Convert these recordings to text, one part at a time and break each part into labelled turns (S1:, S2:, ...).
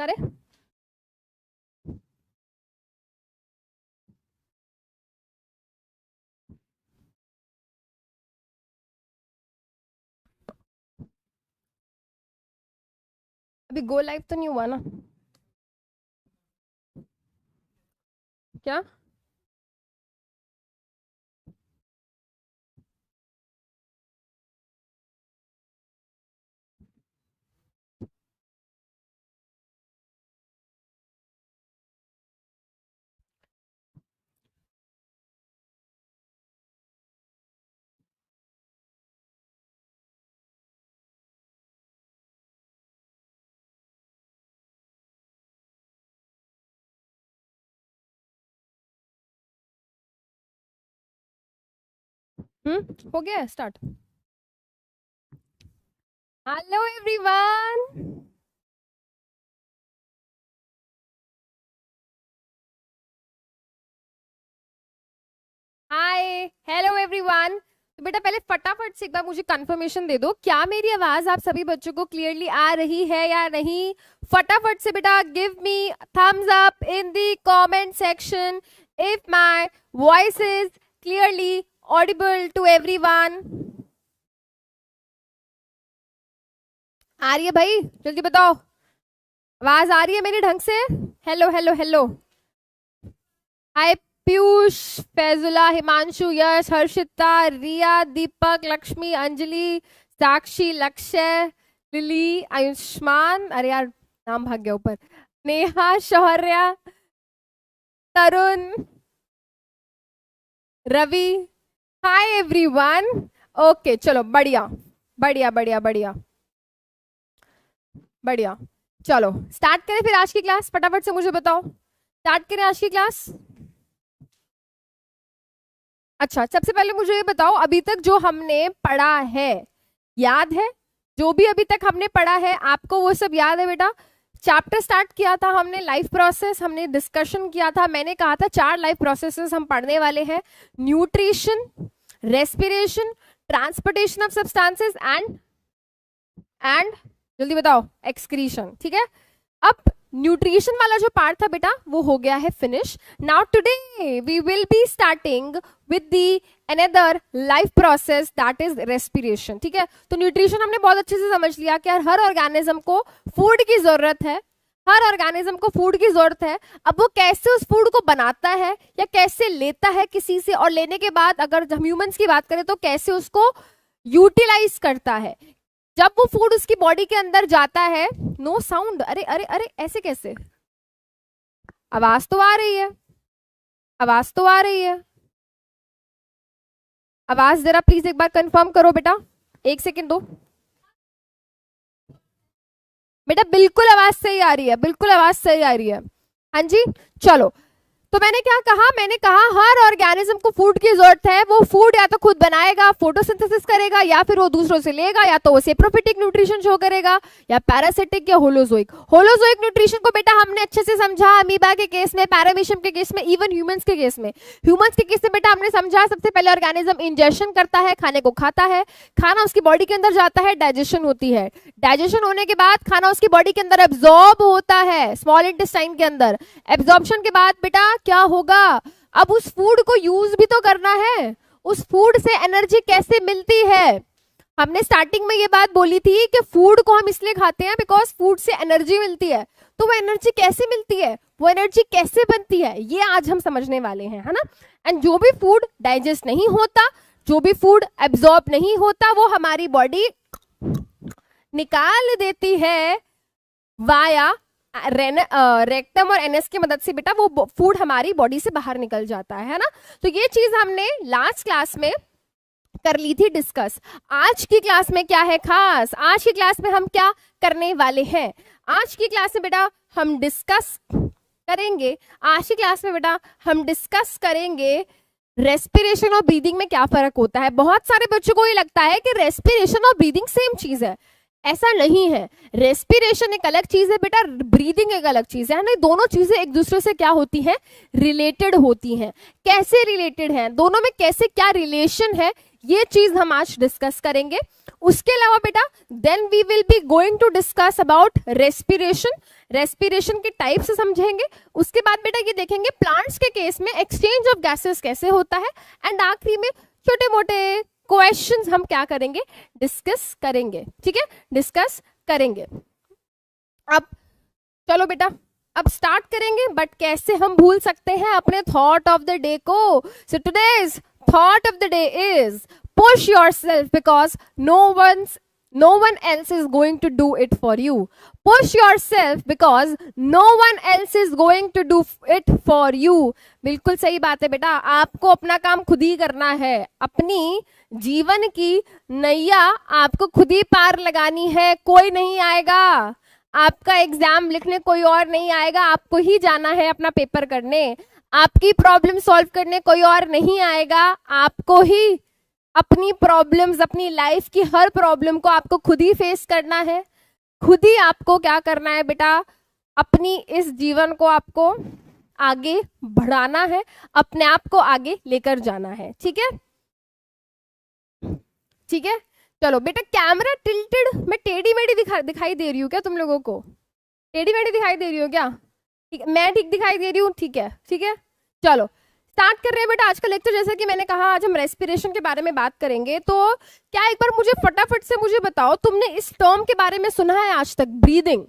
S1: करे। अभी go live तो नहीं हुआ ना? क्या? हो गया स्टार्ट। हेलो एवरीवन, हाय, हेलो एवरीवन। तो बेटा पहले फटाफट से एक बार मुझे कंफर्मेशन दे दो, क्या मेरी आवाज आप सभी बच्चों को क्लियरली आ रही है या नहीं? फटाफट से बेटा give me thumbs up in the comment section if my voice is clearly audible to everyone. आ रही है भाई? जल्दी बताओ, आवाज आ रही है मेरी ढंग से? Hello hello hello. Hi Piyush, Faizula, Himanshu, Yash, Harshita, Riya, Deepak, Lakshmi, Anjali, Sakshi, Lakshya, Lily, Ayushman, अरे यार नाम भाग गया ऊपर, Neha, Shaurya, Tarun, Ravi. Hi everyone. Okay चलो, बढ़िया बढ़िया बढ़िया बढ़िया बढ़िया। चलो स्टार्ट करें फिर आज की क्लास। फटाफट से मुझे बताओ, स्टार्ट करें आज की क्लास। अच्छा, सबसे पहले मुझे ये बताओ, अभी तक जो हमने पढ़ा है याद है? जो भी अभी तक हमने पढ़ा है आपको वो सब याद है बेटा? चैप्टर स्टार्ट किया था हमने, लाइफ प्रोसेस हमने डिस्कशन किया था। मैंने कहा था 4 लाइफ प्रोसेसेस हम पढ़ने वाले हैं: nutrition, respiration, transportation of substances and जल्दी बताओ एक्सक्रीशन। ठीक है, अब न्यूट्रिशन वाला जो पार्ट था बेटा वो हो गया है finish. Now today we will be starting with the another life process that is respiration. ठीक है, तो न्यूट्रिशन हमने बहुत अच्छे से समझ लिया कि हर ऑर्गेनिज्म को फूड की जरूरत है, हर ऑर्गेनिज्म को फूड की जरूरत है। अब वो कैसे उस फूड को बनाता है या कैसे लेता है किसी से, और लेने के बाद अगर हम ह्यूमंस की बात करें तो कैसे उसको यूटिलाइज करता है। जब वो फूड उसकी बॉडी के अंदर जाता है, नो साउंड, अरे अरे अरे ऐसे कैसे? आवाज तो आ रही है, आवाज तो आ रही है। आवाज जरा प्लीज एक बार कंफर्म करो बेटा, 1 सेकेंड दो बेटा। बिल्कुल आवाज सही आ रही है, बिल्कुल आवाज सही आ रही है। हाँ जी, चलो। तो मैंने क्या कहा? मैंने कहा हर ऑर्गेनिज्म को फूड की जरूरत है। वो फूड या तो खुद बनाएगा, फोटोसिंथेसिस करेगा, या फिर वो दूसरों से लेगा, या तो वो सेप्रोफिटिक न्यूट्रिशन शो करेगा, या पैरासिटिक या होलोजोइक। होलोजोइक न्यूट्रिशन को बेटा हमने अच्छे से समझा अमीबा के केस में, पैरामीशियम के केस में, इवन ह्यूमंस के केस में। ह्यूमंस के केस में बेटा हमने समझा सबसे पहले ऑर्गेनिज्म इंजेक्शन करता है, खाने को खाता है, खाना उसकी बॉडी के अंदर जाता है, डाइजेशन होती है, डाइजेशन होने के बाद खाना उसकी बॉडी के अंदर एब्जॉर्ब होता है स्मॉल इंटेस्टाइन के अंदर। एब्जॉर्प्शन के बाद बेटा क्या होगा? अब उस फूड को यूज भी तो करना है। उस फूड से एनर्जी कैसे मिलती है? हमने स्टार्टिंग में ये बात बोली थी कि फूड को हम इसलिए खाते हैं बिकॉज फूड से एनर्जी मिलती है। तो वो एनर्जी कैसे मिलती है, वो एनर्जी कैसे बनती है, ये आज हम समझने वाले हैं, है ना। एंड जो भी फूड डाइजेस्ट नहीं होता, जो भी फूड एब्जॉर्ब नहीं होता, वो हमारी बॉडी निकाल देती है वाया रेक्टम और एनएस की मदद से बेटा वो फूड हमारी बॉडी से बाहर निकल जाता है ना। तो ये चीज हमने लास्ट क्लास में कर ली थी डिस्कस। आज की क्लास में क्या है खास? आज की क्लास में हम क्या करने वाले हैं? आज की क्लास में बेटा हम डिस्कस करेंगे, आज की क्लास में बेटा हम डिस्कस करेंगे रेस्पिरेशन और ब्रीदिंग में क्या फर्क होता है। बहुत सारे बच्चों को ये लगता है कि रेस्पिरेशन और ब्रीदिंग सेम चीज है, ऐसा नहीं है। रेस्पिरेशन एक अलग चीज है बेटा, ब्रीदिंग एक अलग चीज है ना। दोनों चीजें एक दूसरे से क्या होती हैं? रिलेटेड होती हैं। कैसे रिलेटेड हैं दोनों में, कैसे क्या रिलेशन है, ये चीज हम आज डिस्कस करेंगे। उसके अलावा बेटा then we will be going to discuss about respiration, respiration के टाइप्स समझेंगे। उसके बाद बेटा ये देखेंगे प्लांट्स के केस में एक्सचेंज ऑफ गैसेस कैसे होता है, एंड आखिरी में छोटे मोटे क्वेश्चंस हम क्या करेंगे, डिस्कस करेंगे। ठीक है, डिस्कस करेंगे। अब चलो बेटा अब स्टार्ट करेंगे, बट कैसे हम भूल सकते हैं अपने थॉट ऑफ द डे को। So today's thought of the day is push yourself because no one else is going to do it for you. Push yourself because no one else is going to do it for you. बिल्कुल सही बात है बेटा, आपको अपना काम खुद ही करना है। अपनी जीवन की नैया आपको खुद ही पार लगानी है, कोई नहीं आएगा। आपका एग्जाम लिखने कोई और नहीं आएगा, आपको ही जाना है अपना पेपर करने। आपकी प्रॉब्लम सॉल्व करने कोई और नहीं आएगा, आपको ही अपनी प्रॉब्लम्स, अपनी लाइफ की हर प्रॉब्लम को आपको खुद ही फेस करना है। खुद ही आपको क्या करना है बेटा, अपनी इस जीवन को आपको आगे बढ़ाना है, अपने आप को आगे लेकर जाना है। ठीक है, ठीक है। चलो बेटा कैमरा टिल्टेड, मैं टेढ़ी मेढ़ी दिखाई दे रही हूँ क्या तुम लोगों को? टेढ़ी मेढ़ी दिखाई दे रही हो क्या? ठीक, मैं ठीक दिखाई दे रही हूँ? ठीक है, ठीक है। चलो स्टार्ट कर रहे हैं बेटा आज का लेक्चर। जैसे कि मैंने कहा आज हम रेस्पिरेशन के बारे में बात करेंगे, तो क्या एक बार मुझे फटाफट से मुझे बताओ, तुमने इस टर्म के बारे में सुना है आज तक, ब्रीदिंग?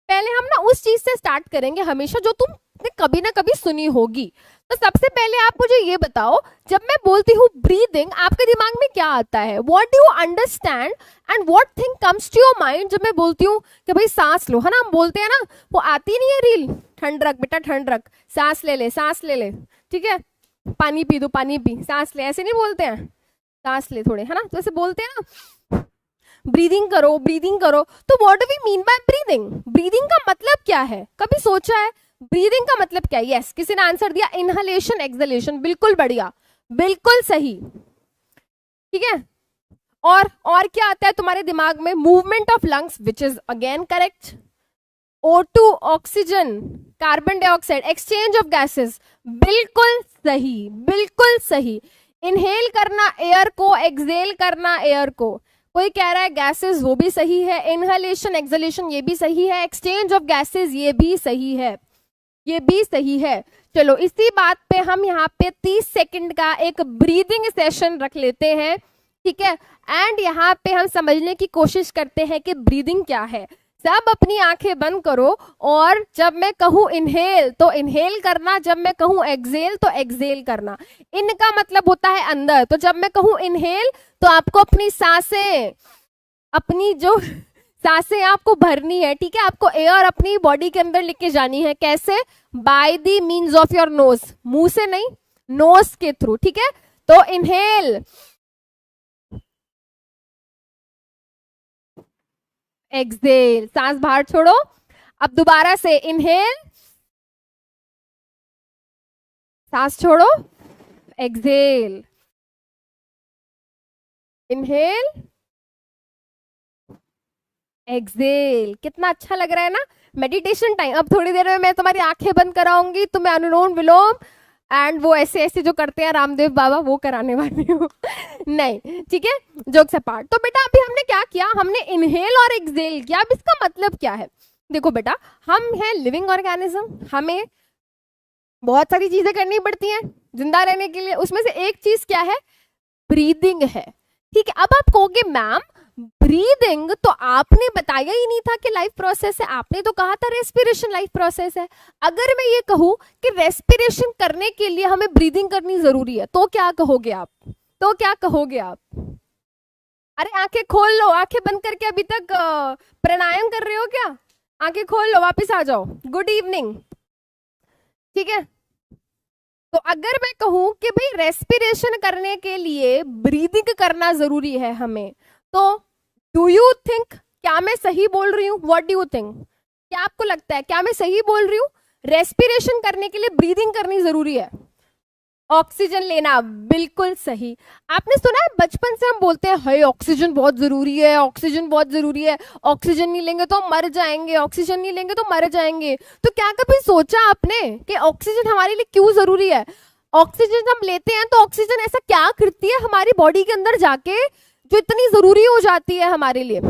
S1: पहले हम ना उस चीज से स्टार्ट करेंगे हमेशा जो तुमने कभी ना कभी सुनी होगी। तो सबसे पहले आप मुझे ये बताओ, जब मैं बोलती हूँ ब्रीदिंग, आपके दिमाग में क्या आता है? What do you understand and what thing comes to your mind जब मैं बोलती हूँ कि भाई सांस लो, है ना? हम बोलते हैं ना, वो आती नहीं है रील, ठंड रख बेटा ठंड रख, सांस ले ले, सांस ले ले, ठीक है, पानी पी दो, पानी पी, सांस ले, ऐसे नहीं बोलते हैं, सांस ले थोड़े, है ना? तो ऐसे बोलते हैं ना, ब्रीदिंग करो, ब्रीदिंग करो। तो what do we mean by breathing? Breathing का मतलब क्या है, कभी सोचा है? ब्रीदिंग का मतलब क्या है? यस, किसी ने आंसर दिया, इनहलेशन एक्सहेलेशन, बिल्कुल बढ़िया, बिल्कुल सही। ठीक है, और क्या आता है तुम्हारे दिमाग में? Movement of lungs, which is again correct. O2 oxygen, carbon dioxide, exchange of gases, बिल्कुल सही, बिल्कुल सही। इनहेल करना एयर को, एक्सहेल करना एयर को। कोई कह रहा है गैसेस, वो भी सही है। इनहेलेशन एक्सहेलेशन, ये भी सही है। एक्सचेंज ऑफ गैसेस, ये भी सही है, ये भी सही है। चलो इसी बात पे हम यहाँ पे 30 सेकंड का एक ब्रीदिंग सेशन रख लेते हैं। ठीक है, एंड यहाँ पे हम समझने की कोशिश करते हैं कि ब्रीदिंग क्या है। सब अपनी आंखें बंद करो, और जब मैं कहूँ इनहेल तो इनहेल करना, जब मैं कहूँ एक्सहेल तो एक्सहेल करना। इनका मतलब होता है अंदर, तो जब मैं कहूँ इनहेल तो आपको अपनी सांसें, अपनी जो सांसें आपको भरनी है, ठीक है, आपको एयर अपनी बॉडी के अंदर लेके जानी है। कैसे? By the means of your nose, मुंह से नहीं, नोज के थ्रू। ठीक है, तो इनहेल, एक्सहेल, सांस बाहर छोड़ो। अब दोबारा से इनहेल, सांस छोड़ो, एक्सहेल, इनहेल, एक्सहेल। कितना अच्छा लग रहा है ना, मेडिटेशन टाइम। अब थोड़ी देर में मैं तुम्हारी आंखें बंद कराऊंगी, तुम्हें अनुलोम विलोम एंड वो ऐसे ऐसे जो करते हैं रामदेव बाबा, वो कराने वाली हूँ नहीं, ठीक है, जोक्स अपार्ट। तो बेटा अभी हमने क्या किया, हमने इनहेल और एक्सहेल किया। अब इसका मतलब क्या है? देखो बेटा, हम हैं लिविंग ऑर्गेनिज्म, हमें बहुत सारी चीजें करनी पड़ती हैं जिंदा रहने के लिए। उसमें से एक चीज क्या है? ब्रीदिंग है। ठीक है, अब आप कहोगे मैम ब्रीदिंग तो आपने बताया ही नहीं था कि लाइफ प्रोसेस है, आपने तो कहा था रेस्पिरेशन लाइफ प्रोसेस है। अगर मैं ये कहूं कि रेस्पिरेशन करने के लिए हमें ब्रीदिंग करनी जरूरी है, तो क्या कहोगे आप? तो क्या कहोगे आप? अरे आंखें खोल लो, आंखें बंद करके अभी तक प्राणायाम कर रहे हो क्या? आंखें खोल लो, वापस आ जाओ। Good evening. ठीक है, तो अगर मैं कहूं कि भाई रेस्पिरेशन करने के लिए ब्रीदिंग करना जरूरी है हमें, तो डू यू थिंक, क्या मैं सही बोल रही हूँ? व्हाट डू यू थिंक, क्या आपको लगता है, क्या मैं सही बोल रही हूँ? रेस्पिरेशन करने के लिए ब्रीदिंग करनी जरूरी है, ऑक्सीजन लेना, बिल्कुल सही। आपने सुना है बचपन से हम बोलते हैं हाय ऑक्सीजन बहुत जरूरी है, ऑक्सीजन बहुत जरूरी है, ऑक्सीजन नहीं लेंगे तो मर जाएंगे, ऑक्सीजन नहीं लेंगे तो मर जाएंगे। तो क्या कभी सोचा आपने कि ऑक्सीजन हमारे लिए क्यों जरूरी है? ऑक्सीजन हम लेते हैं तो ऑक्सीजन ऐसा क्या करती है हमारी बॉडी के अंदर जाके जो इतनी जरूरी हो जाती है हमारे लिए।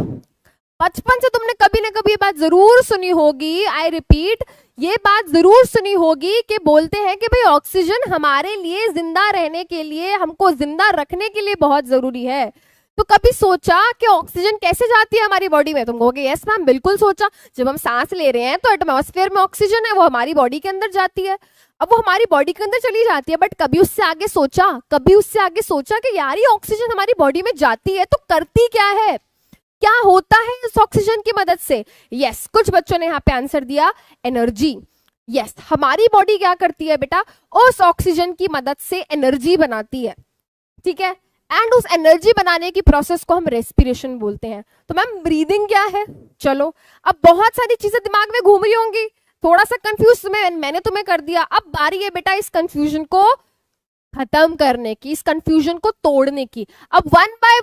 S1: बचपन से तुमने कभी ना कभी ये बात जरूर सुनी होगी, आई रिपीट, ये बात जरूर सुनी होगी कि बोलते हैं कि भाई ऑक्सीजन हमारे लिए जिंदा रहने के लिए, हमको जिंदा रखने के लिए बहुत जरूरी है। तो कभी सोचा कि ऑक्सीजन कैसे जाती है हमारी बॉडी में? तुम कहोगे यस मैम, बिल्कुल सोचा। जब हम सांस ले रहे हैं तो एटमॉस्फेयर में ऑक्सीजन है, वो हमारी बॉडी के अंदर जाती है। अब वो हमारी बॉडी के अंदर चली जाती है, बट कभी उससे आगे सोचा, कभी उससे आगे सोचा कि यार ये ऑक्सीजन हमारी बॉडी में जाती है तो करती क्या है, क्या होता है इस ऑक्सीजन की मदद से? यस, कुछ बच्चों ने यहाँ पे आंसर दिया एनर्जी। यस, हमारी बॉडी क्या करती है बेटा, उस ऑक्सीजन की मदद से एनर्जी बनाती है, ठीक है। एंड उस एनर्जी बनाने की प्रोसेस को हम रेस्पिरेशन बोलते हैं। तो मैम ब्रीदिंग क्या है? चलो, अब बहुत सारी चीजें दिमाग में घूम रही होंगी, थोड़ा सा कंफ्यूज मैंने तुम्हें कर दिया। अब बारी है बेटा इस कंफ्यूजन को खत्म करने की, इस कंफ्यूजन को तोड़ने की। अब वन बाय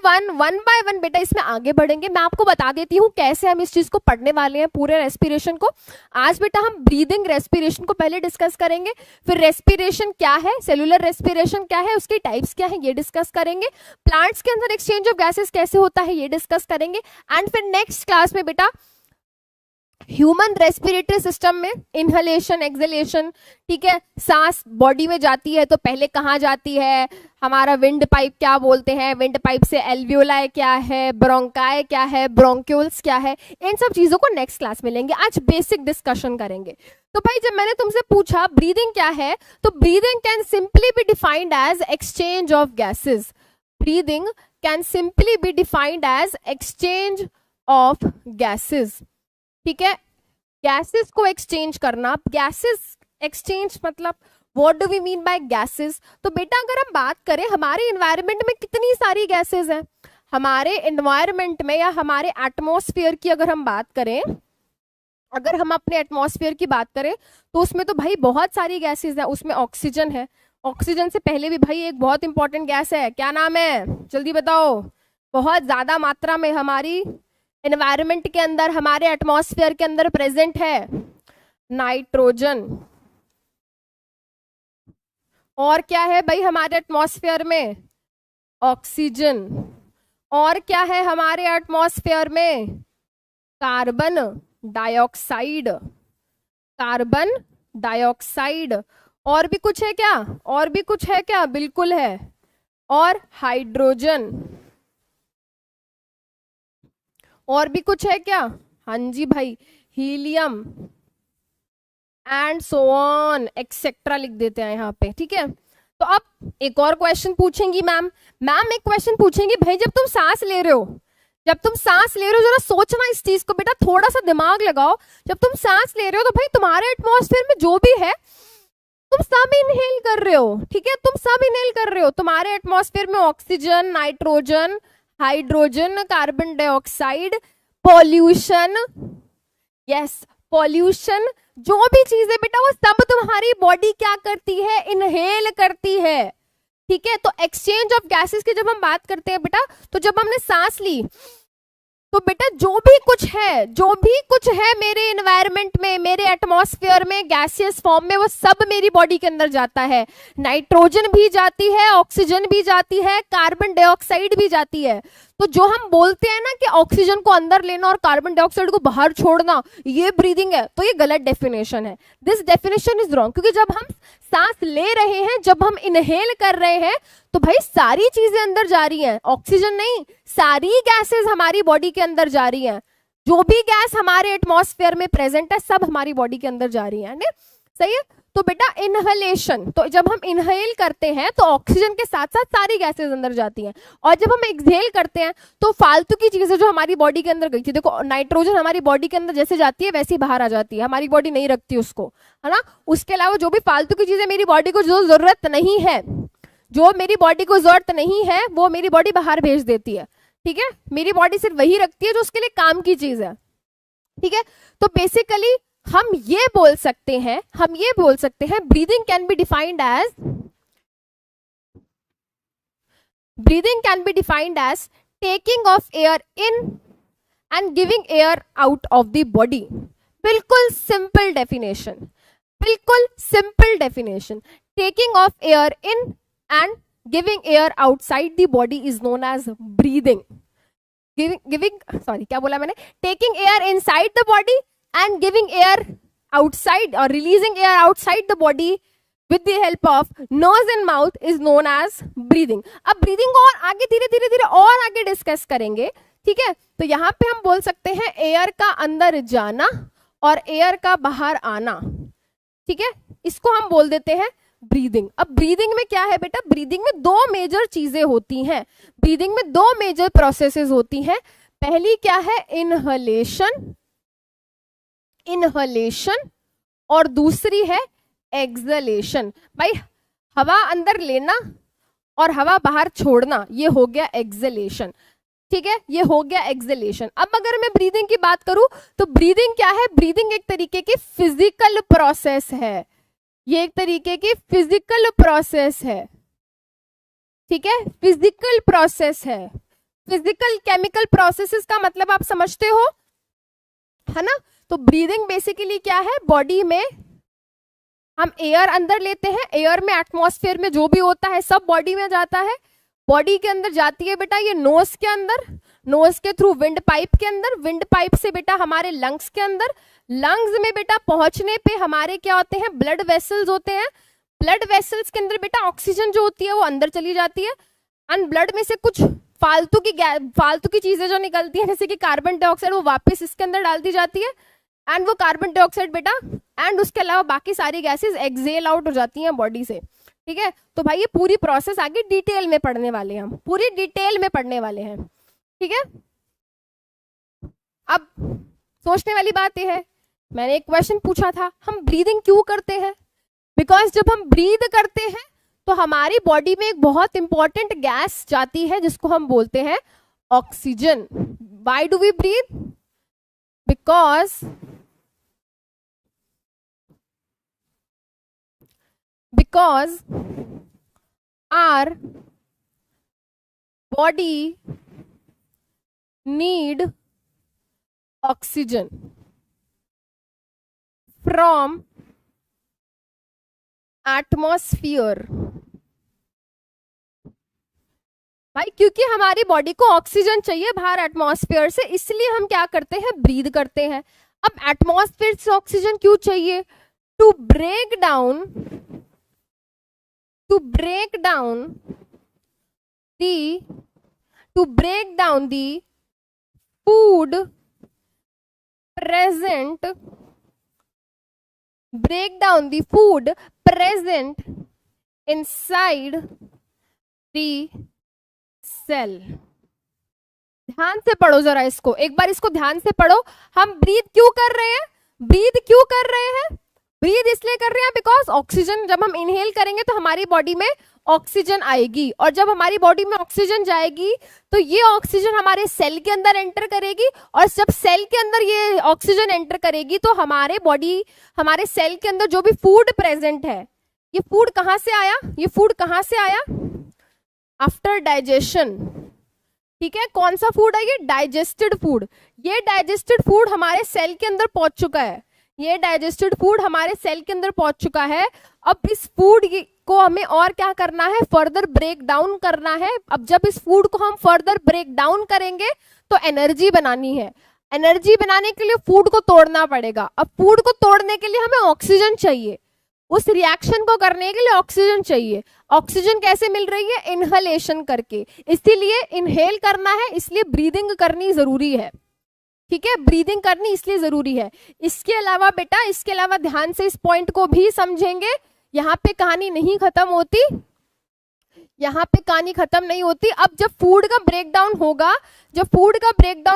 S1: वन बेटा इसमें आगे बढ़ेंगे। मैं आपको बता देती हूँ कैसे हम इस चीज को पढ़ने वाले हैं, पूरे रेस्पिरेशन को। आज बेटा हम ब्रीदिंग रेस्पिरेशन को पहले डिस्कस करेंगे, फिर रेस्पिरेशन क्या है, सेलुलर रेस्पिरेशन क्या है, उसके टाइप्स क्या है ये डिस्कस करेंगे, प्लांट्स के अंदर एक्सचेंज ऑफ गैसेस कैसे होता है ये डिस्कस करेंगे। एंड फिर नेक्स्ट क्लास में बेटा ह्यूमन रेस्पिरेटरी सिस्टम में इनहलेशन एक्सहेलेशन, ठीक है, सांस बॉडी में जाती है तो पहले कहाँ जाती है, हमारा विंड पाइप क्या बोलते हैं, विंड पाइप से एल्वियोलाई क्या है, ब्रोंकाई क्या है, ब्रोंक्यूल्स क्या है, इन सब चीजों को नेक्स्ट क्लास में लेंगे। आज बेसिक डिस्कशन करेंगे। तो भाई जब मैंने तुमसे पूछा ब्रीदिंग क्या है, तो breathing can simply be defined as exchange of gases. Breathing can simply be defined as exchange of gases, ठीक है। गैसेस को एक्सचेंज करना, गैसेस एक्सचेंज मतलब what do we mean by gases? तो बेटा अगर हम बात करें हमारे एनवायरनमेंट में कितनी सारी गैसेस हैं, हमारे एनवायरनमेंट में या हमारे एटमॉस्फेयर की अगर हम बात करें, अगर हम अपने एटमॉस्फेयर की बात करें तो उसमें तो भाई बहुत सारी गैसेस है। उसमें ऑक्सीजन है, ऑक्सीजन से पहले भी भाई एक बहुत इंपॉर्टेंट गैस है, क्या नाम है जल्दी बताओ, बहुत ज्यादा मात्रा में हमारी एनवायरनमेंट के अंदर, हमारे एटमॉस्फेयर के अंदर प्रेजेंट है, नाइट्रोजन। और क्या है भाई हमारे एटमॉस्फेयर में? ऑक्सीजन। और क्या है हमारे एटमॉस्फेयर में? Carbon dioxide, carbon dioxide. और भी कुछ है क्या? और भी कुछ है क्या? बिल्कुल है। और हाइड्रोजन। और भी कुछ है क्या? हाँ जी भाई, helium and so on etcetera लिख देते हैं यहाँ पे, ठीक है। तो अब एक और क्वेश्चन पूछेंगी मैम एक क्वेश्चन पूछेंगी, भाई जब तुम सांस ले रहे हो, जब तुम सांस ले रहे हो जरा सोचना इस चीज को बेटा, थोड़ा सा दिमाग लगाओ। जब तुम सांस ले रहे हो तो भाई तुम्हारे एटमॉस्फेयर में जो भी है तुम सब इनहेल कर रहे हो, ठीक है, तुम सब इनहेल कर रहे हो। तुम्हारे एटमॉस्फेयर में oxygen, nitrogen, hydrogen, carbon dioxide, pollution, yes pollution, जो भी चीजें बेटा वो सब तुम्हारी बॉडी क्या करती है? इनहेल करती है, ठीक है। तो एक्सचेंज ऑफ गैसेस की जब हम बात करते हैं बेटा, तो जब हमने सांस ली तो बेटा जो भी कुछ है, जो भी कुछ है मेरे एनवायरनमेंट में, मेरे एटमॉस्फेयर में गैसियस फॉर्म में, वो सब मेरी बॉडी के अंदर जाता है। नाइट्रोजन भी जाती है, ऑक्सीजन भी जाती है, कार्बन डाइऑक्साइड भी जाती है। तो जो हम बोलते हैं ना कि ऑक्सीजन को अंदर लेना और कार्बन डाइऑक्साइड को बाहर छोड़ना ये ब्रीदिंग है, तो ये गलत डेफिनेशन है। दिस डेफिनेशन इज रॉन्ग, क्योंकि जब हम सांस ले रहे हैं, जब हम इनहेल कर रहे हैं, तो भाई सारी चीजें अंदर जा रही हैं, ऑक्सीजन नहीं, सारी गैसेस हमारी बॉडी के अंदर जा रही हैं। जो भी गैस हमारे एटमॉस्फेयर में प्रेजेंट है सब हमारी बॉडी के अंदर जा रही है, सही है। तो बेटा इनहेलेशन, तो जब हम इनहेल करते हैं तो ऑक्सीजन के साथ साथ सारी गैसेस अंदर जाती हैं, और जब हम एक्सहेल करते हैं तो फालतू की चीजें जो हमारी बॉडी के अंदर गई थी, देखो नाइट्रोजन हमारी बॉडी के अंदर जैसे जाती है वैसे ही बाहर आ जाती है, हमारी बॉडी नहीं रखती उसको, है ना। उसके अलावा जो भी फालतू की चीजें मेरी बॉडी को जो जरूरत नहीं है, जो मेरी बॉडी को जरूरत नहीं है, वो मेरी बॉडी बाहर भेज देती है, ठीक है। मेरी बॉडी सिर्फ वही रखती है जो उसके लिए काम की चीज है, ठीक है। तो बेसिकली हम ये बोल सकते हैं, breathing can be defined as taking of air in and giving air out of the body. बिल्कुल सिंपल डेफिनेशन, बिल्कुल simple definition. Taking of air in and giving air outside the body is known as breathing. क्या बोला मैंने? Taking air inside the body and giving air outside और releasing air outside the body with the help of nose and mouth is known as breathing. अब breathing को और आगे धीरे धीरे धीरे और आगे डिस्कस करेंगे. ठीक है, तो यहाँ पे हम बोल सकते हैं एयर का अंदर जाना और एयर का बाहर आना. ठीक है, इसको हम बोल देते हैं ब्रीदिंग. अब ब्रीदिंग में क्या है बेटा? ब्रीदिंग में दो मेजर चीजें होती हैं. ब्रीदिंग में दो मेजर प्रोसेसेस होती हैं. पहली क्या है? इनहलेशन, इनहलेशन, और दूसरी है एक्सलेशन. भाई हवा अंदर लेना और हवा बाहर छोड़ना, ये हो गया एक्सलेशन. ठीक है, ये हो गया एक्सलेशन. अब अगर मैं ब्रीदिंग की बात करूं तो ब्रीदिंग क्या है? ब्रीदिंग एक तरीके की फिजिकल प्रोसेस है. ये एक तरीके की फिजिकल प्रोसेस है. ठीक है, फिजिकल प्रोसेस है. फिजिकल केमिकल प्रोसेसेस का मतलब आप समझते हो, है ना? तो ब्रीदिंग बेसिकली क्या है? बॉडी में हम एयर अंदर लेते हैं, एयर में एटमॉस्फेयर में जो भी होता है सब बॉडी में जाता है. बॉडी के अंदर जाती है बेटा ये नोज के अंदर, नोज के थ्रू विंड पाइप के अंदर, विंड पाइप से बेटा हमारे लंग्स के अंदर, लंग्स में बेटा पहुंचने पे हमारे क्या होते हैं? ब्लड वेसल्स होते हैं. ब्लड वेसल्स के अंदर बेटा ऑक्सीजन जो होती है वो अंदर चली जाती है. एंड ब्लड में से कुछ फालतू की चीजें जो निकलती हैं जैसे कि कार्बन डाइऑक्साइड, वो वापस इसके अंदर डाल दी जाती है. एंड वो कार्बन डाइऑक्साइड बेटा एंड उसके अलावा बाकी सारी गैसेस एक्सेल आउट हो जाती हैं बॉडी से. ठीक है, तो भाई ये पूरी प्रोसेस आगे डिटेल में पढ़ने वाले हैं, हम पूरी डिटेल में पढ़ने वाले हैं. ठीक है, अब सोचने वाली बात यह है, मैंने एक क्वेश्चन पूछा था, हम ब्रीदिंग क्यों करते हैं? बिकॉज जब हम ब्रीद करते हैं तो हमारी बॉडी में एक बहुत इंपॉर्टेंट गैस जाती है जिसको हम बोलते हैं oxygen. Why do we breathe? because our body need oxygen from atmosphere. भाई क्योंकि हमारी बॉडी को ऑक्सीजन चाहिए बाहर एटमॉस्फेयर से, इसलिए हम क्या करते हैं? ब्रीद करते हैं. अब एटमॉस्फेयर से ऑक्सीजन क्यों चाहिए? To break down the food present inside the cell. ध्यान से पढ़ो जरा इसको, एक बार इसको ध्यान से पढ़ो. हम ब्रीद क्यों कर रहे हैं? ब्रीद इसलिए कर रहे हैं बिकॉज ऑक्सीजन जब हम इनहेल करेंगे तो हमारी बॉडी में ऑक्सीजन आएगी, और जब हमारी बॉडी में ऑक्सीजन जाएगी तो ये ऑक्सीजन हमारे सेल के अंदर एंटर करेगी, और जब सेल के अंदर ये ऑक्सीजन एंटर करेगी तो हमारे सेल के अंदर जो भी फूड प्रेजेंट है, ये फूड कहाँ से आया? After digestion. ठीक है, कौन सा फूड है ये? Digested food. ये डाइजेस्टेड फूड हमारे सेल के अंदर पहुंच चुका है. अब इस फूड को हमें और क्या करना है? फर्दर ब्रेक डाउन करना है. अब जब इस फूड को हम फर्दर ब्रेक डाउन करेंगे तो एनर्जी बनानी है. एनर्जी बनाने के लिए फूड को तोड़ना पड़ेगा. अब फूड को तोड़ने के लिए हमें ऑक्सीजन चाहिए, उस रिएक्शन को करने के लिए ऑक्सीजन चाहिए. ऑक्सीजन कैसे मिल रही है? इनहलेशन करके. इसीलिए इनहेल करना है, इसलिए ब्रीदिंग करनी जरूरी है. ठीक है, ब्रीदिंग करनी इसलिए जरूरी है. इसके अलावा ध्यान से इस पॉइंट को भी समझेंगे. यहाँ पे कहानी नहीं खत्म होती. अब जब फूड का ब्रेकडाउन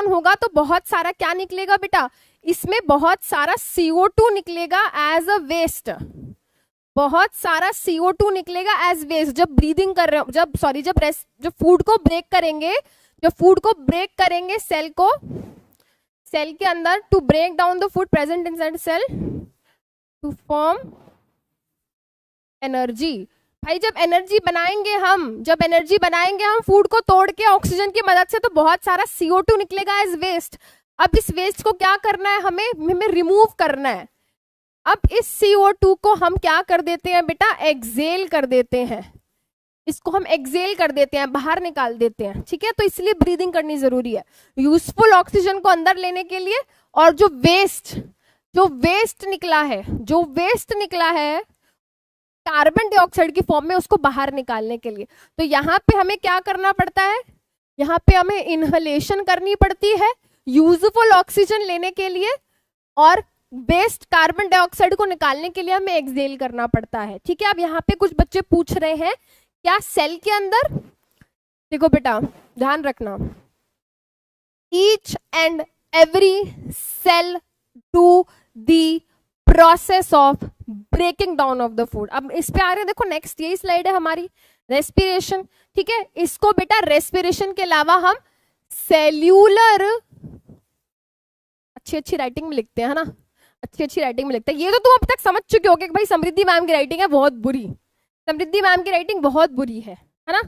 S1: होगा तो बहुत सारा क्या निकलेगा बेटा? इसमें बहुत सारा CO2 निकलेगा एज अ वेस्ट. जब ब्रीदिंग कर रहे हो, जब फूड को ब्रेक करेंगे सेल के अंदर, to break down the food present inside cell to form energy. भाई जब एनर्जी बनाएंगे हम फूड को तोड़ के ऑक्सीजन की मदद से, तो बहुत सारा CO2 निकलेगा एज वेस्ट. अब इस वेस्ट को क्या करना है? हमें रिमूव करना है. अब इस CO2 को हम क्या कर देते हैं बेटा, एक्सेल कर देते हैं, इसको हम एक्सेल कर देते हैं, बाहर निकाल देते हैं, ठीक है। तो इसलिए ब्रीदिंग करनी जरूरी है, यूजफुल ऑक्सीजन को अंदर लेने के लिए, और जो वेस्ट निकला है कार्बन डाइऑक्साइड की फॉर्म में, उसको बाहर निकालने के लिए। तो यहाँ पे हमें क्या करना पड़ता है, यहाँ पे हमें इनहलेशन करनी पड़ती है यूजफुल ऑक्सीजन लेने के लिए, और वेस्ट कार्बन डाइऑक्साइड को निकालने के लिए हमें एक्सेल करना पड़ता है, ठीक है। अब यहाँ पे कुछ बच्चे पूछ रहे हैं क्या सेल के अंदर, देखो बेटा ध्यान रखना, each and every cell do the process of breaking down of the food. अब इस पे आ रहे हैं, देखो नेक्स्ट यही स्लाइड है हमारी, रेस्पिरेशन, ठीक है। इसको बेटा रेस्पिरेशन के अलावा हम सेल्यूलर, अच्छी राइटिंग में लिखते हैं, है ना, अच्छी राइटिंग में लिखते हैं। ये तो तुम अब तक समझ चुके हो कि भाई समृद्धि मैम की राइटिंग है बहुत बुरी, समृद्धि मैम की राइटिंग बहुत बुरी है ना।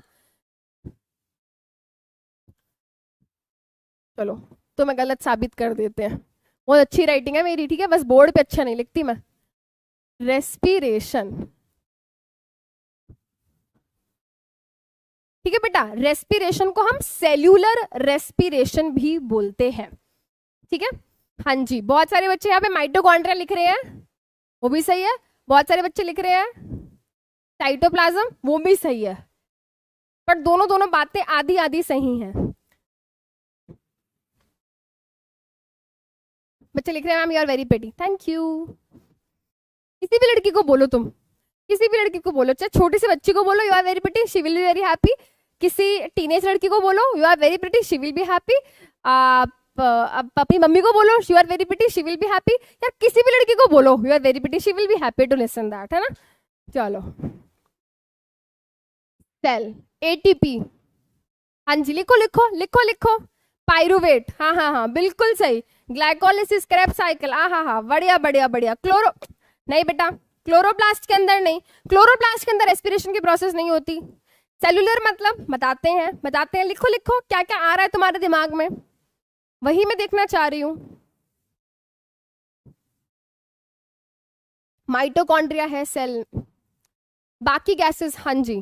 S1: चलो तो मैं गलत साबित कर देते हैं, बहुत अच्छी राइटिंग है मेरी, ठीक है, बस बोर्ड पे अच्छा नहीं लिखती मैं। रेस्पिरेशन, ठीक है बेटा, रेस्पिरेशन को हम सेल्यूलर रेस्पिरेशन भी बोलते हैं, ठीक है। हाँ जी, बहुत सारे बच्चे यहाँ पे माइटोकॉन्ड्रिया लिख रहे हैं, वो भी सही है, बहुत सारे बच्चे लिख रहे हैं साइटोप्लाज्म, वो भी सही है, पर दोनों बातें आधी आधी सही हैं। बच्चे लिख रहे हैं ma'am you are very pretty, thank you. किसी भी लड़की को बोलो, तुम किसी भी लड़की को बोलो, चाहे छोटी सी बच्ची को बोलो you are very pretty, she will be very happy. किसी टीनेज लड़की को बोलो you are very pretty, she will be happy. अपनी मम्मी को बोलो you are very pretty, she will be happy. यार किसी भी लड़की को बोलो you are very pretty, she will be happy to listen that, है ना। चलो सेल एटीपी, हाँ जी लिखो लिखो लिखो लिखो, पाइरुवेट, हाँ बिल्कुल सही, ग्लाइकोलिसिस, क्रेब्स साइकिल, हाँ बढ़िया बढ़िया बढ़िया। क्लोरो नहीं बेटा, क्लोरोप्लास्ट के अंदर नहीं, क्लोरोप्लास्ट के अंदर रेस्पिरेशन की प्रोसेस नहीं होती। सेलुलर मतलब बताते हैं, लिखो लिखो क्या क्या आ रहा है तुम्हारे दिमाग में, वही मैं देखना चाह रही हूँ। माइटोकॉन्ड्रिया है सेल, बाकी गैसेस, हाँ जी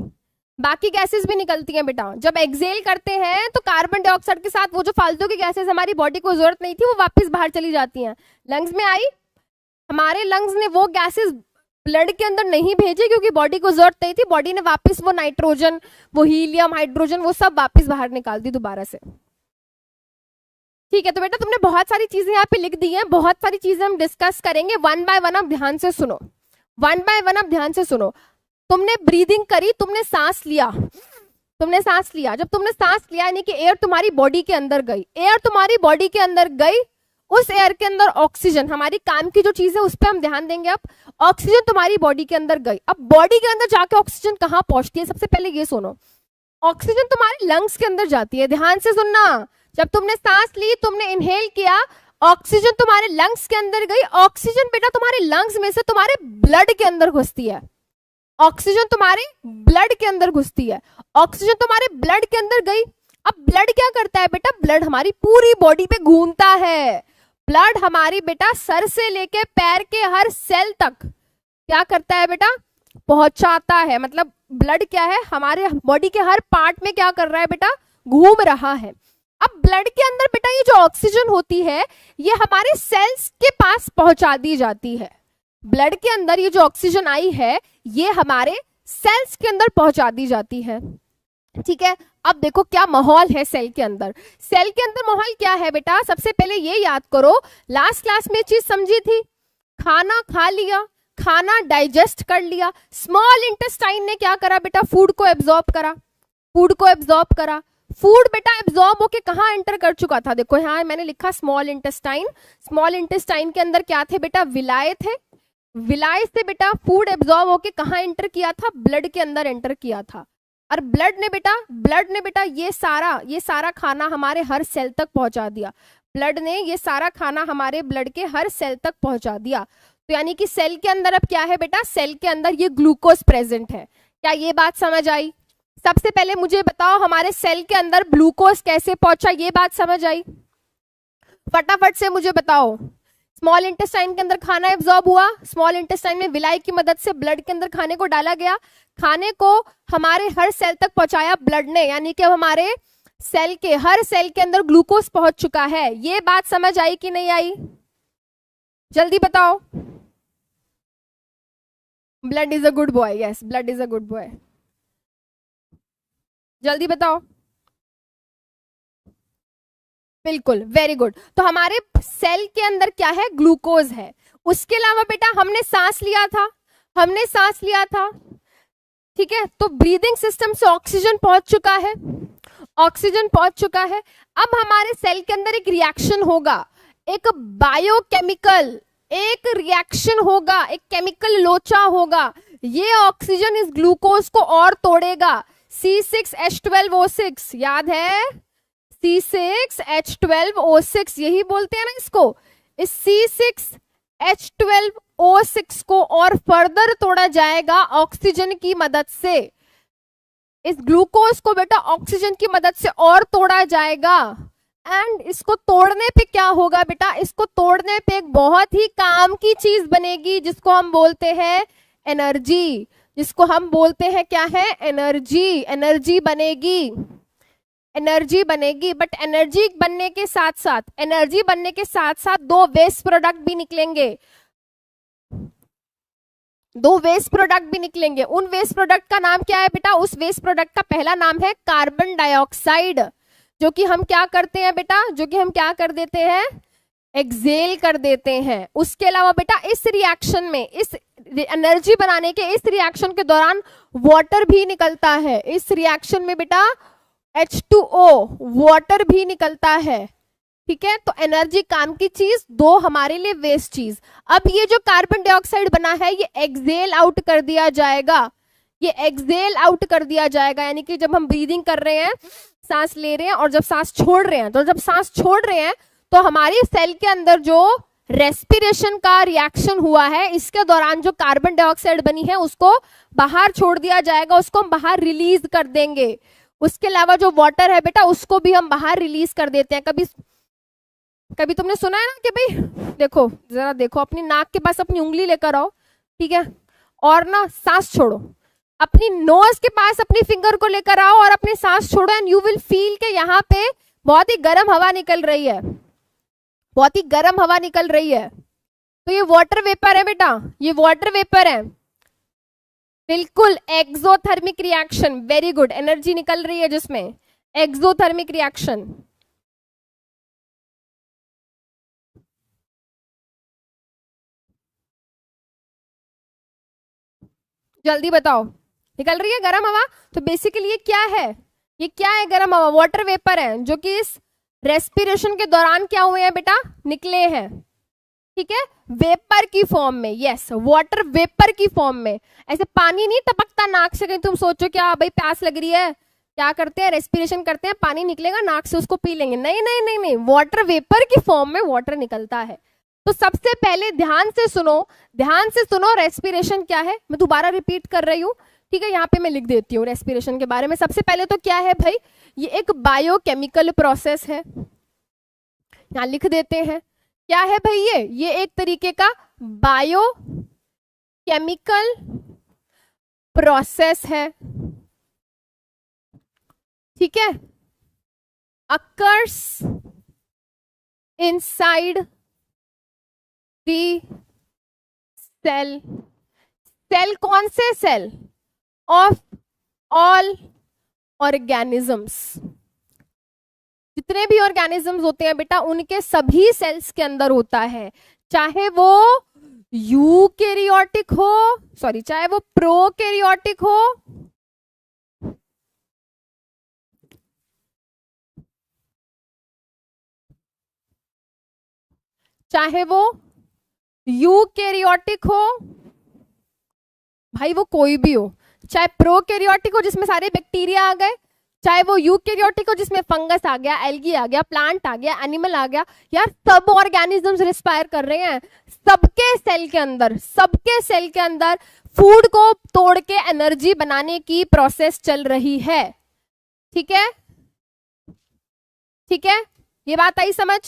S1: बाकी गैसेस भी निकलती हैं बेटा। जब एक्सेल करते हैं तो कार्बन डाइऑक्साइड के साथ वो जो फालतू की गैसेस हमारी बॉडी को जरूरत नहीं थी वो वापस बाहर चली जाती हैं, लंग्स में आई, हमारे लंग्स ने वो गैसेस ब्लड के अंदर नहीं भेजे क्योंकि बॉडी को जरूरत नहीं थी, बॉडी ने वापस वो नाइट्रोजन, वो हीलियम, हाइड्रोजन, वो सब वापस बाहर निकाल दी दोबारा से, ठीक है। तो बेटा तुमने बहुत सारी चीजें यहाँ पे लिख दी हैं, बहुत सारी चीजें हम डिस्कस करेंगे वन बाय वन। अब ध्यान से सुनो, वन बाय वन अब ध्यान से सुनो। तुमने ब्रीदिंग करी, तुमने सांस लिया, जब तुमने सांस लिया यानी कि एयर तुम्हारी बॉडी के अंदर गई, एयर तुम्हारी बॉडी के अंदर गई, उस एयर के अंदर ऑक्सीजन, हमारी काम की जो चीज है उस पर हम ध्यान देंगे। अब ऑक्सीजन तुम्हारी बॉडी के अंदर गई, अब बॉडी के अंदर जाके ऑक्सीजन कहाँ पहुंचती है, सबसे पहले ये सुनो, ऑक्सीजन तुम्हारे लंग्स के अंदर जाती है, ध्यान से सुनना। जब तुमने सांस ली, तुमने इनहेल किया, ऑक्सीजन तुम्हारे लंग्स के अंदर गई, ऑक्सीजन बेटा तुम्हारे लंग्स में से तुम्हारे ब्लड के अंदर घुसती है, ऑक्सीजन तुम्हारे ब्लड के अंदर घुसती है, ऑक्सीजन तुम्हारे ब्लड के अंदर गई। अब ब्लड क्या करता है बेटा, ब्लड हमारी पूरी बॉडी पे घूमता है, ब्लड हमारी बेटा सर से लेके पैर के हर सेल तक क्या करता है बेटा, पहुंचाता है। मतलब ब्लड क्या है, हमारे बॉडी के हर पार्ट में क्या कर रहा है बेटा, घूम रहा है। अब ब्लड के अंदर बेटा ये जो ऑक्सीजन होती है ये हमारे सेल्स के पास पहुंचा दी जाती है, ब्लड के अंदर ये जो ऑक्सीजन आई है ये हमारे सेल्स के अंदर पहुंचा दी जाती है, ठीक है। अब देखो क्या माहौल है सेल के अंदर, सेल के अंदर माहौल क्या है बेटा, सबसे पहले ये याद करो, लास्ट क्लास में चीज समझी थी, खाना खा लिया, खाना डाइजेस्ट कर लिया, स्मॉल इंटेस्टाइन ने क्या करा बेटा, फूड को एब्जॉर्ब करा, फूड बेटा एब्जॉर्ब होके कहाँ एंटर कर चुका था, देखो यहाँ मैंने लिखा स्मॉल इंटेस्टाइन, स्मॉल इंटेस्टाइन के अंदर क्या थे बेटा, विलाय थे, विलाय से बेटा फूड एब्जॉर्ब होके कहाँ एंटर किया था, ब्लड के अंदर एंटर किया था, और ब्लड ने बेटा ये सारा खाना हमारे हर सेल तक पहुंचा दिया, ब्लड ने ये सारा खाना हमारे ब्लड के हर सेल तक पहुंचा दिया। तो यानी कि सेल के अंदर अब क्या है बेटा, सेल के अंदर ये ग्लूकोज प्रेजेंट है, क्या ये बात समझ आई। सबसे पहले मुझे बताओ हमारे सेल के अंदर ग्लूकोज कैसे पहुंचा, ये बात समझ आई, फटाफट से मुझे बताओ। स्मॉल इंटेस्टाइन के अंदर खाना एब्जॉर्ब हुआ, स्मॉल इंटेस्टाइन में विलाई की मदद से ब्लड के अंदर खाने को डाला गया, खाने को हमारे हर सेल तक पहुंचाया ब्लड ने, यानी कि हमारे सेल के हर सेल के अंदर ग्लूकोज पहुंच चुका है। ये बात समझ आई कि नहीं आई? जल्दी बताओ। Blood is a good boy, yes blood is a good boy. जल्दी बताओ। बिल्कुल, वेरी गुड। तो हमारे सेल के अंदर क्या है? ग्लूकोज है। उसके अलावा बेटा हमने सांस लिया था, ठीक है, तो ब्रीदिंग सिस्टम से ऑक्सीजन पहुंच चुका है, अब हमारे सेल के अंदर एक रिएक्शन होगा, एक बायोकेमिकल एक रिएक्शन होगा, एक केमिकल लोचा होगा, ये ऑक्सीजन इस ग्लूकोज को और तोड़ेगा। C6H12O6 याद है? C6H12O6 यही बोलते हैं ना इसको। इस C6H12O6 को और फर्दर तोड़ा जाएगा ऑक्सीजन की मदद से। इस ग्लूकोज को बेटा ऑक्सीजन की मदद से और तोड़ा जाएगा। एंड इसको तोड़ने पे क्या होगा बेटा? इसको तोड़ने पे एक बहुत ही काम की चीज बनेगी जिसको हम बोलते हैं एनर्जी, जिसको हम बोलते हैं क्या है? एनर्जी। एनर्जी बनेगी। बट एनर्जी बनने के साथ साथ दो वेस्ट प्रोडक्ट भी निकलेंगे, उन वेस्ट प्रोडक्ट का नाम क्या है बेटा? उस वेस्ट प्रोडक्ट का पहला नाम है कार्बन डाइऑक्साइड, जो कि हम क्या करते हैं बेटा? एक्सेल कर देते हैं। उसके अलावा बेटा इस रिएक्शन में, इस एनर्जी बनाने के इस रिएक्शन के दौरान वाटर भी निकलता है। इस रिएक्शन में बेटा H2O वाटर भी निकलता है, ठीक है। तो एनर्जी काम की चीज, दो हमारे लिए वेस्ट चीज। अब ये जो कार्बन डाइऑक्साइड बना है ये एक्सेल आउट कर दिया जाएगा, यानी कि जब हम ब्रीदिंग कर रहे हैं, सांस ले रहे हैं और जब सांस छोड़ रहे हैं, तो हमारी सेल के अंदर जो रेस्पिरेशन का रिएक्शन हुआ है, इसके दौरान जो कार्बन डाइऑक्साइड बनी है उसको बाहर छोड़ दिया जाएगा, उसको हम बाहर रिलीज कर देंगे। उसके अलावा जो वाटर है बेटा उसको भी हम बाहर रिलीज कर देते हैं। कभी तुमने सुना है ना कि भाई देखो, जरा देखो, अपनी नाक के पास अपनी उंगली लेकर आओ, ठीक है, और ना सांस छोड़ो, अपनी नोज के पास अपनी फिंगर को लेकर आओ और अपनी सांस छोड़ो, एंड यू विल फील कि यहाँ पे बहुत ही गर्म हवा निकल रही है, तो ये वाटर वेपर है बेटा, ये वाटर वेपर है। बिल्कुल, exothermic reaction, very good, energy निकल रही है जिसमें, एक्सोथर्मिक रिएक्शन। जल्दी बताओ, निकल रही है गर्म हवा। तो बेसिकली ये क्या है? गर्म हवा, वाटर वेपर है, जो कि इस रेस्पिरेशन के दौरान क्या हुए हैं बेटा? निकले हैं, ठीक है, वेपर की फॉर्म में। यस, वाटर वेपर की फॉर्म में। ऐसे पानी नहीं टपकता नाक से, कहीं तुम सोचो क्या भाई प्यास लग रही है, क्या करते हैं? रेस्पिरेशन करते हैं, पानी निकलेगा नाक से, उसको पी लेंगे। नहीं, वाटर वेपर की फॉर्म में वाटर निकलता है। तो सबसे पहले ध्यान से सुनो, रेस्पिरेशन क्या है। मैं दोबारा रिपीट कर रही हूँ, ठीक है, यहाँ पे मैं लिख देती हूँ रेस्पिरेशन के बारे में। सबसे पहले तो क्या है भाई? ये एक बायोकेमिकल प्रोसेस है, यहाँ लिख देते हैं। क्या है भाई? ये एक तरीके का बायोकेमिकल प्रोसेस है, ठीक है, occurs inside the cell. Cell कौन से? Cell of all organisms. जितने भी ऑर्गेनिजम्स होते हैं बेटा, उनके सभी सेल्स के अंदर होता है, चाहे वो यूकैरियोटिक हो, चाहे वो प्रोकैरियोटिक हो, चाहे वो यूकैरियोटिक हो, भाई वो कोई भी हो, चाहे प्रोकैरियोटिक हो जिसमें सारे बैक्टीरिया आ गए, चाहे वो यूकैरियोटिक हो जिसमें फंगस आ गया, एल्गी आ गया, प्लांट आ गया, एनिमल आ गया। यार सब ऑर्गेनिजम्स रिस्पायर कर रहे हैं। सबके सेल के अंदर फूड को तोड़ के एनर्जी बनाने की प्रोसेस चल रही है, ठीक है, ये बात आई समझ?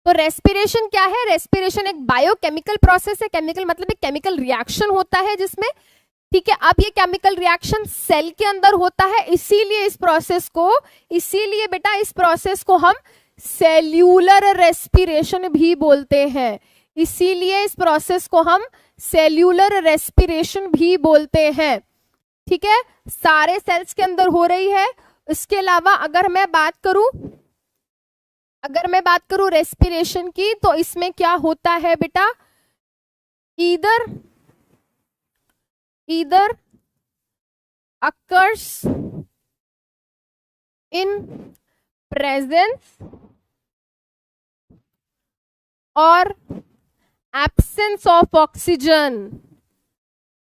S1: तो रेस्पिरेशन क्या है? रेस्पिरेशन एक बायोकेमिकल प्रोसेस है। केमिकल मतलब एक केमिकल रिएक्शन होता है जिसमें, ठीक है, अब ये केमिकल रिएक्शन सेल के अंदर होता है, इसीलिए इस प्रोसेस को हम सेल्यूलर रेस्पिरेशन भी बोलते हैं। इसीलिए इस प्रोसेस को हम सेल्यूलर रेस्पिरेशन भी बोलते हैं, ठीक है। सारे सेल्स के अंदर हो रही है। इसके अलावा अगर मैं बात करूं रेस्पिरेशन की, तो इसमें क्या होता है बेटा? either occurs in presence or absence of oxygen।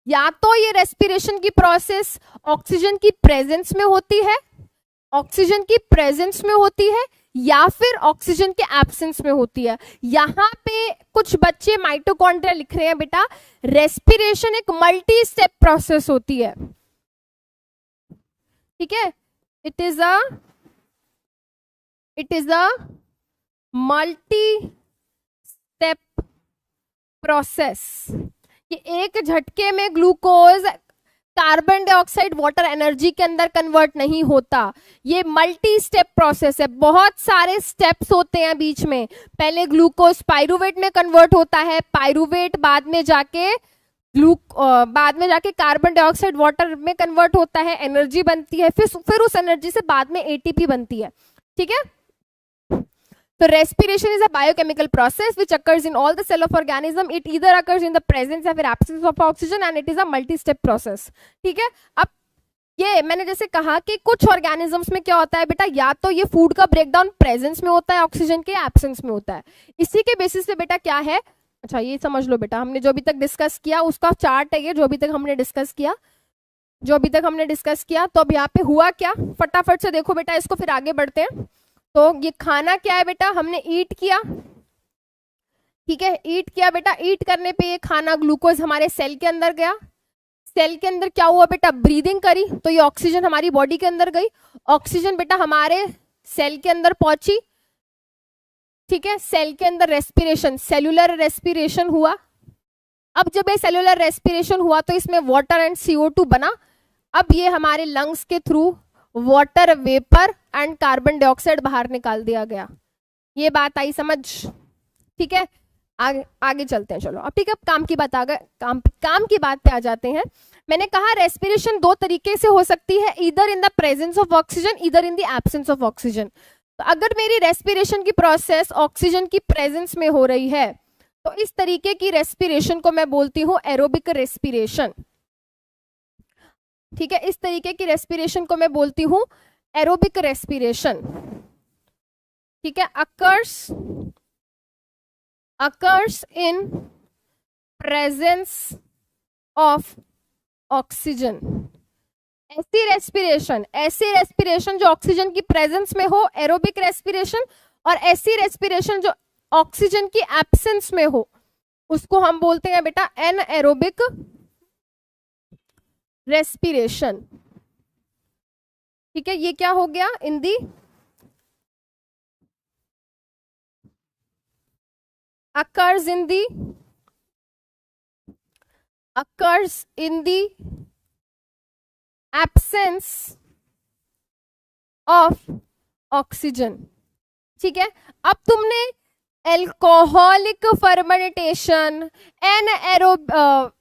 S1: या तो ये रेस्पिरेशन की प्रोसेस ऑक्सीजन की प्रेजेंस में होती है, या फिर ऑक्सीजन के एब्सेंस में होती है। यहाँ पे कुछ बच्चे माइटोकॉन्ड्रिया लिख रहे हैं बेटा। रेस्पिरेशन एक मल्टी स्टेप प्रोसेस होती है, ठीक है। It is a multi step process. ये एक झटके में glucose, carbon dioxide, water energy के अंदर कन्वर्ट नहीं होता। ये मल्टी स्टेप प्रोसेस है, बहुत सारे स्टेप्स होते हैं बीच में। पहले ग्लूकोज पाइरूवेट में कन्वर्ट होता है, पाइरूवेट बाद में जाके कार्बन डाइऑक्साइड वाटर में कन्वर्ट होता है, एनर्जी बनती है, फिर उस एनर्जी से बाद में एटीपी बनती है, ठीक है। So respiration is a biochemical process which occurs in all the cell of organism. It either occurs in the presence or absence of oxygen and it is a multi-step process. ठीक है। अब ये मैंने जैसे कहा कि कुछ ऑर्गेनिजम्स में क्या होता है बेटा, या तो ये फूड का ब्रेकडाउन प्रेजेंस में होता है, ऑक्सीजन के एब्सेंस में होता है। इसी के बेसिस पे बेटा क्या है, अच्छा ये समझ लो बेटा, हमने जो अभी तक डिस्कस किया उसका चार्ट है ये, जो अभी तक हमने डिस्कस किया। तो अब यहाँ पे हुआ क्या, फटाफट से देखो बेटा इसको, फिर आगे बढ़ते हैं। तो ये खाना क्या है बेटा, हमने ईट किया, ठीक है, ईट किया बेटा। ईट करने पे ये खाना ग्लूकोज हमारे सेल के अंदर गया। सेल के अंदर क्या हुआ बेटा, ब्रीदिंग करी, तो ये ऑक्सीजन हमारी बॉडी के अंदर गई। ऑक्सीजन बेटा हमारे सेल के अंदर पहुंची, ठीक है। सेल के अंदर रेस्पिरेशन, सेल्यूलर रेस्पिरेशन हुआ। अब जब ये सेल्यूलर रेस्पिरेशन हुआ तो इसमें वाटर एंड CO2 बना। अब ये हमारे लंग्स के through water vapour and carbon dioxide बाहर निकाल दिया गया। ये बात आई समझ, ठीक है। आगे चलते हैं, चलो अब ठीक है। काम की बात पे आ जाते हैं। मैंने कहा रेस्पिरेशन दो तरीके से हो सकती है, either in the presence of oxygen, either in the absence of oxygen. तो अगर मेरी रेस्पिरेशन की प्रोसेस ऑक्सीजन की प्रेजेंस में हो रही है तो इस तरीके की रेस्पिरेशन को मैं बोलती हूँ एरोबिक रेस्पिरेशन, ठीक है। इस तरीके की रेस्पिरेशन को मैं बोलती हूं एरोबिक रेस्पिरेशन, ठीक है। Occurs in presence of oxygen. ऐसी रेस्पिरेशन जो ऑक्सीजन की प्रेजेंस में हो, एरोबिक रेस्पिरेशन, और ऐसी रेस्पिरेशन जो ऑक्सीजन की एब्सेंस में हो, उसको हम बोलते हैं बेटा एनएरोबिक रेस्पिरेशन, ठीक है। ये क्या हो गया, इन दी occurs in the absence of oxygen, ठीक है। अब तुमने alcoholic fermentation,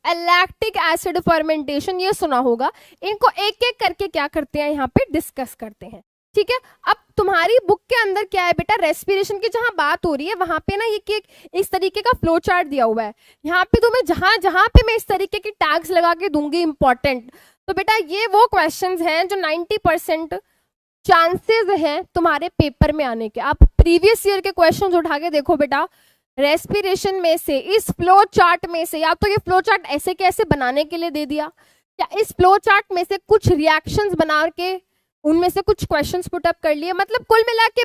S1: lactic acid fermentation ये सुना होगा। इनको एक एक करके क्या करते हैं यहाँ पे डिस्कस करते हैं, ठीक है। अब तुम्हारी बुक के अंदर क्या है बेटा, रेस्पिरेशन की जहां बात हो रही है वहां पे ना ये इस तरीके का फ्लो चार्ट दिया हुआ है। यहाँ पे तुम्हें जहां पे मैं इस तरीके की टैग्स लगा के दूंगी इंपॉर्टेंट, तो बेटा ये वो क्वेश्चंस हैं जो 90% चांसेस हैं तुम्हारे पेपर में आने के। आप प्रीवियस ईयर के क्वेश्चंस उठा के देखो बेटा, रेस्पिरेशन में से, इस फ्लो चार्ट में से, या तो ये फ्लो चार्ट ऐसे कैसे बनाने के लिए दे दिया, या इस फ्लो चार्ट में से कुछ रिएक्शंस बना के उनमें से कुछ क्वेश्चंस पुट अप कर लिए। मतलब कुल मिला के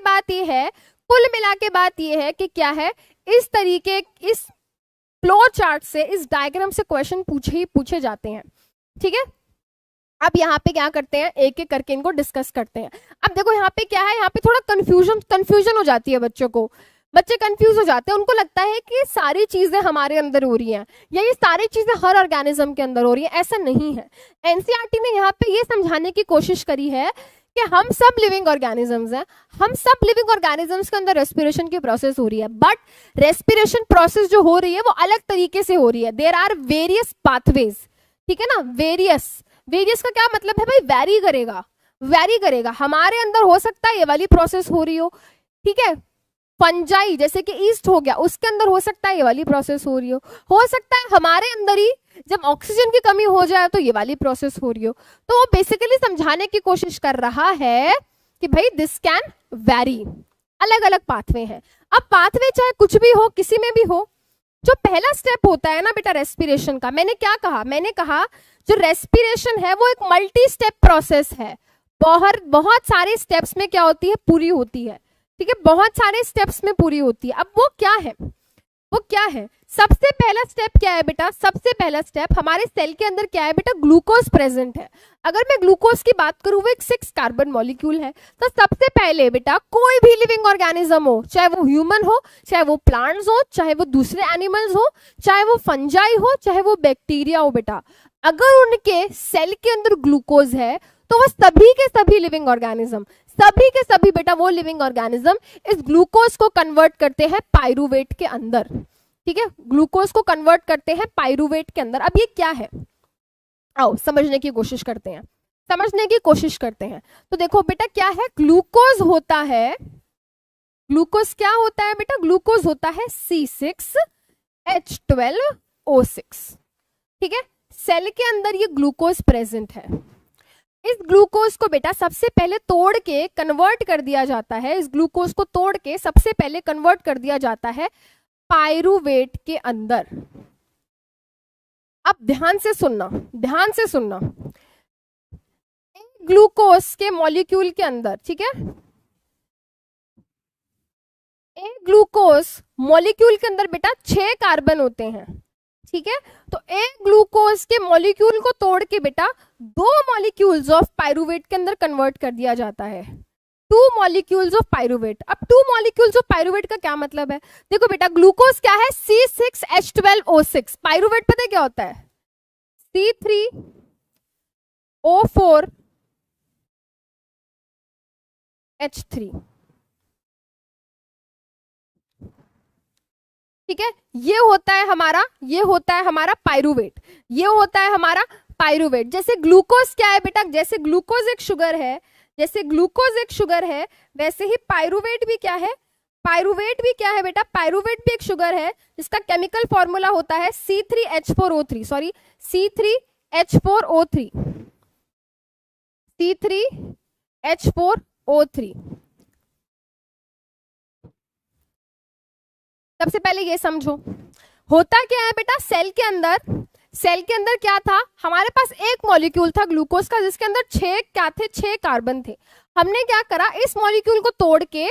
S1: बात ये है कि क्या है, इस तरीके, इस फ्लो चार्ट से, इस डायग्राम से क्वेश्चन पूछे जाते हैं, ठीक है। अब यहाँ पे क्या करते हैं, एक एक करके इनको डिस्कस करते हैं। अब देखो यहाँ पे क्या है, यहाँ पे थोड़ा कंफ्यूजन हो जाती है बच्चों को। बच्चे कंफ्यूज हो जाते हैं, उनको लगता है कि ये सारी चीजें हमारे अंदर हो रही हैं या ये सारी चीजें हर ऑर्गेनिज्म के अंदर हो रही है। ऐसा नहीं है। एनसीईआरटी ने यहाँ पे ये समझाने की कोशिश करी है कि हम सब लिविंग ऑर्गेनिजम्स हैं, हम सब लिविंग ऑर्गेनिजम्स के अंदर रेस्पिरेशन की प्रोसेस हो रही है, बट रेस्पिरेशन प्रोसेस जो हो रही है वो अलग तरीके से हो रही है। देयर आर वेरियस पाथवेज, ठीक है ना। वेरियस का क्या मतलब है भाई, वैरी करेगा। हमारे अंदर हो सकता है ये वाली प्रोसेस हो रही हो, ठीक है। फंजाई जैसे कि ईस्ट हो गया, उसके अंदर हो सकता है ये वाली प्रोसेस हो रही हो सकता है हमारे अंदर ही जब ऑक्सीजन की कमी हो जाए तो ये वाली प्रोसेस हो रही हो। तो वो बेसिकली समझाने की कोशिश कर रहा है कि भाई दिस कैन वैरी, अलग अलग पाथवे हैं। अब पाथवे चाहे कुछ भी हो, किसी में भी हो, जो पहला स्टेप होता है ना बेटा रेस्पिरेशन का, मैंने क्या कहा, मैंने कहा जो रेस्पिरेशन है वो एक मल्टी स्टेप प्रोसेस है। बहुत सारे स्टेप्स में क्या होती है, पूरी होती है, ठीक है, बहुत सारे स्टेप्स में पूरी होती है। अब वो क्या है, सबसे पहला स्टेप क्या है बेटा, सबसे पहला स्टेप हमारे सेल के अंदर क्या है बेटा, ग्लूकोज प्रेजेंट है। अगर मैं ग्लूकोज की बात करूं वो एक 6 कार्बन मॉलिक्यूल है। तो सबसे पहले बेटा कोई भी लिविंग ऑर्गेनिज्म हो, चाहे वो ह्यूमन हो, चाहे वो प्लांट्स हो, चाहे वो दूसरे एनिमल्स हो, चाहे वो फंजाई हो, चाहे वो बैक्टीरिया हो बेटा, अगर उनके सेल के अंदर ग्लूकोज है तो वो सभी के सभी लिविंग ऑर्गेनिज्म, सभी के सभी बेटा वो लिविंग ऑर्गेनिज्म इस ग्लूकोज को कन्वर्ट करते हैं पाइरूवेट के अंदर, ठीक है, ग्लूकोज को कन्वर्ट करते हैं पाइरूवेट के अंदर। अब ये क्या है, आओ समझने की कोशिश करते हैं। तो देखो बेटा क्या है, ग्लूकोज होता है, ग्लूकोज क्या होता है बेटा, ग्लूकोज होता है C6H12O6, ठीक है। सेल के अंदर ये ग्लूकोज प्रेजेंट है। इस ग्लूकोज को बेटा सबसे पहले तोड़ के कन्वर्ट कर दिया जाता है, इस ग्लूकोज को तोड़ के सबसे पहले कन्वर्ट कर दिया जाता है पाइरूवेट के अंदर। अब ध्यान से सुनना, एक ग्लूकोज के मॉलिक्यूल के अंदर, ठीक है, एक ग्लूकोज मॉलिक्यूल के अंदर बेटा 6 कार्बन होते हैं, ठीक है। तो एक ग्लूकोज के मॉलिक्यूल को तोड़ के बेटा 2 मॉलिक्यूल्स ऑफ पाइरूवेट के अंदर कन्वर्ट कर दिया जाता है, 2 मॉलिक्यूल्स ऑफ पाइरूवेट। अब 2 मॉलिक्यूल्स ऑफ पाइरूवेट का क्या मतलब है, देखो बेटा ग्लूकोज क्या है, C6H12O6, पाइरूवेट पता है क्या होता है, C3O4H3, ठीक है। ये होता है हमारा पाइरूवेट, ये होता है हमारा पाइरूवेट। जैसे ग्लूकोज क्या है बेटा, जैसे ग्लूकोज एक शुगर है, वैसे ही पाइरूवेट भी क्या है, बेटा, पाइरूवेट भी एक शुगर है जिसका केमिकल फॉर्मूला होता है C3H4O3, C3H4O3। सबसे पहले ये समझो होता क्या है बेटा, सेल के अंदर क्या था, हमारे पास एक मॉलिक्यूल था ग्लूकोज का जिसके अंदर 6 कार्बन थे। हमने क्या करा, इस मॉलिक्यूल को तोड़ के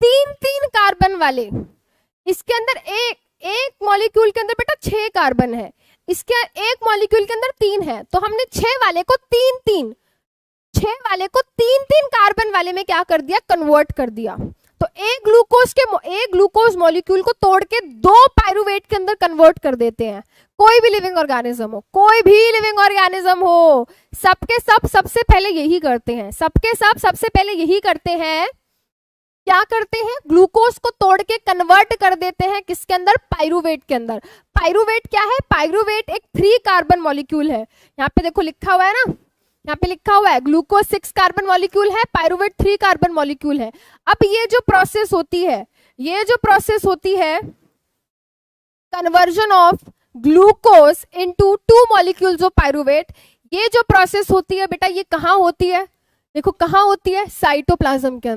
S1: 3 कार्बन वाले, इसके अंदर एक मॉलिक्यूल के अंदर बेटा 6 कार्बन है, इसके एक मॉलिक्यूल के अंदर 3 है, तो हमने 6 वाले को 3 कार्बन वाले में क्या कर दिया, कन्वर्ट कर दिया। तो एक ग्लूकोज मॉलिक्यूल को तोड़ के 2 पाइरूवेट के अंदर कन्वर्ट कर देते हैं। कोई भी लिविंग ऑर्गेनिज्म हो, सबके सब सबसे पहले यही करते हैं, क्या करते हैं, ग्लूकोज को तोड़ के कन्वर्ट कर देते हैं किसके अंदर, पाइरूवेट के अंदर। पाइरूवेट क्या है, पाइरूवेट एक 3 कार्बन मॉलिक्यूल है, यहाँ पे देखो लिखा हुआ है ना, यहाँ पे लिखा हुआ है ग्लूकोज 6 कार्बन मॉलिक्यूल है, पाइरूवेट 3 कार्बन मॉलिक्यूल है। अब ये जो प्रोसेस होती है conversion of glucose into 2 molecules of pyruvate, ये जो प्रोसेस होती है बेटा ये कहाँ होती है, देखो कहाँ होती है, साइटोप्लाज्म के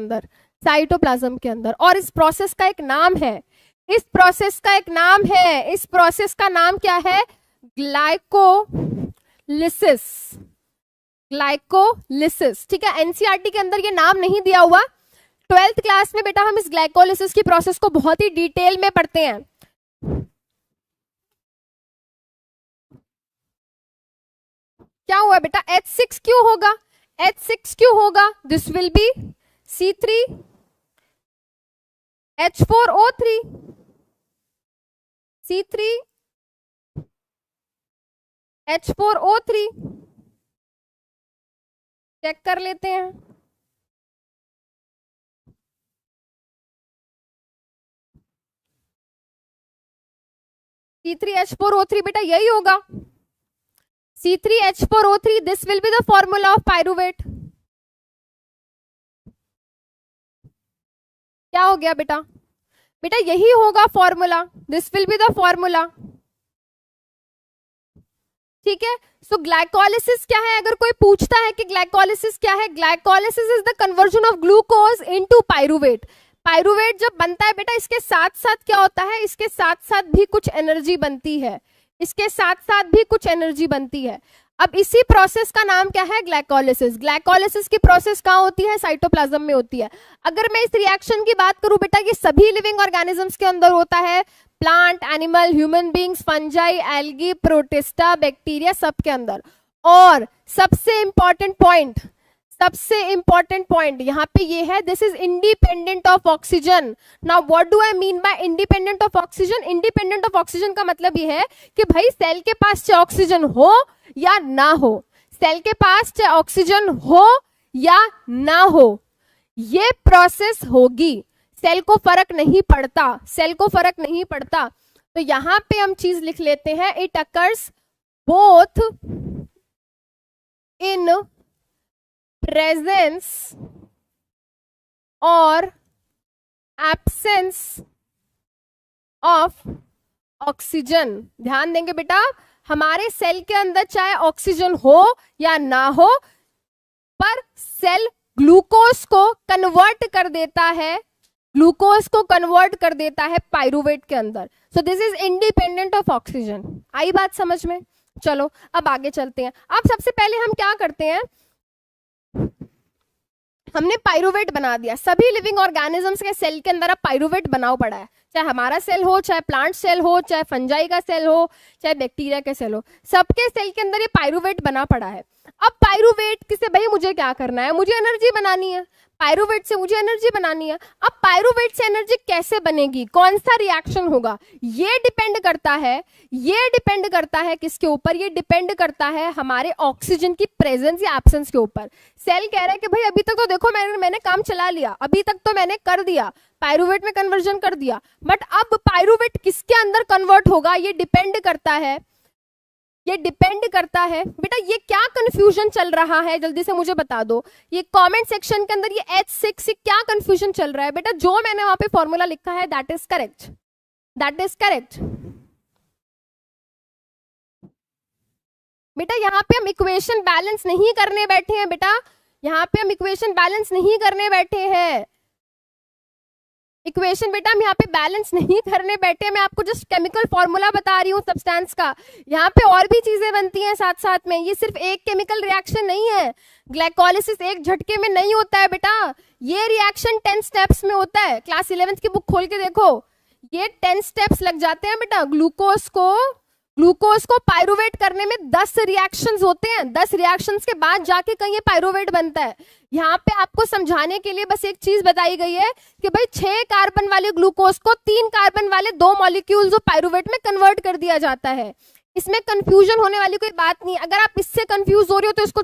S1: अंदर। और इस प्रोसेस का एक नाम है, इस प्रोसेस का नाम क्या है, ग्लाइकोलिसिस, ठीक है। एनसीईआरटी के अंदर ये नाम नहीं दिया हुआ, 12th क्लास में बेटा हम इस ग्लाइकोलिसिस की प्रोसेस को बहुत ही डिटेल में पढ़ते हैं। क्या हुआ बेटा, H6 क्यों होगा, this will be C3 H4O3 C3 H4O3 check कर लेते हैं। C3H4O3 बेटा यही होगा, C3H4O3, this will be the formula of pyruvate. क्या हो गया बेटा? बेटा यही होगा formula, this will be the formula. ठीक है, सो ग्लाइकोलिसिस क्या है? अगर कोई पूछता है कि ग्लाइकोलिसिस क्या है, glycolysis is the conversion of glucose into pyruvate. Pyruvate जब बनता है बेटा, इसके साथ साथ क्या होता है, इसके साथ साथ भी कुछ एनर्जी बनती है, इसके साथ साथ भी कुछ एनर्जी बनती है। अब इसी प्रोसेस का नाम क्या है? ग्लाइकोलिसिस। ग्लाइकोलिसिस की प्रोसेस कहाँ होती है? साइटोप्लाज्म में होती है। अगर मैं इस रिएक्शन की बात करूं बेटा, ये सभी लिविंग ऑर्गेनिजम्स के अंदर होता है, plant, animal, human beings, fungi, algae, protista, bacteria, सबके अंदर। और सबसे इंपॉर्टेंट पॉइंट यहाँ पे ये है, this is independent of oxygen. Now what do I mean by independent of oxygen? Independent of oxygen का मतलब ये है कि भाई सेल के पास चाहे ऑक्सीजन हो या ना हो, सेल के पास चाहे ऑक्सीजन हो या ना हो, ये प्रोसेस होगी, सेल को फर्क नहीं पड़ता, सेल को फर्क नहीं पड़ता। तो यहां पे हम चीज लिख लेते हैं, it occurs both in presence और एब्सेंस ऑफ ऑक्सीजन। ध्यान देंगे बेटा, हमारे सेल के अंदर चाहे ऑक्सीजन हो या ना हो, पर सेल ग्लूकोज को कन्वर्ट कर देता है, ग्लूकोज को कन्वर्ट कर देता है पायरुवेट के अंदर। So this is independent of oxygen. आई बात समझ में? चलो अब आगे चलते हैं। अब सबसे पहले हम क्या करते हैं, हमने पायरुवेट बना दिया। सभी लिविंग ऑर्गेनिजम्स के सेल के अंदर अब पायरुवेट बनाओ पड़ा है, चाहे हमारा सेल हो, चाहे प्लांट सेल हो, चाहे फंजाई का सेल हो, चाहे बैक्टीरिया के सेल हो, सबके सेल के अंदर ये पायरुवेट बना पड़ा है। अब पायरुवेट से भाई मुझे क्या करना है? मुझे एनर्जी बनानी है, पायरुवेट से मुझे एनर्जी बनानी है। अब पायरुवेट से एनर्जी कैसे बनेगी, कौन सा रिएक्शन होगा, ये डिपेंड करता है किसके ऊपर? ये डिपेंड करता है हमारे ऑक्सीजन की प्रेजेंस या एब्सेंस के ऊपर। सेल कह रहा है कि भाई अभी तक तो देखो मैंने काम चला लिया, अभी तक तो मैंने कर दिया, पायरुवेट में कन्वर्जन कर दिया, बट अब पायरुवेट किसके अंदर कन्वर्ट होगा, ये डिपेंड करता है। बेटा ये क्या कंफ्यूजन चल रहा है, जल्दी से मुझे बता दो, ये कमेंट सेक्शन के अंदर ये H6 क्या कंफ्यूजन चल रहा है? बेटा जो मैंने वहां पे फॉर्मूला लिखा है दैट इज करेक्ट। बेटा यहाँ पे हम इक्वेशन बैलेंस नहीं करने बैठे हैं, बेटा यहाँ पे हम इक्वेशन बैलेंस नहीं करने बैठे हैं, इक्वेशन बेटा हम यहाँ पे बैलेंस नहीं करने बैठे, मैं आपको जस्ट केमिकल फॉर्मूला बता रही हूँ सब्सटेंस का। यहाँ पे और भी चीजें बनती हैं साथ साथ में, ये सिर्फ एक केमिकल रिएक्शन नहीं है, ग्लाइकोलिसिस एक झटके में नहीं होता है बेटा, ये रिएक्शन 10 स्टेप्स में होता है। क्लास 11th की बुक खोल के देखो, ये 10 स्टेप्स लग जाते हैं बेटा। ग्लूकोज को पायरुवेट करने में 10 रिएक्शंस होते हैं, 10 रिएक्शंस के बाद जाके कहीं ये पायरुवेट बनता है। यहाँ पे आपको समझाने के लिए बस एक चीज बताई गई है कि भाई 6 कार्बन वाले ग्लूकोज को 3 कार्बन वाले 2 मॉलिक्यूल्स पायरुवेट में कन्वर्ट कर दिया जाता है। इसमें कंफ्यूजन होने वाली कोई बात नहीं। अगर आप इससे कंफ्यूज हो रहे हो तो इसको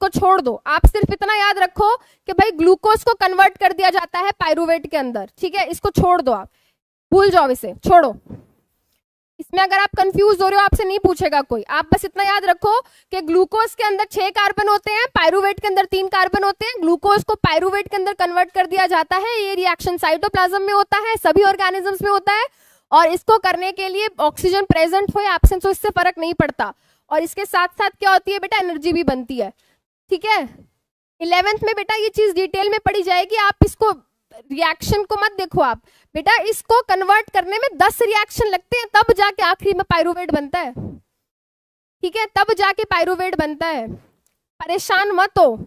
S1: छोड़ दो, आप सिर्फ इतना याद रखो कि भाई ग्लूकोज को कन्वर्ट कर दिया जाता है पायरुवेट के अंदर, ठीक है, इसको छोड़ दो, आप भूल जाओ, इसे छोड़ो। इसमें अगर आप कंफ्यूज हो रहे हो आपसे नहीं पूछेगा कोई, आप बस इतना याद रखो कि ग्लूकोज के अंदर 6 कार्बन होते हैं, पायरुवेट के अंदर 3 कार्बन होते हैं, ग्लूकोज को पायरुवेट के अंदर कन्वर्ट कर दिया जाता है। ये रिएक्शन साइटोप्लाज्म में होता है, सभी ऑर्गेनिजम्स में होता है, और इसको करने के लिए ऑक्सीजन प्रेजेंट हो या एब्सेंट हो इससे फर्क नहीं पड़ता। और इसके साथ साथ क्या होती है बेटा, एनर्जी भी बनती है, ठीक है। 11th में बेटा ये चीज डिटेल में पढ़ी जाएगी, आप इसको रिएक्शन को मत देखो आप बेटा, इसको कन्वर्ट करने में 10 रिएक्शन लगते हैं, तब जाके आखिरी में पायरुवेट बनता है, ठीक है, तब जाके पायरुवेट बनता है। परेशान मत हो,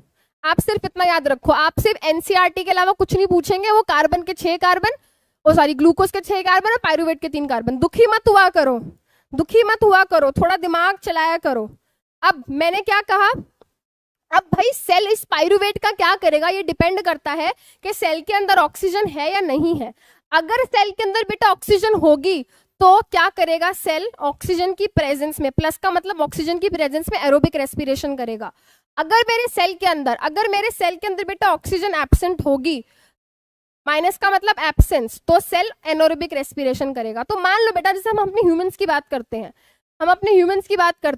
S1: आप सिर्फ इतना याद रखो, आप सिर्फ एनसीईआरटी के अलावा कुछ नहीं पूछेंगे, वो कार्बन के 6 कार्बन, ग्लूकोज के 6 कार्बन और पायरुवेट के 3 कार्बन। दुखी मत हुआ करो, थोड़ा दिमाग चलाया करो। अब मैंने क्या कहा, अब भाई सेल इस पाइरूवेट का क्या करेगा, ये डिपेंड करता है कि सेल के अंदर ऑक्सीजन है या नहीं है। अगर सेल के अंदर बेटा ऑक्सीजन होगी तो क्या करेगा सेल, ऑक्सीजन की प्रेजेंस में, प्लस का मतलब ऑक्सीजन की प्रेजेंस में एरोबिक रेस्पिरेशन करेगा। अगर मेरे सेल के अंदर बेटा ऑक्सीजन एब्सेंट होगी, माइनस का मतलब एब्सेंस, तो सेल एनोरोबिक रेस्पिरेशन करेगा। तो मान लो बेटा जैसे हम अपने ह्यूमंस की बात करते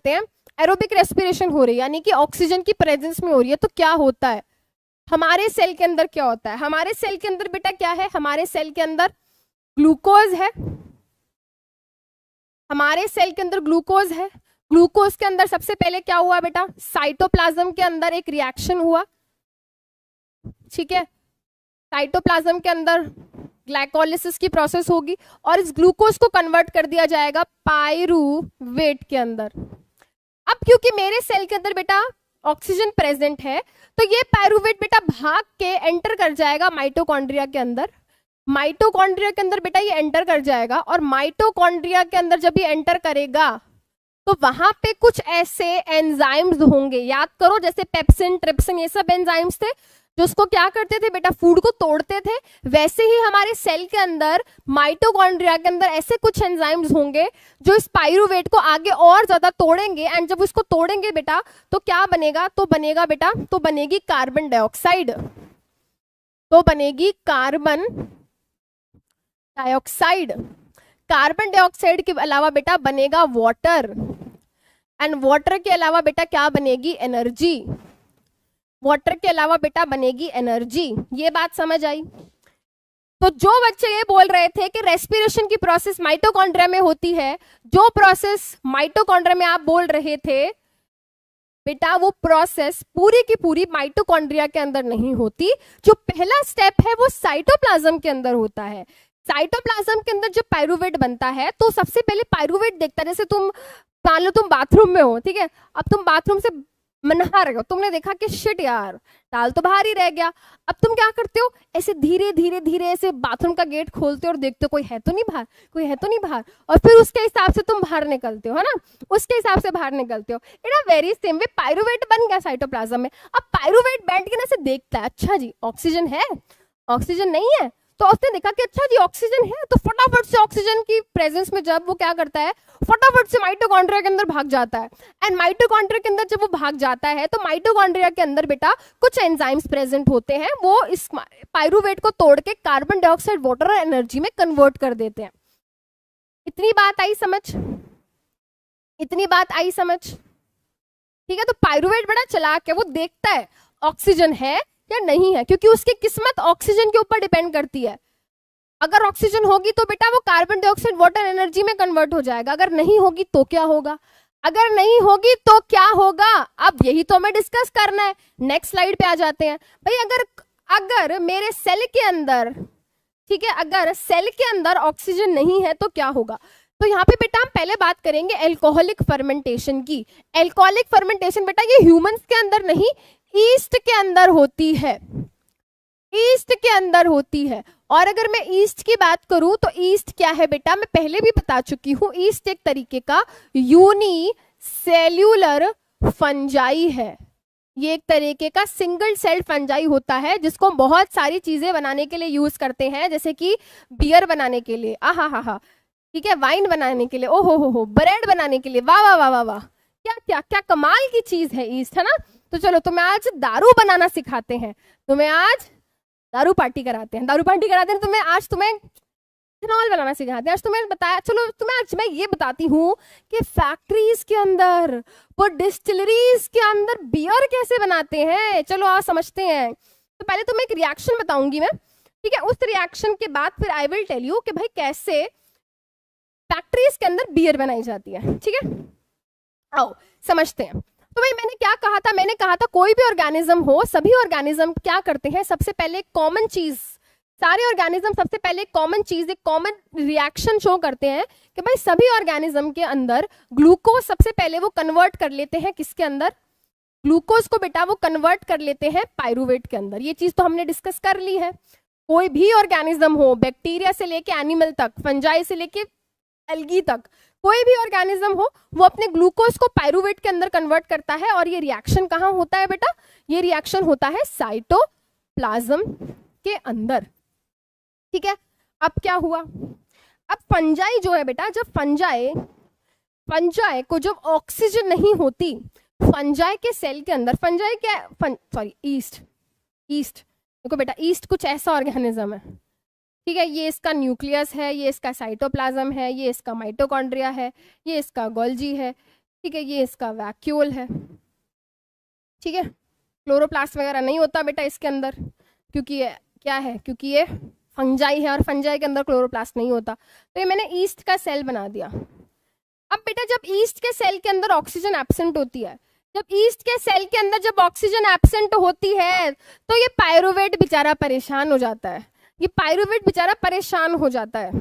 S1: हैं, एरोबिक रेस्पिरेशन हो रही है यानी कि ऑक्सीजन की प्रेजेंस में हो रही है, तो क्या होता है हमारे सेल के अंदर, क्या होता है हमारे सेल के अंदर बेटा, क्या है हमारे सेल के अंदर ग्लूकोज है, हमारे सेल के अंदर ग्लूकोज है। ग्लूकोज के अंदर सबसे पहले क्या हुआ बेटा, साइटोप्लाज्म के अंदर एक रिएक्शन हुआ, ठीक है, साइटोप्लाज्म के अंदर ग्लाइकोलिसिस की प्रोसेस होगी और इस ग्लूकोज को कन्वर्ट कर दिया जाएगा पाइरूवेट के अंदर। अब क्योंकि मेरे सेल के अंदर बेटा ऑक्सीजन प्रेजेंट है तो ये पाइरूवेट बेटा भाग के एंटर कर जाएगा माइटोकॉन्ड्रिया के अंदर। माइटोकॉन्ड्रिया के अंदर बेटा ये एंटर कर जाएगा और माइटोकॉन्ड्रिया के अंदर जब ये एंटर करेगा तो वहां पे कुछ ऐसे एंजाइम्स होंगे, याद करो जैसे पेप्सिन, ट्रिप्सिन, ये सब एंजाइम्स थे जो उसको क्या करते थे बेटा, फूड को तोड़ते थे। वैसे ही हमारे सेल के अंदर माइटोकॉन्ड्रिया के अंदर ऐसे कुछ एंजाइम्स होंगे जो इस पाइरूवेट को आगे और ज्यादा तोड़ेंगे, एंड जब उसको तोड़ेंगे बेटा तो क्या बनेगा, तो बनेगा बेटा, तो बनेगी कार्बन डाइऑक्साइड, तो बनेगी कार्बन डाइऑक्साइड। कार्बन डाइऑक्साइड के अलावा बेटा बनेगा वाटर, एंड वाटर के अलावा बेटा क्या बनेगी, एनर्जी। वाटर के अलावा बेटा बनेगी एनर्जी। ये बात समझ आई। तो जो बच्चे ये बोल रहे थे कि रेस्पिरेशन की प्रोसेस माइटोकॉन्ड्रिया में होती है, जो प्रोसेस माइटोकॉन्ड्रिया में आप बोल रहे थे बेटा, वो प्रोसेस पूरी की पूरी माइटोकॉन्ड्रिया के अंदर नहीं होती। जो पहला स्टेप है वो साइटोप्लाज्म के अंदर होता है। साइटोप्लाज्म के अंदर जब पाइरूवेट बनता है तो सबसे पहले पाइरूवेट देखता है, जैसे तुम मान लो तुम बाथरूम में हो, ठीक है, अब तुम बाथरूम से नहा रहे हो, तुमने देखा कि शिट यार टाल तो बाहर ही रह गया। अब तुम क्या करते हो, ऐसे धीरे धीरे धीरे ऐसे बाथरूम का गेट खोलते हो और देखते हो कोई है तो नहीं बाहर, कोई है तो नहीं बाहर, और फिर उसके हिसाब से तुम बाहर निकलते हो, है ना, उसके हिसाब से बाहर निकलते हो। It a very same way pyruvate बन गया साइटोप्लाज्म में। अब पाइरूवेट बैठ के ना से देखता है, अच्छा जी ऑक्सीजन है, ऑक्सीजन नहीं है, तो उसने देखा कि अच्छा जी ऑक्सीजन है, तो फटाफट से ऑक्सीजन की प्रेजेंस में जब वो क्या करता है, फटाफट से माइटोकॉन्ड्रिया के अंदर भाग जाता है। एंड माइटोकॉन्ड्रिया के अंदर जब वो भाग जाता है तो माइटोकॉन्ड्रिया के अंदर बेटा कुछ एंजाइम्स प्रेजेंट होते हैं, वो इस पाइरूवेट को तोड़ के कार्बन डाइऑक्साइड, वाटर और एनर्जी में कन्वर्ट कर देते हैं। इतनी बात आई समझ, इतनी बात आई समझ, ठीक है। तो पाइरूवेट बड़ा चालाक है, वो देखता है ऑक्सीजन है या नहीं है, क्योंकि उसकी किस्मत ऑक्सीजन के ऊपर डिपेंड करती है। अगर ऑक्सीजन होगी तो बेटा वो कार्बन डाइऑक्साइड, वाटर, एनर्जी में कन्वर्ट हो जाएगा, अगर नहीं होगी तो क्या होगा, अगर नहीं होगी तो क्या होगा, अब यही तो हमें डिस्कस करना है। नेक्स्ट स्लाइड पे आ जाते हैं भाई। अगर मेरे सेल के अंदर, ठीक है, अगर सेल के अंदर ऑक्सीजन नहीं है तो क्या होगा, तो यहाँ पे बेटा हम पहले बात करेंगे एल्कोहलिक फर्मेंटेशन की। एल्कोहलिक फर्मेंटेशन बेटा ये ह्यूमंस के अंदर नहीं, ईस्ट के अंदर होती है, ईस्ट के अंदर होती है। और अगर मैं ईस्ट की बात करूं तो ईस्ट क्या है बेटा, मैं पहले भी बता चुकी हूं, ईस्ट एक तरीके का यूनिसेल्यूलर फंजाई है। ये एक तरीके का सिंगल सेल फंजाई होता है जिसको बहुत सारी चीजें बनाने के लिए यूज करते हैं, जैसे कि बियर बनाने के लिए, आहा, ठीक है, वाइन बनाने के लिए, ओहो हो, ब्रेड बनाने के लिए, वाह वाह वाह वाह वाह, क्या क्या क्या कमाल की चीज है ईस्ट, है ना। तो चलो तुम्हें आज दारू बनाना सिखाते हैं, तुम्हें आज दारू पार्टी कराते हैं, तुम्हें आज तुम्हें इथेनॉल बनाना सिखाते हैं। आज तुम्हें बताया, चलो तुम्हें आज मैं ये बताती हूँ कि फैक्ट्रीज के अंदर, वो डिस्टिलरीज के अंदर बियर कैसे बनाते हैं। चलो आज समझते हैं। तो पहले तुम्हें एक रिएक्शन बताऊंगी मैं, ठीक है, उस रिएक्शन के बाद फिर आई विल टेल यू कि भाई कैसे फैक्ट्रीज के अंदर बियर बनाई जाती है, ठीक है। आओ समझते हैं। तो भाई मैंने क्या कहा था, मैंने कहा था कोई भी ऑर्गेनिज्म हो, सभी ऑर्गेनिज्म क्या करते हैं, सबसे पहले कॉमन चीज, सारे ऑर्गेनिज्म सबसे पहले कॉमन चीज, एक कॉमन रिएक्शन शो करते हैं कि भाई सभी ऑर्गेनिज्म के अंदर ग्लूकोज सबसे पहले वो कन्वर्ट कर लेते हैं, किसके अंदर, ग्लूकोज को बेटा वो कन्वर्ट कर लेते हैं पाइरूवेट के अंदर। ये चीज तो हमने डिस्कस कर ली है। कोई भी ऑर्गेनिज्म हो, बैक्टीरिया से लेके एनिमल तक, फंजाई से लेके एल्गी तक, कोई भी ऑर्गेनिज्म हो वो अपने ग्लूकोज को पायरूवेट के अंदर कन्वर्ट करता है, और ये रिएक्शन कहाँ होता है बेटा? ये रिएक्शन होता है साइटोप्लाज्म के अंदर। ठीक है, अब क्या हुआ? अब फंजाई जो है बेटा, जब फंजाई को जब ऑक्सीजन नहीं होती, फंजाई के सेल के अंदर, फंजाई क्या, ईस्ट देखो बेटा, ईस्ट कुछ ऐसा ऑर्गेनिज्म है, ठीक है, ये इसका न्यूक्लियस है, ये इसका साइटोप्लाज्म है, ये इसका माइटोकॉन्ड्रिया है, ये इसका गोल्जी है, ठीक है, ये इसका वैक्यूल है। ठीक है, क्लोरोप्लास्ट वगैरह नहीं होता बेटा इसके अंदर, क्योंकि ये क्या है, क्योंकि ये फंजाई है, और फंजाई के अंदर क्लोरोप्लास्ट नहीं होता। तो ये मैंने ईस्ट का सेल बना दिया। अब बेटा जब ईस्ट के सेल के अंदर ऑक्सीजन एब्सेंट होती है, जब ईस्ट के सेल के अंदर जब ऑक्सीजन एब्सेंट होती है, तो ये पायरूवेट बेचारा परेशान हो जाता है, ये पायरूवेट बेचारा परेशान हो जाता है।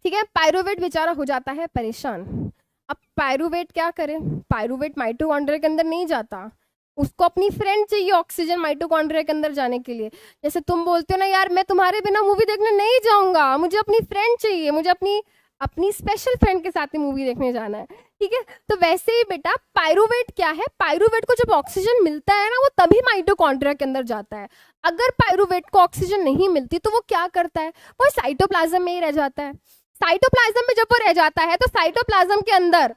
S1: ठीक है, पायरूवेट बेचारा हो जाता है परेशान। अब पायरूवेट क्या करे? पायरूवेट माइटोकॉन्ड्रिया के अंदर नहीं जाता, उसको अपनी फ्रेंड चाहिए ऑक्सीजन माइटोकॉन्ड्रिया के अंदर जाने के लिए। जैसे तुम बोलते हो ना, यार मैं तुम्हारे बिना मूवी देखने नहीं जाऊंगा, मुझे अपनी फ्रेंड चाहिए, मुझे अपनी स्पेशल फ्रेंड के साथ ही मूवी देखने जाना है। ठीक है, तो वैसे ही बेटा पायरूवेट क्या है, पायरूवेट को जब ऑक्सीजन मिलता है ना, वो तभी माइटोकॉन्ड्रिया के अंदर जाता है। अगर पायरूवेट को ऑक्सीजन नहीं मिलती तो वो क्या करता है? वो साइटोप्लाज्म में ही रह जाता है। साइटोप्लाज्म में जब वो रह जाता है तो साइटोप्लाज्म के अंदर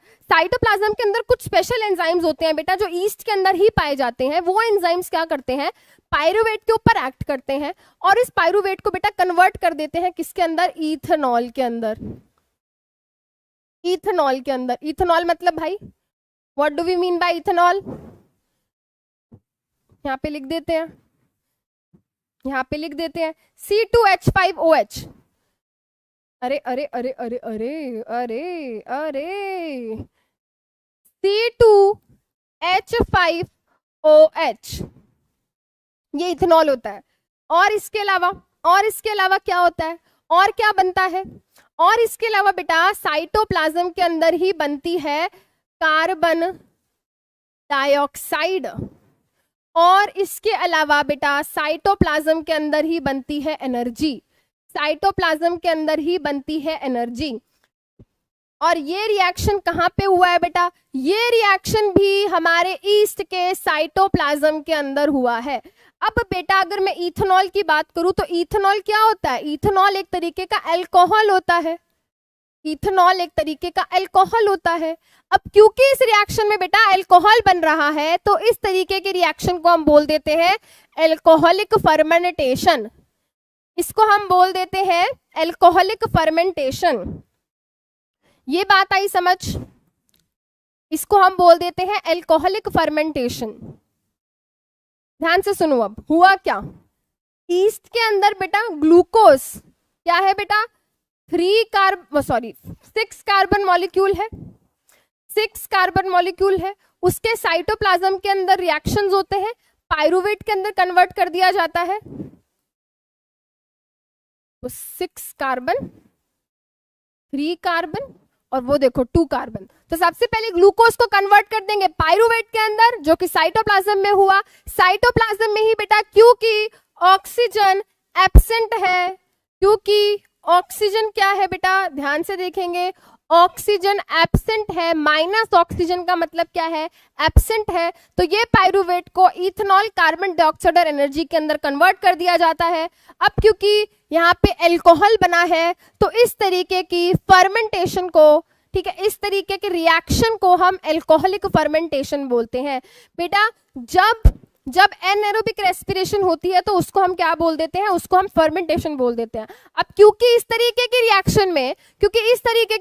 S1: कुछ स्पेशल एंजाइम्स होते हैं बेटा, जो ईस्ट के अंदर ही पाए जाते हैं। वो एंजाइम्स क्या करते हैं? पायरूवेट के ऊपर एक्ट करते हैं, और इस पायरूवेट को बेटा कन्वर्ट कर देते हैं किसके अंदर? इथेनॉल के अंदर। इथेनॉल के अंदर, इथेनॉल मतलब भाई, what do we mean by ethanol? यहाँ पे लिख देते हैं, C2H5OH। अरे अरे अरे अरे अरे अरे अरे, C2H5OH ये इथेनॉल होता है। और इसके अलावा क्या होता है, और क्या बनता है? और इसके अलावा बेटा साइटोप्लाज्म के अंदर ही बनती है कार्बन डाइऑक्साइड, और इसके अलावा बेटा साइटोप्लाज्म के अंदर ही बनती है एनर्जी, साइटोप्लाज्म के अंदर ही बनती है एनर्जी। और ये रिएक्शन कहाँ पे हुआ है बेटा? ये रिएक्शन भी हमारे ईस्ट के साइटोप्लाज्म के अंदर हुआ है। अब बेटा अगर मैं इथेनॉल की बात करूं तो इथेनॉल क्या होता है? इथेनॉल एक तरीके का अल्कोहल होता है। इथेनॉल एक तरीके का अल्कोहल होता है। अब क्योंकि इस रिएक्शन में बेटा अल्कोहल बन रहा है, तो इस तरीके के रिएक्शन को हम बोल देते हैं अल्कोहलिक फर्मेंटेशन। इसको हम बोल देते हैं अल्कोहलिक फर्मेंटेशन। ये बात आई समझ? इसको हम बोल देते हैं अल्कोहलिक फर्मेंटेशन। ध्यान से सुनो, अब हुआ क्या? ईस्ट के अंदर बेटा ग्लूकोज क्या है बेटा? 6 कार्बन मॉलिक्यूल है, 6 कार्बन मॉलिक्यूल है। उसके साइटोप्लाज्म के अंदर रिएक्शंस होते हैं, पायरूवेट के अंदर कन्वर्ट कर दिया जाता है। तो 6 कार्बन, 3 कार्बन, और वो देखो 2 कार्बन। तो सबसे पहले ग्लूकोज को कन्वर्ट कर देंगे पायरूवेट के अंदर, जो कि साइटोप्लाज्म में हुआ। साइटोप्लाज्म में ही बेटा, क्योंकि ऑक्सीजन एब्सेंट है, क्योंकि ऑक्सीजन क्या है बेटा, ध्यान से देखेंगे, ऑक्सीजन एब्सेंट है। माइनस ऑक्सीजन का मतलब क्या है? एब्सेंट है। तो ये पायरूवेट को इथेनॉल, कार्बन डाइऑक्साइड और एनर्जी के अंदर कन्वर्ट कर दिया जाता है। अब क्योंकि यहाँ पे अल्कोहल बना है, तो इस तरीके की फर्मेंटेशन को, ठीक है, इस तरीके के रिएक्शन को हम अल्कोहलिक फर्मेंटेशन बोलते हैं। बेटा जब एनारोबिक रेस्पिरेशन होती है तो उसको हम क्या बोल देते हैं? उसको हम फर्मेंटेशन बोल देते हैं। अब क्योंकि इस तरीके के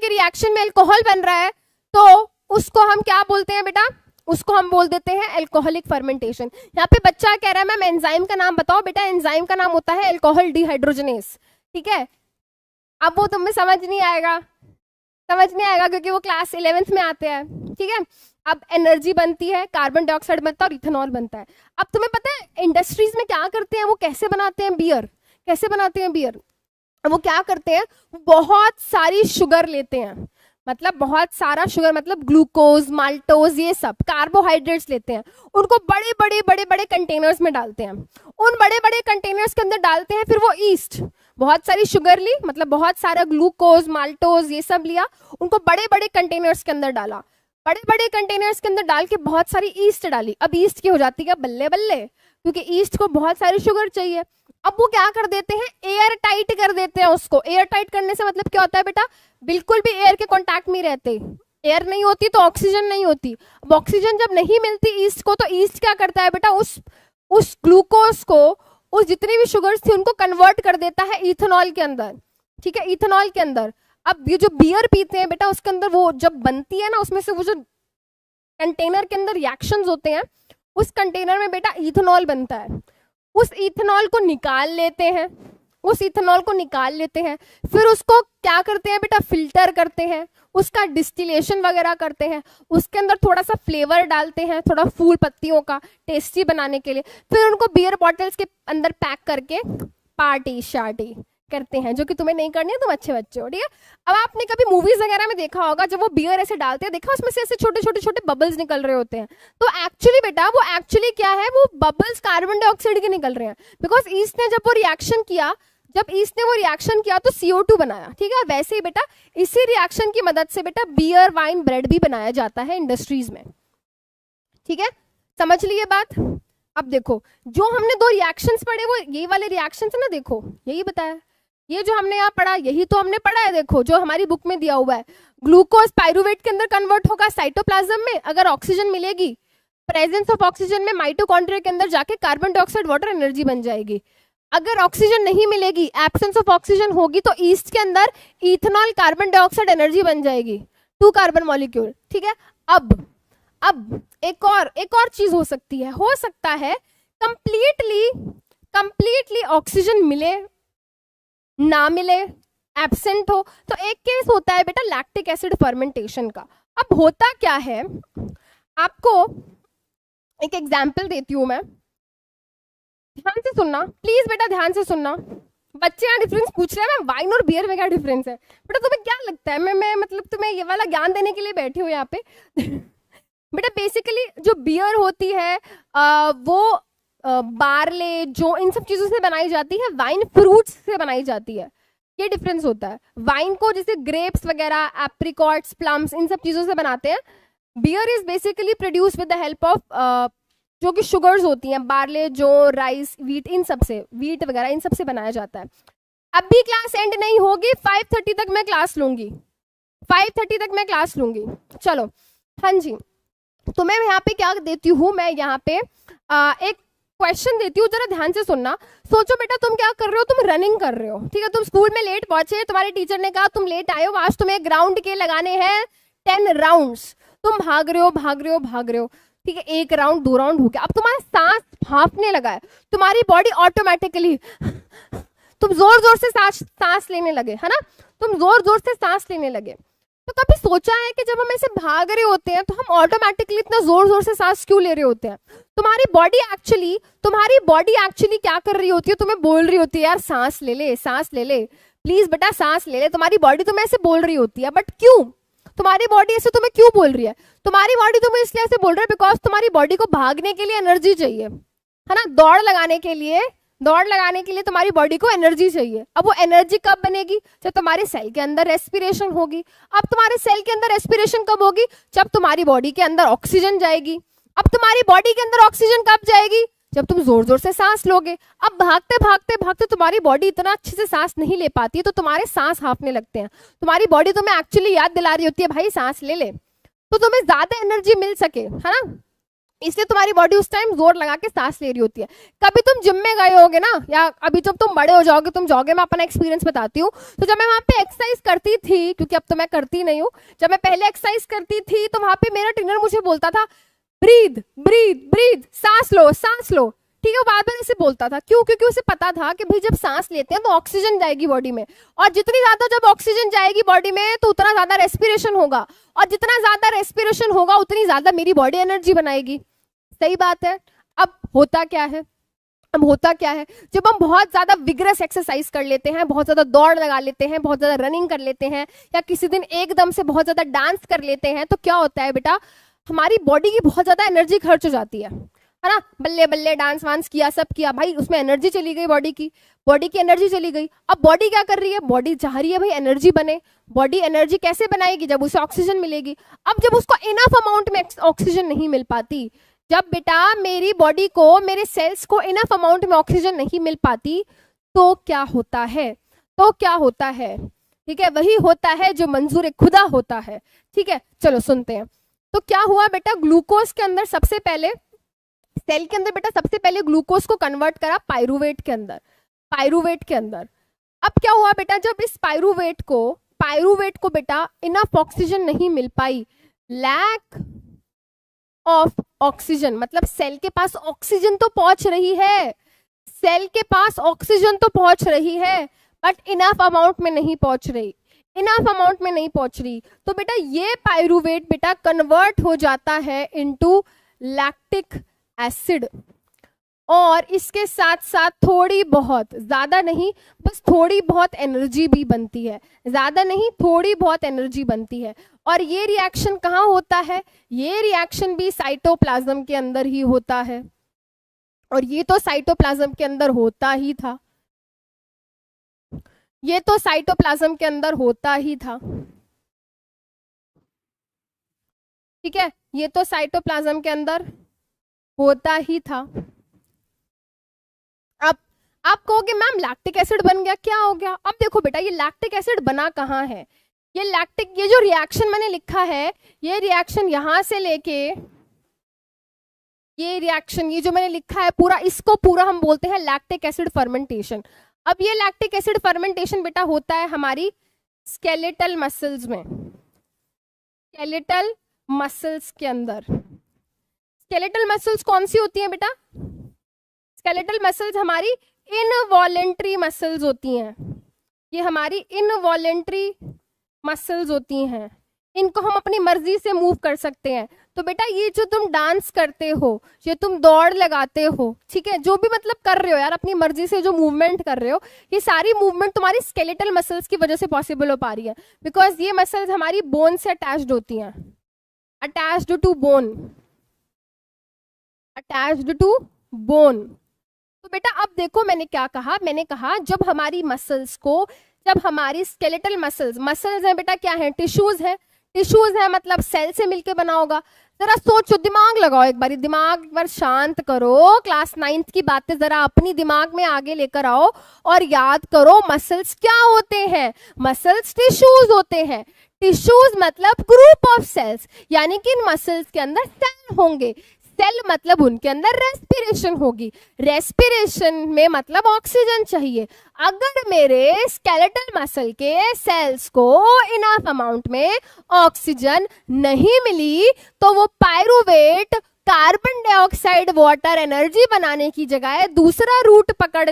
S1: रिएक्शन में अल्कोहल बन रहा है, तो उसको हम क्या बोलते हैं बेटा? उसको हम बोल देते हैं अल्कोहलिक फर्मेंटेशन। यहाँ पे बच्चा कह रहा है मैम एंजाइम का नाम बताओ। बेटा एंजाइम का नाम होता है अल्कोहल डिहाइड्रोजनेस। ठीक है, अब वो तुम्हें समझ नहीं आएगा क्योंकि वो क्लास 11th में आते हैं। ठीक है, अब एनर्जी बनती है, कार्बन डाइऑक्साइड बनता है और इथेनॉल बनता है। अब तुम्हें पता है इंडस्ट्रीज में क्या करते हैं? वो कैसे बनाते हैं बियर? वो क्या करते हैं? बहुत सारी शुगर लेते हैं, मतलब बहुत सारा शुगर, मतलब ग्लूकोज, माल्टोज, ये सब कार्बोहाइड्रेट्स लेते हैं, उनको बड़े बड़े बड़े बड़े कंटेनर्स में डालते हैं, उन बड़े बड़े कंटेनर्स के अंदर डालते हैं, फिर वो ईस्ट, बहुत सारी शुगर ली, मतलब बहुत सारा ग्लूकोज, माल्टोज ये सब लिया, उनको बड़े बड़े कंटेनर्स के अंदर डाला, बड़े बड़े कंटेनर्स के अंदर डाल के बहुत सारी ईस्ट डाली। अब ईस्ट की हो जाती है बल्ले बल्ले, क्योंकि ईस्ट को बहुत सारी शुगर चाहिए। अब वो क्या कर देते हैं, एयर टाइट कर देते हैं उसको। एयर टाइट करने से मतलब क्या होता है बेटा, बिल्कुल भी एयर के कांटेक्ट में रहते, एयर नहीं होती तो ऑक्सीजन नहीं होती। अब ऑक्सीजन जब नहीं मिलती ईस्ट को, तो ईस्ट क्या करता है बेटा, उस ग्लूकोज को, उस जितनी भी शुगर्स थी उनको कन्वर्ट कर देता है इथेनॉल के अंदर, ठीक है, इथेनॉल के अंदर। अब ये जो बियर पीते हैं बेटा, उसके अंदर वो जब बनती है ना, उसमें से वो जो कंटेनर के अंदर रिएक्शंस होते हैं, उस कंटेनर में बेटा इथेनॉल बनता है। उस इथेनॉल को निकाल लेते हैं, उस इथेनॉल को निकाल लेते हैं, फिर उसको क्या करते हैं बेटा, फिल्टर करते हैं, उसका डिस्टिलेशन वगैरह करते हैं, उसके अंदर थोड़ा सा फ्लेवर डालते हैं, थोड़ा फूल पत्तियों का, टेस्टी बनाने के लिए, फिर उनको बियर बॉटल्स के अंदर पैक करके पार्टी शार्टी करते हैं, जो कि तुम्हें नहीं करनी है, तुम अच्छे बच्चे हो, ठीक है। अब आपने कभी मूवीज वगैरह में देखा होगा, जब वो बियर ऐसे डालते हैं, देखा उसमें से ऐसे छोटे छोटे छोटे बबल्स निकल रहे होते हैं, तो एक्चुअली बेटा वो एक्चुअली क्या है, वो बबल्स कार्बन डाइऑक्साइड के निकल रहे हैं, बिकॉज ईस्ट ने जब वो रिएक्शन किया, जब ईस्ट ने वो रिएक्शन किया तो CO2 बनाया, ठीक है। वैसे ही बेटा इसी रिएक्शन की मदद से बेटा बियर, वाइन, ब्रेड भी बनाया जाता है इंडस्ट्रीज में, ठीक है, समझ लीजिए बात। अब देखो जो हमने दो रिएक्शंस पढ़े, वो यही वाले रिएक्शंस है ना, देखो यही बताया, ये जो हमने यहाँ पढ़ा यही तो हमने पढ़ा है, देखो जो हमारी बुक में दिया हुआ है, ग्लूकोज पायरुवेट के अंदर कन्वर्ट होगा साइटोप्लाज्म में, अगर ऑक्सीजन मिलेगी, प्रेजेंस ऑफ ऑक्सीजन में माइटोकॉन्ड्रिया के अंदर जाके कार्बन डाइऑक्साइड वाटर एनर्जी बन जाएगी। अगर ऑक्सीजन नहीं मिलेगी, एब्सेंस ऑफ ऑक्सीजन होगी, तो ईस्ट के अंदर इथेनॉल कार्बन डाइऑक्साइड एनर्जी बन जाएगी, 2 कार्बन मॉलिक्यूल, ठीक है। अब एक और चीज हो सकती है, हो सकता है कंप्लीटली ऑक्सीजन मिले ना मिले, एब्सेंट हो, तो एक केस होता है बेटा लैक्टिक एसिड फर्मेंटेशन का। अब होता क्या है, आपको एक एग्जांपल देती हूं मैं, ध्यान से सुनना प्लीज बेटा, ध्यान से सुनना। बच्चे यहाँ डिफरेंस पूछ रहे हैं, मैं वाइन और बियर में क्या डिफरेंस है बेटा, तुम्हें क्या लगता है मैं मतलब तुम्हें ये वाला ज्ञान देने के लिए बैठी हूँ यहाँ पे बेटा बेसिकली जो बियर होती है वो बार्ले, जो इन सब चीजों से बनाई जाती है, वाइन फ्रूट्स से बनाई जाती है, ये डिफरेंस होता है। वाइन को जैसे ग्रेप्स वगैरह, एप्रिकॉट्स, प्लम्स, इन सब चीजों से बनाते हैं। Beer is basically produce with the help of जो कि शुगर्स होती हैं, बार्ले, जो राइस, व्हीट, इन सब से, व्हीट वगैरह इन सब से बनाया जाता है। अब भी क्लास एंड नहीं होगी, 5:30 तक मैं क्लास लूंगी, 5:30 तक मैं क्लास लूंगी। चलो हाँ जी, तो मैं यहाँ पे क्या देती हूँ, मैं यहाँ पे एक क्वेश्चन देती हूँ, जरा ध्यान से सुनना। सोचो बेटा तुम क्या कर रहे हो, तुम रनिंग कर रहे हो, ठीक है, तुम स्कूल में लेट पहुंचे, तुम्हारे टीचर ने कहा तुम लेट आए हो, आज तुम्हें ग्राउंड के लगाने हैं 10 राउंड्स, तुम भाग रहे हो, ठीक है, 1 राउंड 2 राउंड हो गया, अब तुम्हारा सांस भांपने लगा है, तुम्हारी बॉडी ऑटोमेटिकली तुम जोर से सांस लेने लगे, है ना, तुम जोर से सांस लेने लगे। तो कभी सोचा है कि जब हम ऐसे भाग रहे होते हैं तो हम ऑटोमेटिकली इतना जोर से सांस क्यों ले रहे होते हैं? तुम्हारी बॉडी एक्चुअली क्या कर रही होती है, तुम्हें बोल रही होती है यार सांस ले ले प्लीज बेटा सांस ले ले, तुम्हारी बॉडी तुम्हें ऐसे बोल रही होती है, बट क्यों तुम्हारी बॉडी ऐसे तुम्हें क्यों बोल रही है? तुम्हारी बॉडी तुम्हें इसलिए ऐसे बोल रहा है बिकॉज तुम्हारी बॉडी को भागने के लिए एनर्जी चाहिए, है ना, दौड़ लगाने के लिए तुम्हारी बॉडी को एनर्जी चाहिए। अब वो एनर्जी कब बनेगी? जब तुम्हारे सेल के अंदर रेस्पिरेशन होगी। अब तुम्हारे सेल के अंदर रेस्पिरेशन कब होगी? जब तुम्हारी बॉडी के अंदर ऑक्सीजन जाएगी। अब तुम्हारी बॉडी के अंदर ऑक्सीजन कब जाएगी? जब तुम जोर से सांस लोगे। अब भागते तुम्हारी बॉडी इतना अच्छे से सांस नहीं ले पाती है, तो तुम्हारे सांस हाँफने लगते हैं। तुम्हारी बॉडी तुम्हें एक्चुअली याद दिला रही होती है भाई सांस ले ले, तो तुम्हें ज्यादा एनर्जी मिल सके, है ना, इसलिए तुम्हारी बॉडी उस टाइम जोर लगा के सांस ले रही होती है। कभी तुम जिम में गए होगे ना, या अभी जब तुम बड़े हो जाओगे तुम जाओगे, मैं अपना एक्सपीरियंस बताती हूँ। तो जब मैं वहाँ पे एक्सरसाइज करती थी, क्योंकि अब तो मैं करती नहीं हूँ, जब मैं पहले एक्सरसाइज करती थी तो वहाँ पे मेरा ट्रेनर मुझे बोलता था ब्रीद ब्रीद ब्रीद, सांस लो, ठीक है, वो बार बार ऐसे बोलता था। क्यों? क्योंकि उसे पता था कि भाई जब सांस लेते हैं तो ऑक्सीजन जाएगी बॉडी में, और जितनी ज्यादा जब ऑक्सीजन जाएगी बॉडी में तो उतना ज्यादा रेस्पिरेशन होगा, और जितना ज्यादा रेस्पिरेशन होगा उतनी ज्यादा मेरी बॉडी एनर्जी बनाएगी। सही बात है। अब होता क्या है, अब होता क्या है, जब हम बहुत ज्यादा विग्रस एक्सरसाइज कर लेते हैं, बहुत ज्यादा दौड़ लगा लेते हैं, बहुत ज्यादा रनिंग कर लेते हैं, या किसी दिन एकदम से बहुत ज्यादा डांस कर लेते हैं, तो क्या होता है बेटा, हमारी बॉडी की बहुत ज्यादा एनर्जी खर्च हो जाती है ना। बल्ले बल्ले डांस वांस किया, सब किया भाई, उसमें एनर्जी चली गई, बॉडी की एनर्जी चली गई। अब बॉडी क्या कर रही है, बॉडी चाह रही है भाई एनर्जी बने। बॉडी एनर्जी कैसे बनाएगी, जब उसे ऑक्सीजन मिलेगी। अब जब उसको इनफ अमाउंट में ऑक्सीजन नहीं मिल पाती, जब बेटा मेरी बॉडी को, मेरे सेल्स को इनफ अमाउंट में ऑक्सीजन नहीं मिल पाती, तो क्या होता है, ठीक है, वही होता है जो मंजूर खुदा होता है। ठीक है, चलो सुनते हैं। तो क्या हुआ बेटा, ग्लूकोज के अंदर सबसे पहले, सेल के अंदर बेटा सबसे पहले ग्लूकोज को कन्वर्ट करा पायरूवेट के अंदर। अब क्या हुआ बेटा, जब इस पायरूवेट को बेटा इनफ ऑक्सीजन नहीं मिल पाई, लैक ऑफ ऑक्सीजन, मतलब सेल के पास ऑक्सीजन तो पहुंच रही है, बट इनफ अमाउंट में नहीं पहुंच रही, तो बेटा ये पायरूवेट बेटा कन्वर्ट हो जाता है इनटू लैक्टिक एसिड, और इसके साथ साथ थोड़ी बहुत, ज्यादा नहीं, बस थोड़ी बहुत एनर्जी भी बनती है, और ये रिएक्शन कहाँ होता है, ये रिएक्शन भी साइटोप्लाज्म के अंदर ही होता है, और ये तो साइटोप्लाज्म के अंदर होता ही था, ठीक है, ये तो साइटोप्लाज्म के अंदर होता ही था। अब आप कहोगे मैम लैक्टिक एसिड बन गया, क्या हो गया। अब देखो बेटा, ये लैक्टिक एसिड बना कहाँ है, ये जो रिएक्शन मैंने लिखा है, ये रिएक्शन यहां से लेके, ये रिएक्शन, ये जो मैंने लिखा है पूरा, इसको पूरा हम बोलते हैं लैक्टिक एसिड फर्मेंटेशन। अब ये लैक्टिक एसिड फर्मेंटेशन बेटा होता है हमारी स्केलेटल मसल्स में, स्केलेटल मसल्स के अंदर। स्केलेटल मसल्स कौन सी होती हैं बेटा, स्केलेटल मसल्स हमारी इनवॉलेंट्री मसल्स होती हैं, ये हमारी इनवॉलेंट्री मसल्स होती हैं, इनको हम अपनी मर्जी से मूव कर सकते हैं। तो बेटा ये जो तुम डांस करते हो, ये तुम दौड़ लगाते हो, ठीक है, जो भी मतलब कर रहे हो यार, अपनी मर्जी से जो मूवमेंट कर रहे हो, ये सारी मूवमेंट तुम्हारी स्केलेटल मसल्स की वजह से पॉसिबल हो पा रही है, बिकॉज ये मसल्स हमारी बोन से अटैच्ड होती हैं, अटैच्ड टू बोन। तो बेटा अब देखो मैंने क्या कहा, मैंने कहा जब हमारी मसल्स को, जब हमारी स्केलेटल मसल्स है बेटा, क्या है, टिश्यूज है, मतलब सेल से मिलके बना होगा। जरा सोचो, दिमाग लगाओ एक बार शांत करो, क्लास 9th की बातें जरा अपनी दिमाग में आगे लेकर आओ और याद करो, मसल्स क्या होते हैं, मसल्स टिश्यूज होते हैं। टिश्यूज मतलब ग्रुप ऑफ सेल्स, यानी कि इन मसल्स के अंदर सेल होंगे, सेल मतलब उनके अंदर रेस्पिरेशन होगी, रेस्पिरेशन में मतलब ऑक्सीजन चाहिए। अगर मेरे स्केलेटल मसल के सेल्स को इनफ अमाउंट में ऑक्सीजन नहीं मिली, तो वो pyruvate carbon dioxide water energy बनाने की जगह दूसरा रूट पकड़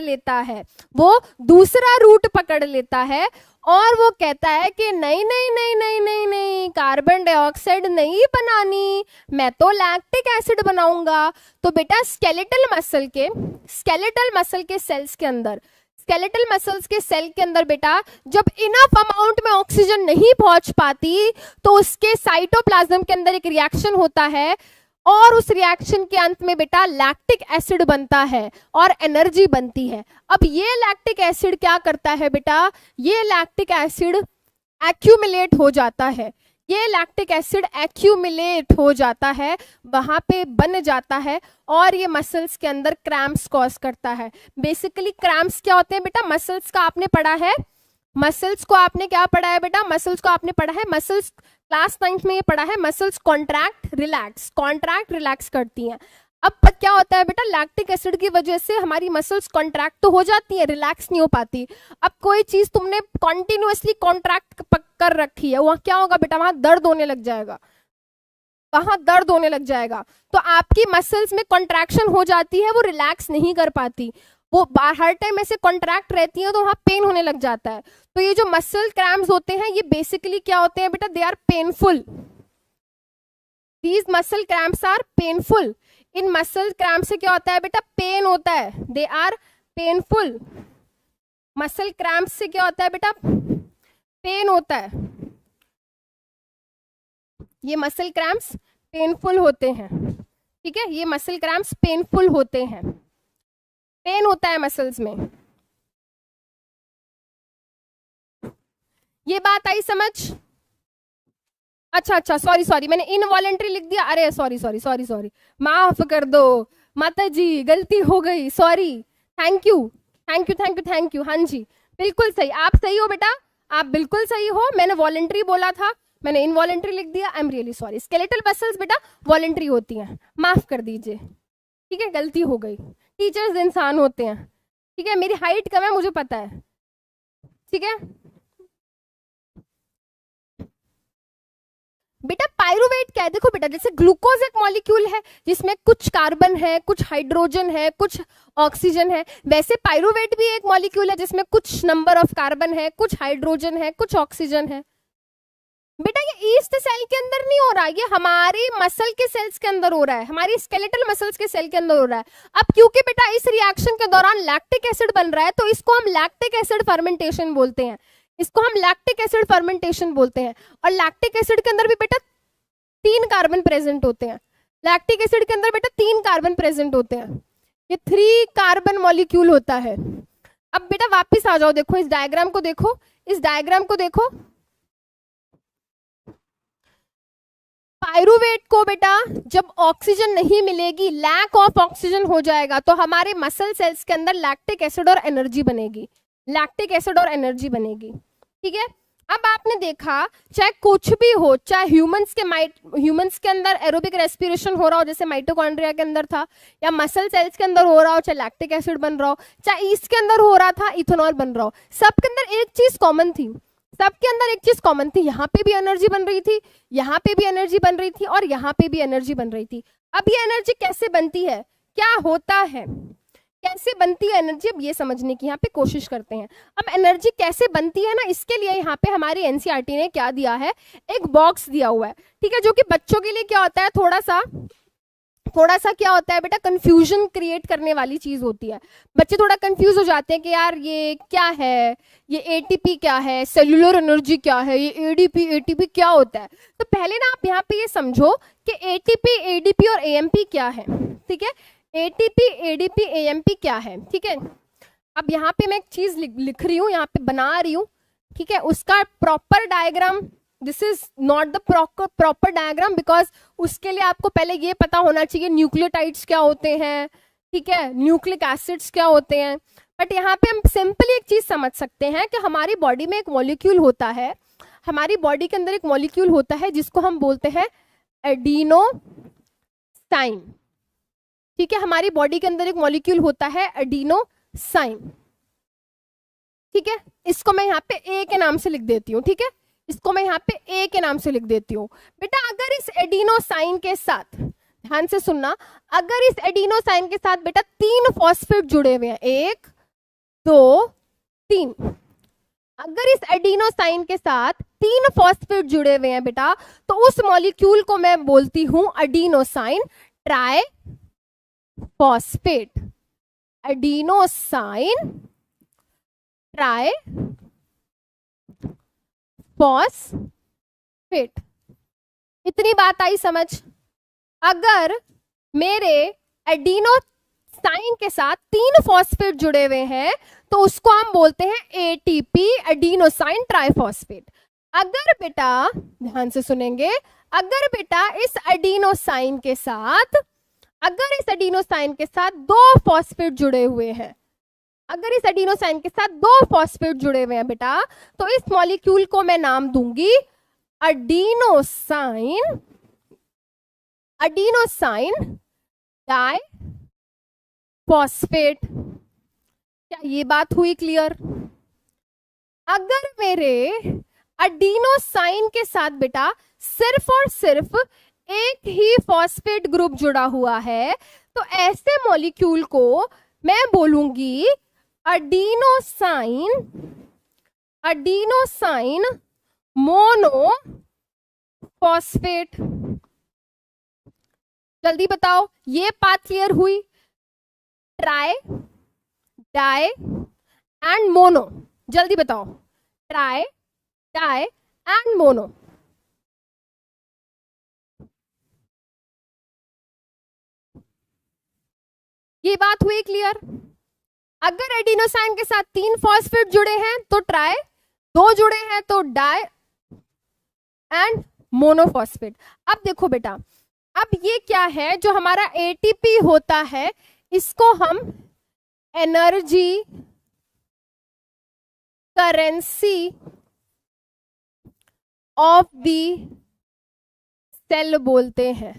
S1: लेता है, और वो कहता है कि नहीं, कार्बन डाइऑक्साइड नहीं बनानी, मैं तो लैक्टिक एसिड बनाऊंगा। तो बेटा स्केलेटल मसल के सेल्स के अंदर बेटा जब इनफ अमाउंट में ऑक्सीजन नहीं पहुंच पाती, तो उसके साइटोप्लाज्म के अंदर एक रिएक्शन होता है, और उस रिएक्शन के अंत में बेटा लैक्टिक एसिड बनता है और एनर्जी बनती है। अब ये लैक्टिक एसिड क्या करता है बेटा, ये लैक्टिक एसिड एक्यूमुलेट हो जाता है, वहां पे बन जाता है, और ये मसल्स के अंदर क्रैम्प्स कॉज करता है। बेसिकली क्रैम्प्स क्या होते हैं बेटा, मसल्स का आपने पढ़ा है, मसल्स को आपने क्या पढ़ा है बेटा, मसल्स क्लास 9th में ये पढ़ा है, मसल्स कॉन्ट्रैक्ट रिलैक्स करती हैं। अब क्या होता है बेटा, लैक्टिक एसिड की वजह से हमारी मसल्स कॉन्ट्रैक्ट तो हो जाती है, रिलैक्स नहीं हो पाती। अब कोई चीज तुमने कॉन्टिन्यूअसली कॉन्ट्रैक्ट कर रखी है, वहां क्या होगा बेटा, वहां दर्द होने लग जाएगा, तो आपकी मसल्स में कॉन्ट्रैक्शन हो जाती है, वो रिलैक्स नहीं कर पाती, वो हर टाइम ऐसे कॉन्ट्रैक्ट रहती है, तो वहां पेन होने लग जाता है। तो ये जो मसल क्रैम्प्स होते हैं, ये बेसिकली क्या होते हैं बेटा, they are painful, these muscle cramps are painful. इन मसल क्रैम्प से क्या होता है बेटा? पेन होता है, they are painful. Muscle cramp से क्या होता है बेटा? पेन होता है। ये मसल क्रैम्प्स पेनफुल होते हैं, ठीक है, ये मसल क्रैम्प्स पेनफुल होते हैं, पेन होता है मसल्स में। ये बात आई समझ? अच्छा, सॉरी, मैंने इनवॉलेंट्री लिख दिया। अरे सॉरी, माफ कर दो माता जी, गलती हो गई, सॉरी। Thank you. हाँ जी, बिल्कुल सही, आप सही हो बेटा, आप बिल्कुल सही हो। मैंने वॉलेंट्री बोला था, मैंने इनवॉलेंट्री लिख दिया। I am really sorry. Skeletal muscles बेटा वॉलेंट्री होती हैं, माफ कर दीजिए, ठीक है, गलती हो गई। टीचर्स इंसान होते हैं, ठीक है, मेरी हाइट कम है मुझे पता है, ठीक है बेटा। पायरुवेट क्या है? देखो बेटा, जैसे ग्लूकोज एक मॉलिक्यूल है जिसमें कुछ कार्बन है, कुछ हाइड्रोजन है, कुछ ऑक्सीजन है, वैसे पायरुवेट भी एक मॉलिक्यूल है जिसमें कुछ नंबर ऑफ कार्बन है, कुछ हाइड्रोजन है, कुछ ऑक्सीजन है। बेटा ये ईस्ट सेल के अंदर नहीं हो रहा, ये हमारी मसल के सेल्स के अंदर हो रहा है, हमारी स्केलेटल मसल्स के सेल के अंदर हो रहा है। अब क्योंकि बेटा इस रिएक्शन के दौरान लैक्टिक एसिड बन रहा है, तो इसको हम लैक्टिक एसिड फर्मेंटेशन बोलते हैं, इसको हम लैक्टिक एसिड फर्मेंटेशन बोलते हैं। और लैक्टिक एसिड के अंदर भी बेटा 3 कार्बन प्रेजेंट होते हैं, लैक्टिक एसिड के अंदर बेटा 3 कार्बन प्रेजेंट होते हैं, ये 3 कार्बन मॉलिक्यूल होता है। अब बेटा वापस आ जाओ, देखो इस डायग्राम को देखो, इस डायग्राम को देखो। पायरुवेट को बेटा जब ऑक्सीजन नहीं मिलेगी, लैक ऑफ ऑक्सीजन हो जाएगा, तो हमारे मसल सेल्स के अंदर लैक्टिक एसिड और एनर्जी बनेगी, लैक्टिक एसिड और एनर्जी बनेगी, ठीक है। अब आपने देखा चाहे कुछ भी हो, चाहे ह्यूमंस के अंदर एरोबिक रेस्पिरेशन हो रहा हो जैसे माइटोकॉन्ड्रिया के अंदर था, या मसल सेल्स के अंदर हो रहा हो, चाहे लैक्टिक एसिड बन रहा हो, चाहे ईस्ट के अंदर हो रहा था, इथेनॉल बन रहा हो, सबके अंदर एक चीज कॉमन थी, सबके अंदर एक चीज कॉमन थी, यहाँ पे भी एनर्जी बन रही थी, यहाँ पे भी एनर्जी बन रही थी, और यहाँ पे भी एनर्जी बन रही थी। अब ये एनर्जी कैसे बनती है, क्या होता है, कैसे बनती है एनर्जी, अब ये समझने की यहाँ पे कोशिश करते हैं। अब एनर्जी कैसे बनती है ना, इसके लिए यहाँ पे हमारी एनसीईआरटी ने क्या दिया है, एक बॉक्स दिया हुआ है, ठीक है, जो कि बच्चों के लिए क्या होता है, थोड़ा सा क्या होता है बेटा, कंफ्यूजन क्रिएट करने वाली चीज होती है। बच्चे थोड़ा कंफ्यूज हो जाते हैं कि यार ये क्या है, ये एटीपी क्या है, सेल्यूलर एनर्जी क्या है, ये एडीपी क्या होता है। तो पहले ना आप यहाँ पे ये समझो कि एटीपी, एडीपी और एएमपी क्या है, ठीक है, एटीपी, एडीपी, एएमपी क्या है, ठीक है। अब यहाँ पे मैं एक चीज लिख रही हूँ, यहाँ पे बना रही हूँ, ठीक है, उसका proper diagram, this is not the proper diagram, because उसके लिए आपको पहले ये पता होना चाहिए न्यूक्लियोटाइड्स क्या होते हैं, ठीक है, न्यूक्लिक एसिड्स क्या होते हैं। बट यहाँ पे हम सिंपली एक चीज समझ सकते हैं कि हमारी बॉडी में एक मॉलिक्यूल होता है, हमारी बॉडी के अंदर एक मॉलिक्यूल होता है जिसको हम बोलते हैं एडिनोसाइन, ठीक है, हमारी बॉडी के अंदर एक मॉलिक्यूल होता है एडिनोसाइन, ठीक है, इसको मैं यहाँ पे ए के नाम से लिख देती हूँ, ठीक है, इसको मैं यहाँ पे ए के नाम से लिख देती हूँ। बेटा अगर इस एडिनोसाइन के साथ, ध्यान से सुनना, अगर इस एडिनोसाइन के साथ बेटा 3 फॉस्फेट जुड़े हुए हैं, 1 2 3, अगर इस एडिनोसाइन के साथ 3 फॉस्फेट जुड़े हुए हैं बेटा, तो उस मॉलिक्यूल को मैं बोलती हूं adenosine try phosphate, adenosine try phosphate. इतनी बात आई समझ? अगर मेरे एडिनोसाइन के साथ 3 फॉस्फेट जुड़े हुए हैं तो उसको हम बोलते हैं एटीपी, एडिनोसाइन ट्राइफॉस्फेट। अगर बेटा, ध्यान से सुनेंगे, अगर बेटा इस एडिनोसाइन के साथ 2 फॉस्फेट जुड़े हुए हैं, अगर इस एडिनोसाइन के साथ 2 फॉस्फेट जुड़े हुए हैं बेटा, तो इस मॉलिक्यूल को मैं नाम दूंगी एडिनोसाइन डाइफॉस्फेट। क्या ये बात हुई क्लियर? अगर मेरे एडिनोसाइन के साथ बेटा सिर्फ और सिर्फ एक ही फॉस्फेट ग्रुप जुड़ा हुआ है, तो ऐसे मॉलिक्यूल को मैं बोलूंगी एडिनोसाइन मोनोफॉस्फेट। जल्दी बताओ, ये बात क्लियर हुई? ट्राई, डाई एंड मोनो, जल्दी बताओ, ट्राई, डाई एंड मोनो। ये बात हुई क्लियर? अगर एडिनोसाइन के साथ 3 फॉस्फेट जुड़े हैं तो ट्राई, 2 जुड़े हैं तो डाई एंड मोनोफॉस्फेट। अब देखो बेटा, अब ये क्या है, जो हमारा एटीपी होता है इसको हम energy currency of the cell बोलते हैं।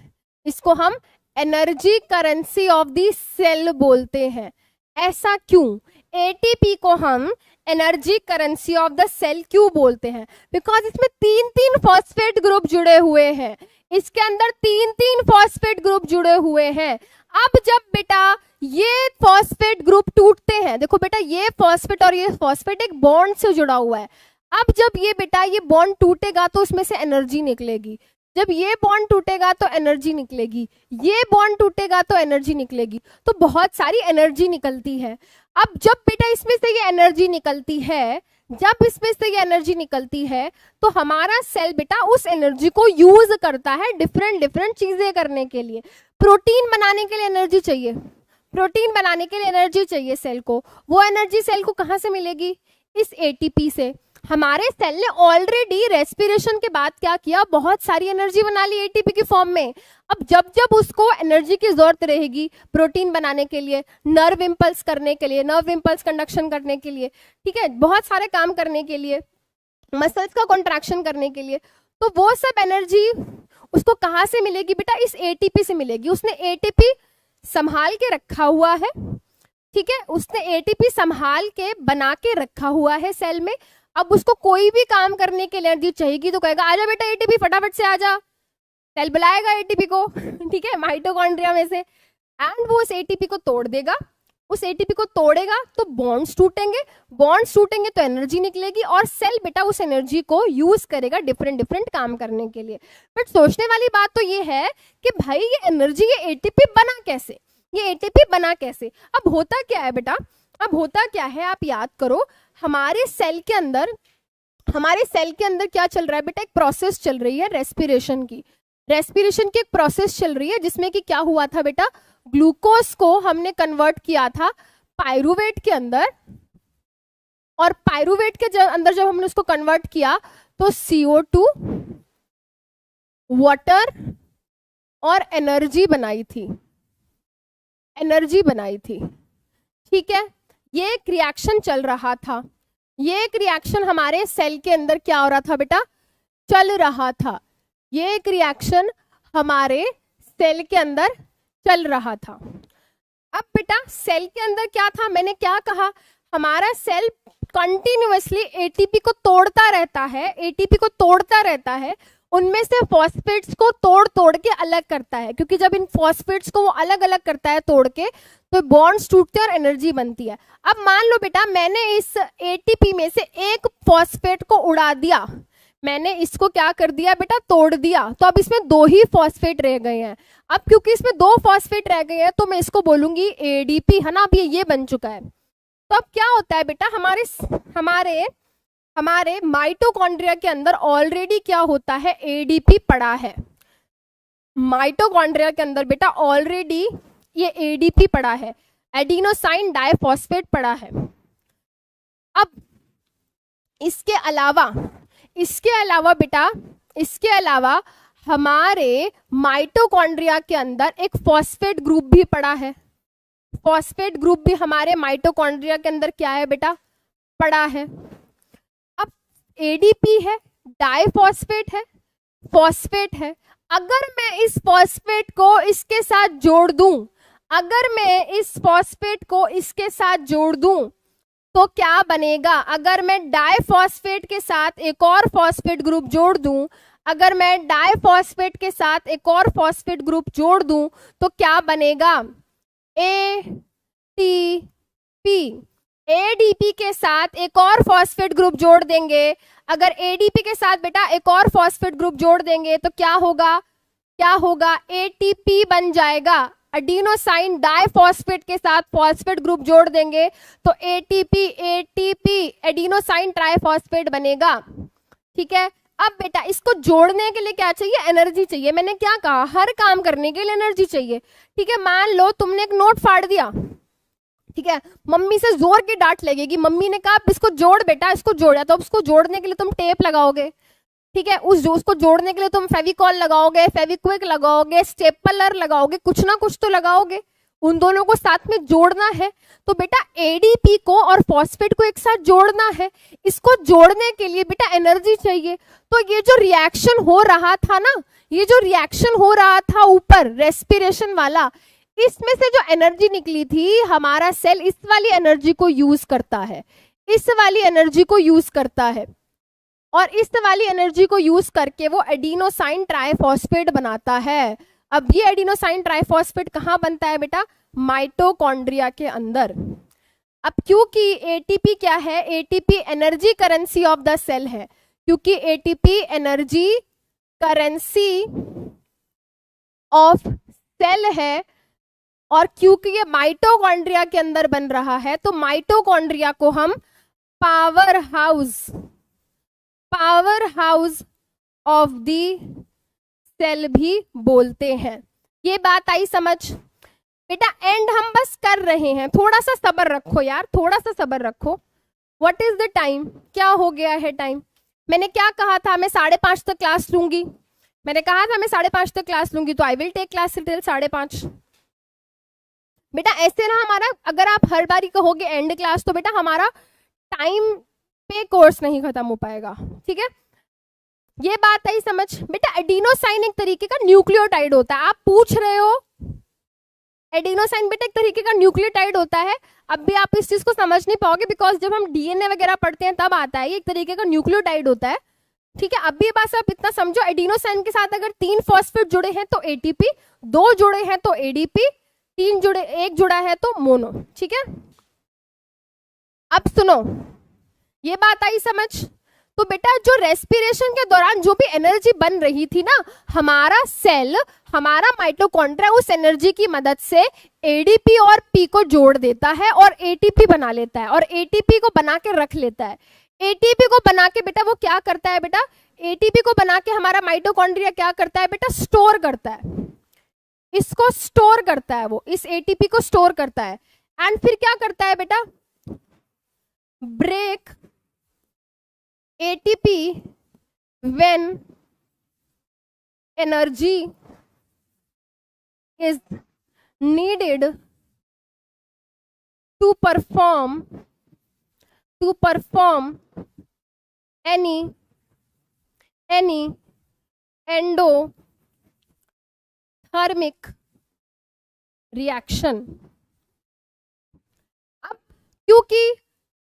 S1: इसको हम energy currency of the cell बोलते हैं। ऐसा क्यों? एटीपी को हम energy currency of the cell क्यों बोलते हैं? बिकॉज इसमें 3 फॉस्फेट ग्रुप जुड़े हुए हैं, इसके अंदर 3 फॉस्फेट ग्रुप जुड़े हुए हैं। अब जब बेटा ये फॉस्फेट ग्रुप टूटते हैं, देखो बेटा ये फॉस्फेट और ये फॉस्फेट एक बॉन्ड से जुड़ा हुआ है। अब जब ये बेटा ये बॉन्ड टूटेगा तो उसमें से एनर्जी निकलेगी। जब ये बॉन्ड टूटेगा तो एनर्जी निकलेगी, ये बॉन्ड टूटेगा तो एनर्जी निकलेगी, तो बहुत सारी एनर्जी निकलती है। अब जब बेटा इसमें से ये एनर्जी निकलती है, जब इसमें से ये एनर्जी निकलती है तो हमारा सेल बेटा उस एनर्जी को यूज करता है डिफरेंट चीजें करने के लिए। प्रोटीन बनाने के लिए एनर्जी चाहिए, प्रोटीन बनाने के लिए एनर्जी चाहिए सेल को। वो एनर्जी सेल को कहाँ से मिलेगी? इस एटीपी से। हमारे सेल ने ऑलरेडी रेस्पिरेशन के बाद क्या किया, बहुत सारी एनर्जी बना ली एटीपी की फॉर्म में। अब जब जब उसको एनर्जी की जरूरत रहेगी प्रोटीन बनाने के लिए, नर्व इम्पल्स करने के लिए, नर्व इम्पल्स कंडक्शन करने के लिए, ठीक है, बहुत सारे काम करने के लिए, मसल्स का कॉन्ट्रैक्शन करने के लिए, तो वो सब एनर्जी उसको कहाँ से मिलेगी बेटा? इस एटीपी से मिलेगी। उसने एटीपी संभाल के रखा हुआ है, ठीक है, उसने एटीपी संभाल के बना के रखा हुआ है सेल में। अब उसको कोई भी काम करने के लिए एनर्जी चाहिएगी तो कहेगा आजा बेटा एटीपी, फटाफट से आजा। सेल बुलाएगा एटीपी को, ठीक है, माइटोकॉन्ड्रिया में से, एंड वो उस एटीपी को तोड़ देगा। उस एटीपी को तोड़ेगा तो बॉन्ड्स टूटेंगे, बॉन्ड्स टूटेंगे तो एनर्जी निकलेगी और सेल बेटा उस एनर्जी को यूज करेगा डिफरेंट काम करने के लिए। बट सोचने वाली बात तो ये है कि भाई ये एनर्जी, ये एटीपी बना कैसे, ये एटीपी बना कैसे? अब होता क्या है बेटा, अब होता क्या है आप याद करो, हमारे सेल के अंदर क्या चल रहा है बेटा? एक प्रोसेस चल रही है रेस्पिरेशन की। रेस्पिरेशन की एक प्रोसेस चल रही है जिसमें कि क्या हुआ था बेटा, ग्लूकोज को हमने कन्वर्ट किया था पायरुवेट के अंदर, और पायरुवेट के अंदर जब हमने उसको कन्वर्ट किया तो CO2, वाटर और एनर्जी बनाई थी, ठीक है। ये एक रिएक्शन चल रहा था, ये एक रिएक्शन हमारे सेल के अंदर क्या हो रहा था बेटा? चल रहा था। ये एक रिएक्शन हमारे सेल के अंदर चल रहा था। अब बेटा सेल के अंदर क्या था, मैंने क्या कहा, हमारा सेल कंटिन्यूअसली एटीपी को तोड़ता रहता है, एटीपी को तोड़ता रहता है, उनमें से फॉस्फेट्स को तोड़ के अलग करता है, क्योंकि जब इन फॉस्फेट्स को वो अलग अलग करता है तोड़ के, तो बॉन्ड्स टूटते हैं और एनर्जी बनती है। अब मान लो बेटा मैंने इस एटीपी में से एक फॉस्फेट को उड़ा दिया, मैंने इसको क्या कर दिया बेटा? तोड़ दिया, तो अब इसमें 2 ही फॉस्फेट रह गए हैं। अब क्योंकि इसमें 2 फॉस्फेट रह गए हैं तो मैं इसको बोलूंगी एडीपी, है ना। अब ये बन चुका है। तो अब क्या होता है बेटा, हमारे माइटोकॉन्ड्रिया के अंदर ऑलरेडी क्या होता है? एडीपी पड़ा है माइटोकॉन्ड्रिया के अंदर बेटा, ऑलरेडी ये एडीपी पड़ा है, एडिनोसाइन डाइफॉस्फेट पड़ा है। अब इसके अलावा हमारे माइटोकॉन्ड्रिया के अंदर एक फॉस्फेट ग्रुप भी पड़ा है। फॉस्फेट ग्रुप भी हमारे माइटोकॉन्ड्रिया के अंदर क्या है बेटा? पड़ा है। अब एडीपी है, डाइफॉस्फेट है, फॉस्फेट है। अगर मैं इस फॉस्फेट को इसके साथ जोड़ दूं, तो क्या बनेगा? अगर मैं डाइफॉस्फेट के साथ एक और फॉस्फेट ग्रुप जोड़ दूं, तो क्या बनेगा? एटीपी। एडीपी के साथ एक और फॉस्फेट ग्रुप जोड़ देंगे, अगर एडीपी के साथ बेटा एक और फॉस्फेट ग्रुप जोड़ देंगे तो क्या होगा? क्या होगा, एटीपी बन जाएगा। एडिनोसाइन डाइफॉस्फेट के साथ फॉस्फेट ग्रुप जोड़ देंगे तो एटीपी एटीपी एडिनोसाइन ट्राइफॉस्फेट बनेगा। ठीक है, अब बेटा इसको जोड़ने के लिए क्या चाहिए, एनर्जी चाहिए। मैंने क्या कहा, हर काम करने के लिए एनर्जी चाहिए। ठीक है, मान लो तुमने एक नोट फाड़ दिया, ठीक है, मम्मी से जोर की डांट लगेगी, मम्मी ने कहा इसको जोड़ बेटा, इसको जोड़ा, तो उसको जोड़ने के लिए तुम टेप लगाओगे। ठीक है, उसको जोड़ने के लिए तुम फेविकॉल लगाओगे, फेविक्विक लगाओगे, स्टेपलर लगाओगे, कुछ ना कुछ तो लगाओगे। उन दोनों को साथ में जोड़ना है, तो बेटा एडीपी को और फॉस्फेट को एक साथ जोड़ना है। इसको जोड़ने के लिए बेटा एनर्जी चाहिए। तो ये जो रिएक्शन हो रहा था ना, ये जो रिएक्शन हो रहा था ऊपर रेस्पिरेशन वाला, इसमें से जो एनर्जी निकली थी, हमारा सेल इस वाली एनर्जी को यूज करता है, इस वाली एनर्जी को यूज करता है, और इस वाली एनर्जी को यूज करके वो एडिनोसाइन ट्राइफॉस्फेट बनाता है। अब ये एडिनोसाइन ट्राइफॉस्फेट कहाँ बनता है बेटा, माइटोकॉन्ड्रिया के अंदर। अब क्योंकि एटीपी क्या है, ATP energy currency of the cell है, क्योंकि ATP energy currency of cell है, और क्योंकि ये माइटोकॉन्ड्रिया के अंदर बन रहा है, तो माइटोकॉन्ड्रिया को हम powerhouse of the cell भी बोलते हैं। ये बात आई समझ बेटा, एंड हम बस कर रहे हैं, थोड़ा सा सब्र रखो यार, थोड़ा सा सब्र रखो। व्हाट इज द टाइम, क्या हो गया है टाइम, मैंने क्या कहा था, मैं 5:30 तक क्लास लूंगी, मैंने कहा था मैं 5:30 तक क्लास लूंगी, तो I will take class till 5:30। बेटा ऐसे ना हमारा, अगर आप हर बारी कहोगे एंड क्लास, तो बेटा हमारा टाइम पे कोर्स नहीं खत्म हो पाएगा। ठीक है, ये बात आई समझ बेटा। एडिनोसाइन एक तरीके का न्यूक्लियोटाइड होता है, आप पूछ रहे हो, एडिनोसाइन बेटा एक तरीके का न्यूक्लियोटाइड होता है। अब भी आप इस चीज को समझ नहीं पाओगे, बिकॉज जब हम डीएनए वगैरह पढ़ते हैं तब आता है, ये एक तरीके का न्यूक्लियोटाइड होता है। ठीक है, अब भी बस आप इतना समझो, एडिनोसाइन के साथ अगर 3 फॉस्फेट जुड़े हैं तो एटीपी, 2 जुड़े हैं तो एडीपी, 1 जुड़ा है तो मोनो। ठीक है, अब सुनो, ये बात आई समझ। तो बेटा जो रेस्पिरेशन के दौरान जो भी एनर्जी बन रही थी ना, हमारा सेल, हमारा माइटोकॉन्ड्रिया उस एनर्जी की मदद से एडीपी और पी को जोड़ देता है और एटीपी बना लेता है, और एटीपी को बना के रख लेता है। एटीपी को बना के बेटा वो क्या करता है बेटा, एटीपी को बना के हमारा माइटोकॉन्ड्रिया क्या करता है बेटा, स्टोर करता है, इसको स्टोर करता है, वो इस एटीपी को स्टोर करता है। एंड फिर क्या करता है बेटा, break ATP when energy is needed to perform any endothermic reaction। अब क्योंकि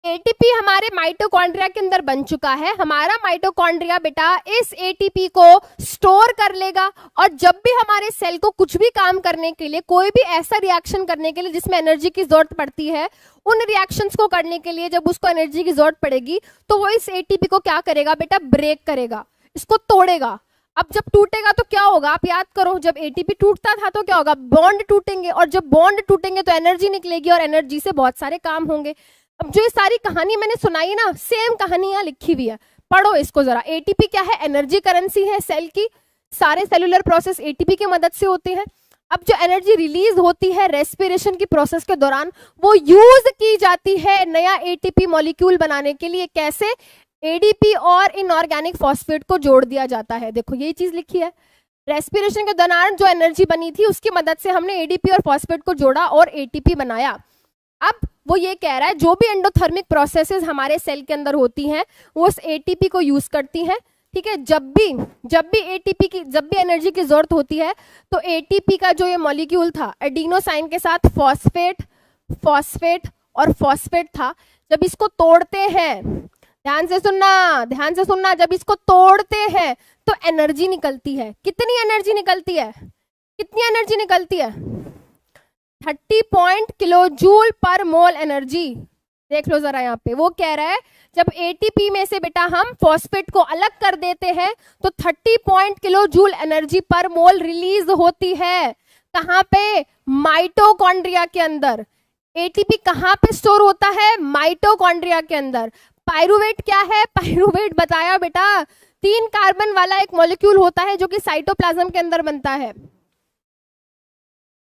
S1: एटीपी हमारे माइटोकॉन्ड्रिया के अंदर बन चुका है, हमारा माइटोकॉन्ड्रिया बेटा इस एटीपी को स्टोर कर लेगा, और जब भी हमारे सेल को कुछ भी काम करने के लिए, कोई भी ऐसा रिएक्शन करने के लिए जिसमें एनर्जी की जरूरत पड़ती है, उन रिएक्शंस को करने के लिए जब उसको एनर्जी की जरूरत पड़ेगी, तो वो इस एटीपी को क्या करेगा बेटा, ब्रेक करेगा, इसको तोड़ेगा। अब जब टूटेगा तो क्या होगा, आप याद करो, जब एटीपी टूटता था तो क्या होगा, बॉन्ड टूटेंगे, और जब बॉन्ड टूटेंगे तो एनर्जी निकलेगी, और एनर्जी से बहुत सारे काम होंगे। अब जो ये सारी कहानी मैंने सुनाई ना, सेम कहानी यहाँ लिखी हुई है, पढ़ो इसको जरा। एटीपी क्या है, एनर्जी करेंसी है सेल की, सारे सेलुलर प्रोसेस एटीपी की मदद से होते हैं। अब जो एनर्जी रिलीज होती है रेस्पिरेशन की प्रोसेस के दौरान, वो यूज की जाती है नया एटीपी मॉलिक्यूल बनाने के लिए। कैसे, एडीपी और इनऑर्गेनिक फॉस्फेट को जोड़ दिया जाता है। देखो ये चीज लिखी है, रेस्पिरेशन के दौरान जो एनर्जी बनी थी उसकी मदद से हमने एडीपी और फॉस्फेट को जोड़ा और एटीपी बनाया। अब वो ये कह रहा है जो भी एंडोथर्मिक प्रोसेसेस हमारे सेल के अंदर होती हैं वो उस एटीपी को यूज करती हैं। ठीक है, जब भी एटीपी की, जब भी एनर्जी की जरूरत होती है, तो एटीपी का जो ये मॉलिक्यूल था एडिनोसाइन के साथ फॉस्फेट और फॉस्फेट था, जब इसको तोड़ते हैं, ध्यान से सुनना, जब इसको तोड़ते हैं तो एनर्जी निकलती है। कितनी एनर्जी निकलती है, 30 किलो जूल पर मोल एनर्जी। देख लो जरा यहाँ पे, वो कह रहा है जब एटीपी में से बेटा हम फॉस्फेट को अलग कर देते हैं तो 30 पॉइंट किलो जूल एनर्जी पर मोल रिलीज होती है। कहाँ पे? माइटोकॉन्ड्रिया के अंदर। एटीपी कहाँ पे स्टोर होता है? माइटोकॉन्ड्रिया के अंदर। पायरुवेट क्या है? पायरुवेट बताया बेटा, 3 कार्बन वाला एक मॉलिक्यूल होता है जो कि साइटोप्लाज्म के अंदर बनता है।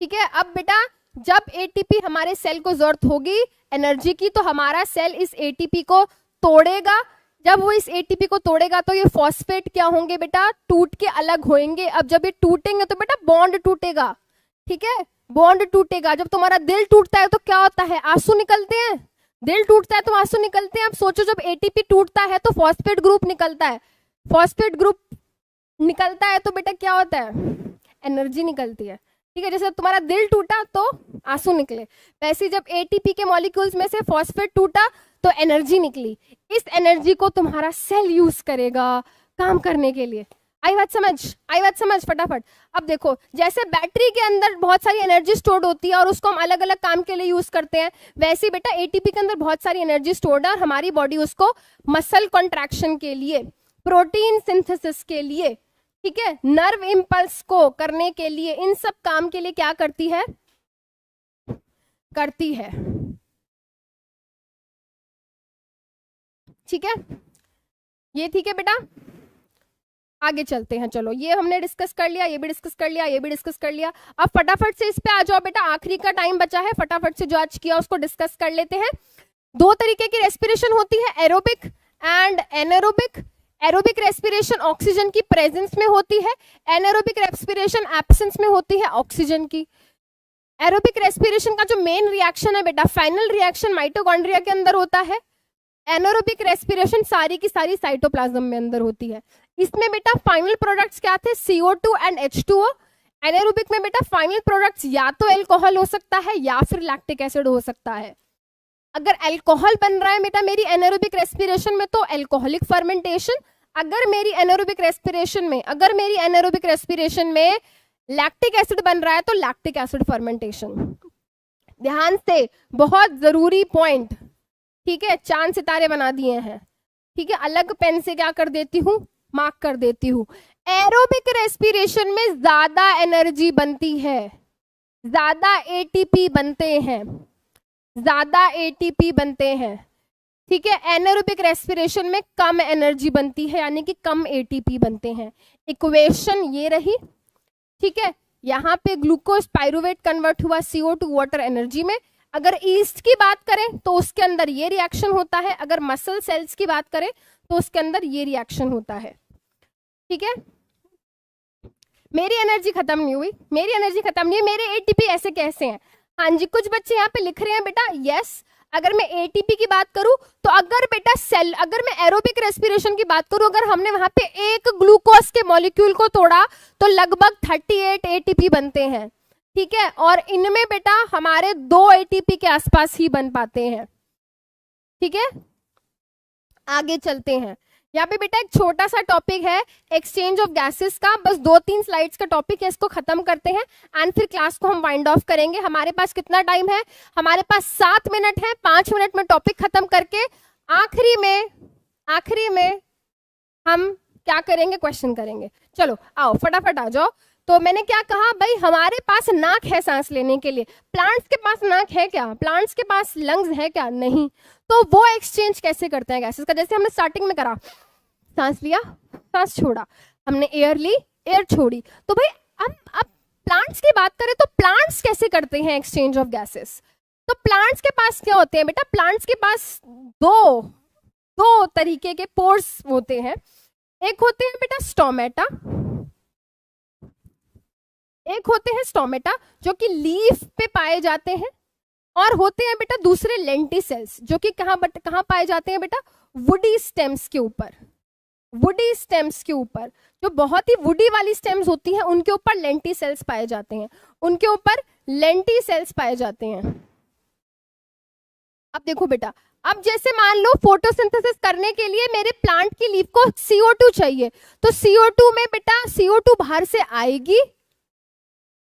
S1: ठीक है, अब बेटा जब एटीपी हमारे सेल को जरूरत होगी एनर्जी की तो हमारा सेल इस एटीपी को तोड़ेगा। जब वो इस एटीपी को तोड़ेगा तो ये फॉस्फेट क्या होंगे बेटा? टूट के अलग होंगे। अब जब ये टूटेंगे तो बेटा बॉन्ड टूटेगा। ठीक है, बॉन्ड टूटेगा। जब तुम्हारा दिल टूटता है तो क्या होता है? आंसू निकलते हैं। दिल टूटता है तो आंसू निकलते हैं। अब सोचो जब एटीपी टूटता है तो फॉस्फेट ग्रुप निकलता है। फॉस्फेट ग्रुप निकलता है तो बेटा क्या होता है? एनर्जी निकलती है। ठीक है, जैसे तुम्हारा दिल टूटा तो आंसू निकले, वैसे जब एटीपी के मॉलिक्यूल्स में से फॉस्फेट टूटा तो एनर्जी निकली। इस एनर्जी को तुम्हारा सेल यूज करेगा काम करने के लिए। आई बात समझ? आई बात समझ? फटाफट। अब देखो, जैसे बैटरी के अंदर बहुत सारी एनर्जी स्टोर्ड होती है और उसको हम अलग अलग काम के लिए यूज करते हैं, वैसे बेटा एटीपी के अंदर बहुत सारी एनर्जी स्टोर्ड है और हमारी बॉडी उसको मसल कॉन्ट्रैक्शन के लिए, प्रोटीन सिंथेसिस के लिए, ठीक है, नर्व इंपल्स को करने के लिए, इन सब काम के लिए क्या करती है? करती है। ठीक है, ये ठीक है बेटा। आगे चलते हैं, चलो ये हमने डिस्कस कर लिया, ये भी डिस्कस कर लिया, ये भी डिस्कस कर लिया। अब फटाफट से इस पे आ जाओ बेटा, आखिरी का टाइम बचा है, फटाफट से जो आज किया उसको डिस्कस कर लेते हैं। 2 तरीके की रेस्पिरेशन होती है, aerobic and anaerobic. Aerobic respiration oxygen की प्रेजेंस में होती है, एनारोबिक रेस्पिरेशन एब्सेंस में होती है ऑक्सीजन की। एरोबिक रेस्पिरेशन का जो मेन रिएक्शन है बेटा, फाइनल रिएक्शन माइटोकॉन्ड्रिया के अंदर होता है। एनारोबिक रेस्पिरेशन सारी की सारी साइटोप्लाज्म में अंदर होती है। इसमें बेटा फाइनल प्रोडक्ट्स क्या थे? CO2 and H2O। एनारोबिक में बेटा फाइनल प्रोडक्ट्स या तो अल्कोहल हो सकता है या फिर लैक्टिक एसिड हो सकता है। अगर अल्कोहल बन रहा है बेटा मेरी एनारोबिक रेस्पिरेशन में तो अल्कोहलिक फर्मेंटेशन, अगर मेरी एनारोबिक रेस्पिरेशन में लैक्टिक एसिड बन रहा है तो लैक्टिक एसिड फर्मेंटेशन। ध्यान से, बहुत जरूरी पॉइंट। ठीक है, चांद सितारे बना दिए हैं। ठीक है, अलग पेन से क्या कर देती हूँ? मार्क कर देती हूँ। एरोबिक रेस्पिरेशन में ज्यादा एनर्जी बनती है, ज्यादा एटीपी बनते हैं, ज्यादा एटीपी बनते हैं। ठीक है, एनारोबिक रेस्पिरेशन में कम एनर्जी बनती है, यानी कि कम एटीपी बनते हैं। इक्वेशन ये रही। ठीक है, यहाँ पे ग्लूकोज पायरुवेट कन्वर्ट हुआ CO2 वाटर एनर्जी में। अगर ईस्ट की बात करें तो उसके अंदर ये रिएक्शन होता है, अगर मसल सेल्स की बात करें तो उसके अंदर ये रिएक्शन होता है। ठीक है, मेरी एनर्जी खत्म नहीं हुई, मेरी एनर्जी खत्म नहीं हुई, मेरे एटीपी ऐसे कैसे हैं? हाँ जी, कुछ बच्चे यहाँ पे लिख रहे हैं बेटा यस। अगर मैं एटीपी की बात करूं तो अगर बेटा सेल, अगर मैं एरोबिक रेस्पिरेशन की बात करूं, अगर हमने वहां पे एक ग्लूकोज के मॉलिक्यूल को तोड़ा तो लगभग 38 एटीपी बनते हैं। ठीक है, और इनमें बेटा हमारे 2 एटीपी के आसपास ही बन पाते हैं। ठीक है, आगे चलते हैं। यहाँ पे बेटा एक छोटा सा टॉपिक है एक्सचेंज ऑफ गैसेस का, बस 2-3 स्लाइड्स का टॉपिक है, इसको खत्म करते हैं एंड फिर क्लास को हम वाइंड ऑफ करेंगे। हमारे पास कितना टाइम है? हमारे पास 7 मिनट है। 5 मिनट में टॉपिक खत्म करके आखिरी में हम क्या करेंगे? क्वेश्चन करेंगे। चलो आओ फटाफट आ जाओ। तो मैंने क्या कहा भाई, हमारे पास नाक है सांस लेने के लिए, प्लांट्स के पास नाक है क्या? प्लांट्स के पास लंग्स है क्या? नहीं। तो वो एक्सचेंज कैसे करते हैं गैसेस का? जैसे हमने स्टार्टिंग में करा, सांस लिया, सांस छोड़ा, हमने एयर ली, एयर छोड़ी। तो भाई अब प्लांट्स की बात करें तो प्लांट्स कैसे करते हैं एक्सचेंज ऑफ गैसेस? तो प्लांट्स के पास क्या होते हैं बेटा? प्लांट्स के पास दो तरीके के पोर्स होते हैं। एक होते हैं बेटा स्टोमेटा, एक होते हैं स्टोमेटा जो कि लीफ पे पाए जाते हैं, और होते हैं बेटा दूसरे लेंटिसेल्स जो कि कहाँ पाए जाते हैं बेटा? वुडी स्टेम्स के ऊपर। वुडी स्टेम्स के ऊपर, जो बहुत ही वुडी वाली स्टेम्स होती हैं उनके ऊपर लेंटिसेल्स पाए जाते हैं, उनके ऊपर लेंटिसेल्स पाए जाते हैं। अब देखो बेटा, अब जैसे मान लो फोटोसिंथेसिस करने के लिए मेरे प्लांट की लीफ को CO2 चाहिए, तो CO2 में बेटा CO2 बाहर से आएगी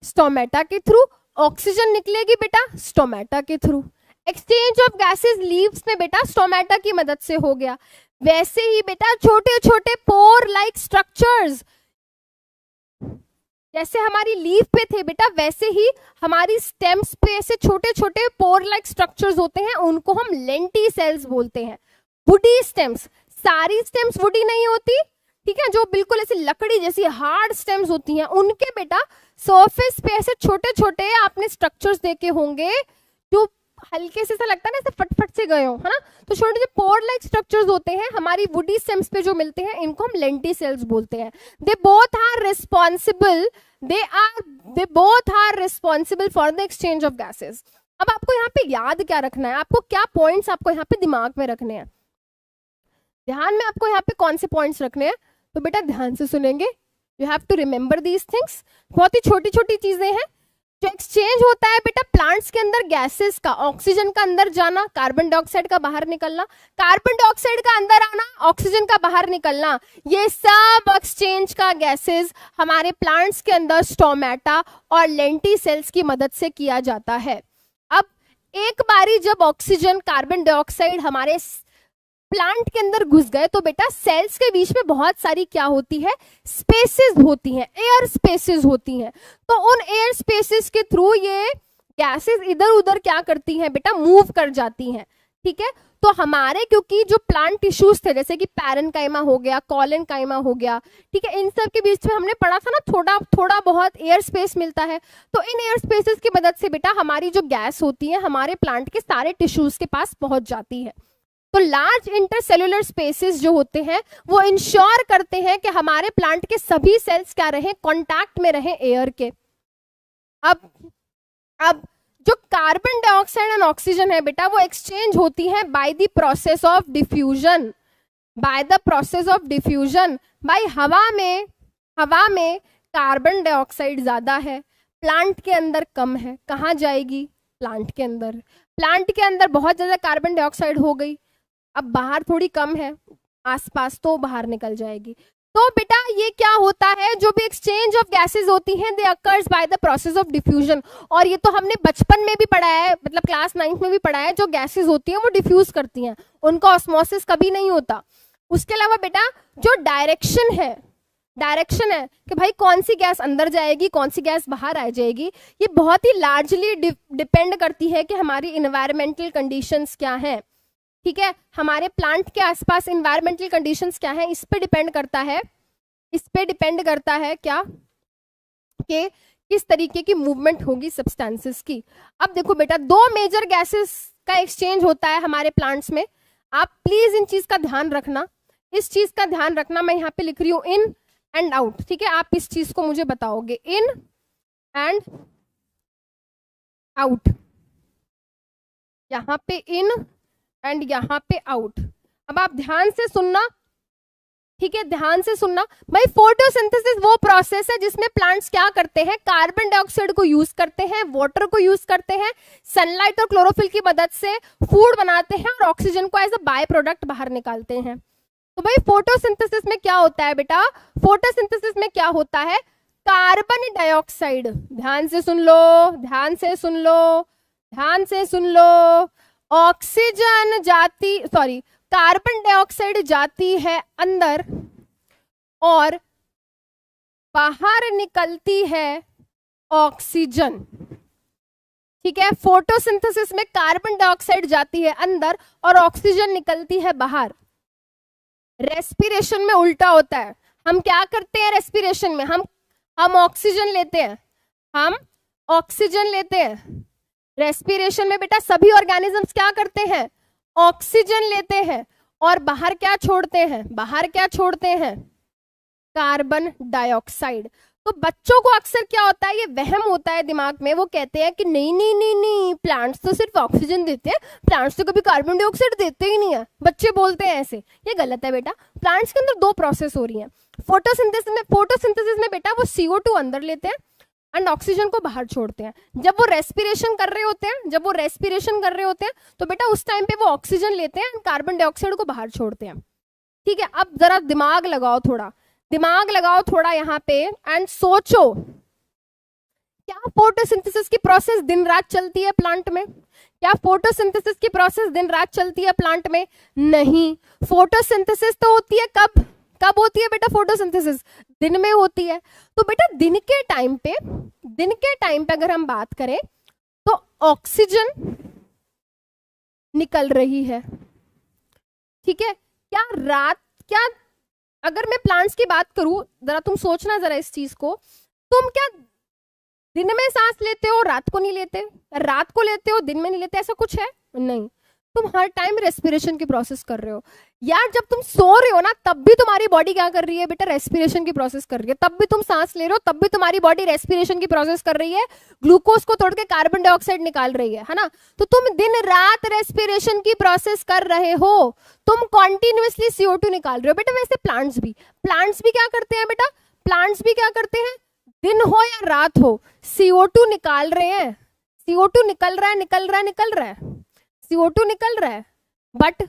S1: स्टोमेटा के थ्रू, ऑक्सीजन निकलेगी बेटा स्टोमेटा के through, exchange of gases leaves में बेटा स्टोमेटा की मदद से हो गया। वैसे ही बेटा छोटे छोटे पोर लाइक स्ट्रक्चर्स जैसे हमारी लीफ पे थे बेटा, वैसे ही हमारी स्टेम्स पे ऐसे छोटे छोटे पोर लाइक स्ट्रक्चर्स होते हैं, उनको हम लेंटिसेल्स बोलते हैं। वुडी स्टेम्स, सारी स्टेम्स वुडी नहीं होती, ठीक है, जो बिल्कुल ऐसी लकड़ी जैसी हार्ड स्टेम्स होती हैं, उनके बेटा सरफेस पे ऐसे छोटे छोटे आपने स्ट्रक्चर्स देखे होंगे जो हल्के से ऐसा लगता है ना, ऐसे फटफट से गए हो, है ना। तो छोटे छोटे पोर लाइक स्ट्रक्चर्स होते हैं हमारी वुडी स्टेम्स पे जो मिलते हैं, इनको हम लेंटिसेल्स बोलते हैं। They both are responsible for the exchange of gases. अब आपको यहाँ पे याद क्या रखना है, आपको क्या पॉइंट्स आपको यहाँ पे दिमाग में रखने हैं, ध्यान में आपको यहाँ पे कौन से पॉइंट्स रखने हैं, तो बेटा ध्यान से सुनेंगे। You have to remember these things. बहुत ही छोटी छोटी चीजें हैं। जो एक्सचेंज होता है बेटा प्लांट्स के अंदर गैसेस का, ऑक्सीजन का अंदर जाना, कार्बन डाइऑक्साइड का बाहर निकलना, कार्बन डाइऑक्साइड का अंदर आना, ऑक्सीजन का बाहर निकलना, ये सब एक्सचेंज का गैसेस हमारे प्लांट्स के अंदर स्टोमेटा और लेंटिसेल्स की मदद से किया जाता है। अब एक बारी जब ऑक्सीजन कार्बन डाइऑक्साइड हमारे प्लांट के अंदर घुस गए तो बेटा सेल्स के बीच में बहुत सारी क्या होती है, स्पेसेस होती हैं, एयर स्पेसेस होती हैं। तो उन एयर स्पेसेस के थ्रू ये गैसेस इधर उधर क्या करती हैं बेटा, मूव कर जाती हैं, ठीक है। तो हमारे क्योंकि जो प्लांट टिश्यूज थे जैसे कि पैरेन्काइमा हो गया, कॉलेनकाइमा हो गया, ठीक है, इन सब के बीच में हमने पढ़ा था ना थोड़ा थोड़ा बहुत एयर स्पेस मिलता है। तो इन एयर स्पेसेस की मदद से बेटा हमारी जो गैस होती है हमारे प्लांट के सारे टिश्यूज के पास पहुंच जाती है। तो लार्ज इंटरसेल्युलर स्पेसेस जो होते हैं वो इंश्योर करते हैं कि हमारे प्लांट के सभी सेल्स क्या रहे, कांटेक्ट में रहे एयर के। अब जो कार्बन डाइऑक्साइड एंड ऑक्सीजन है बेटा वो एक्सचेंज होती है by the process of diffusion, by the process of diffusion. By हवा में कार्बन डाइऑक्साइड ज्यादा है, प्लांट के अंदर कम है, कहाँ जाएगी, प्लांट के अंदर। प्लांट के अंदर बहुत ज्यादा कार्बन डाइऑक्साइड हो गई, अब बाहर थोड़ी कम है आसपास, तो बाहर निकल जाएगी। तो बेटा ये क्या होता है, जो भी एक्सचेंज ऑफ गैसेस होती हैं they occurs by the process of diffusion. और ये तो हमने बचपन में भी पढ़ा है, मतलब क्लास 9th में भी पढ़ा है, जो गैसेस होती हैं वो डिफ्यूज करती हैं, उनका ऑस्मोसिस कभी नहीं होता। उसके अलावा बेटा जो डायरेक्शन है कि भाई कौन सी गैस अंदर जाएगी, कौन सी गैस बाहर आ जाएगी, ये बहुत ही लार्जली डिपेंड करती है कि हमारी इन्वायरमेंटल कंडीशंस क्या हैं, ठीक है, हमारे प्लांट के आसपास इन्वायरमेंटल कंडीशंस क्या हैं, इस पे डिपेंड करता है क्या, कि किस तरीके की मूवमेंट होगी सब्सटेंसेस की। अब देखो बेटा दो मेजर गैसेस का एक्सचेंज होता है हमारे प्लांट्स में, आप प्लीज इन चीज का ध्यान रखना, इस चीज का ध्यान रखना। मैं यहाँ पे लिख रही हूँ इन एंड आउट, ठीक है, आप इस चीज को मुझे बताओगे, इन एंड आउट, यहाँ पे इन एंड यहाँ पे आउट। अब आप ध्यान से सुनना, ठीक है, ध्यान से सुनना भाई। फोटोसिंथेसिस वो प्रोसेस है जिसमें प्लांट्स क्या करते हैं, कार्बन डाइऑक्साइड को यूज करते हैं, वाटर को यूज करते हैं, सनलाइट और क्लोरोफिल की मदद से फूड बनाते हैं और ऑक्सीजन को एज अ बाय प्रोडक्ट बाहर निकालते हैं। तो भाई फोटोसिंथेसिस में क्या होता है बेटा, फोटोसिंथेसिस में क्या होता है, कार्बन डाइऑक्साइड, ध्यान से सुन लो, ध्यान से सुन लो, ध्यान से सुन लो, ऑक्सीजन जाती, सॉरी, कार्बन डाइऑक्साइड जाती है अंदर और बाहर निकलती है ऑक्सीजन, ठीक है। फोटोसिंथेसिस में कार्बन डाइऑक्साइड जाती है अंदर और ऑक्सीजन निकलती है बाहर। रेस्पिरेशन में उल्टा होता है, हम क्या करते हैं रेस्पिरेशन में, हम ऑक्सीजन लेते हैं, हम ऑक्सीजन लेते हैं। रेस्पिरेशन में बेटा सभी ऑर्गेनिजम्स क्या करते हैं, ऑक्सीजन लेते हैं और बाहर क्या छोड़ते हैं, बाहर क्या छोड़ते हैं, कार्बन डाइऑक्साइड। तो बच्चों को अक्सर क्या होता है, ये वहम होता है दिमाग में, वो कहते हैं कि नहीं नहीं नहीं नहीं, प्लांट्स तो सिर्फ ऑक्सीजन देते हैं, प्लांट्स तो कभी कार्बन डाइऑक्साइड देते ही नहीं है, बच्चे बोलते हैं ऐसे। ये गलत है बेटा, प्लांट्स के अंदर दो प्रोसेस हो रही है। फोटोसिंथेसिस में बेटा वो CO2 अंदर लेते हैं एंड ऑक्सीजन को बाहर छोड़ते हैं। जब वो रेस्पिरेशन कर रहे होते हैं, तो बेटा उस टाइम पे वो ऑक्सीजन लेते हैं एंड कार्बन डाइऑक्साइड को बाहर छोड़ते हैं, ठीक है। अब जरा दिमाग लगाओ थोड़ा यहाँ पे एंड सोचो, क्या फोटोसिंथेसिस की प्रोसेस दिन रात चलती है प्लांट में, क्या फोटोसिंथेसिस की प्रोसेस दिन रात चलती है प्लांट में? नहीं, फोटोसिंथेसिस तो होती है कब? कब होती है बेटा फोटोसिंथेसिस? दिन में होती है। तो बेटा दिन के टाइम पे अगर हम बात करें तो ऑक्सीजन निकल रही है, ठीक है। क्या अगर मैं प्लांट्स की बात करूं, जरा तुम सोचना जरा इस चीज को, तुम क्या दिन में सांस लेते हो रात को नहीं लेते? रात को लेते हो दिन में नहीं लेते? ऐसा कुछ है? नहीं, तुम हर टाइम रेस्पिरेशन की प्रोसेस कर रहे हो यार। जब तुम सो रहे हो ना तब भी तुम्हारी बॉडी क्या कर रही है बेटा? रेस्पिरेशन की प्रोसेस कर रही है। तब भी तुम सांस ले रहे हो तब भी तुम्हारी बॉडी रेस्पिरेशन की प्रोसेस कर रही है, ग्लूकोज को तोड़ के कार्बन डाइऑक्साइड निकाल रही है ना। तो तुम दिन रात रेस्पिरेशन की प्रोसेस कर रहे हो, तुम कॉन्टिन्यूअसली CO2 निकाल रहे हो बेटा। वैसे प्लांट्स भी क्या करते हैं बेटा? प्लांट्स भी क्या करते हैं? दिन हो या रात हो, CO2 निकाल रहे हैं। CO2 निकल रहा है, CO2 निकल रहा है। बट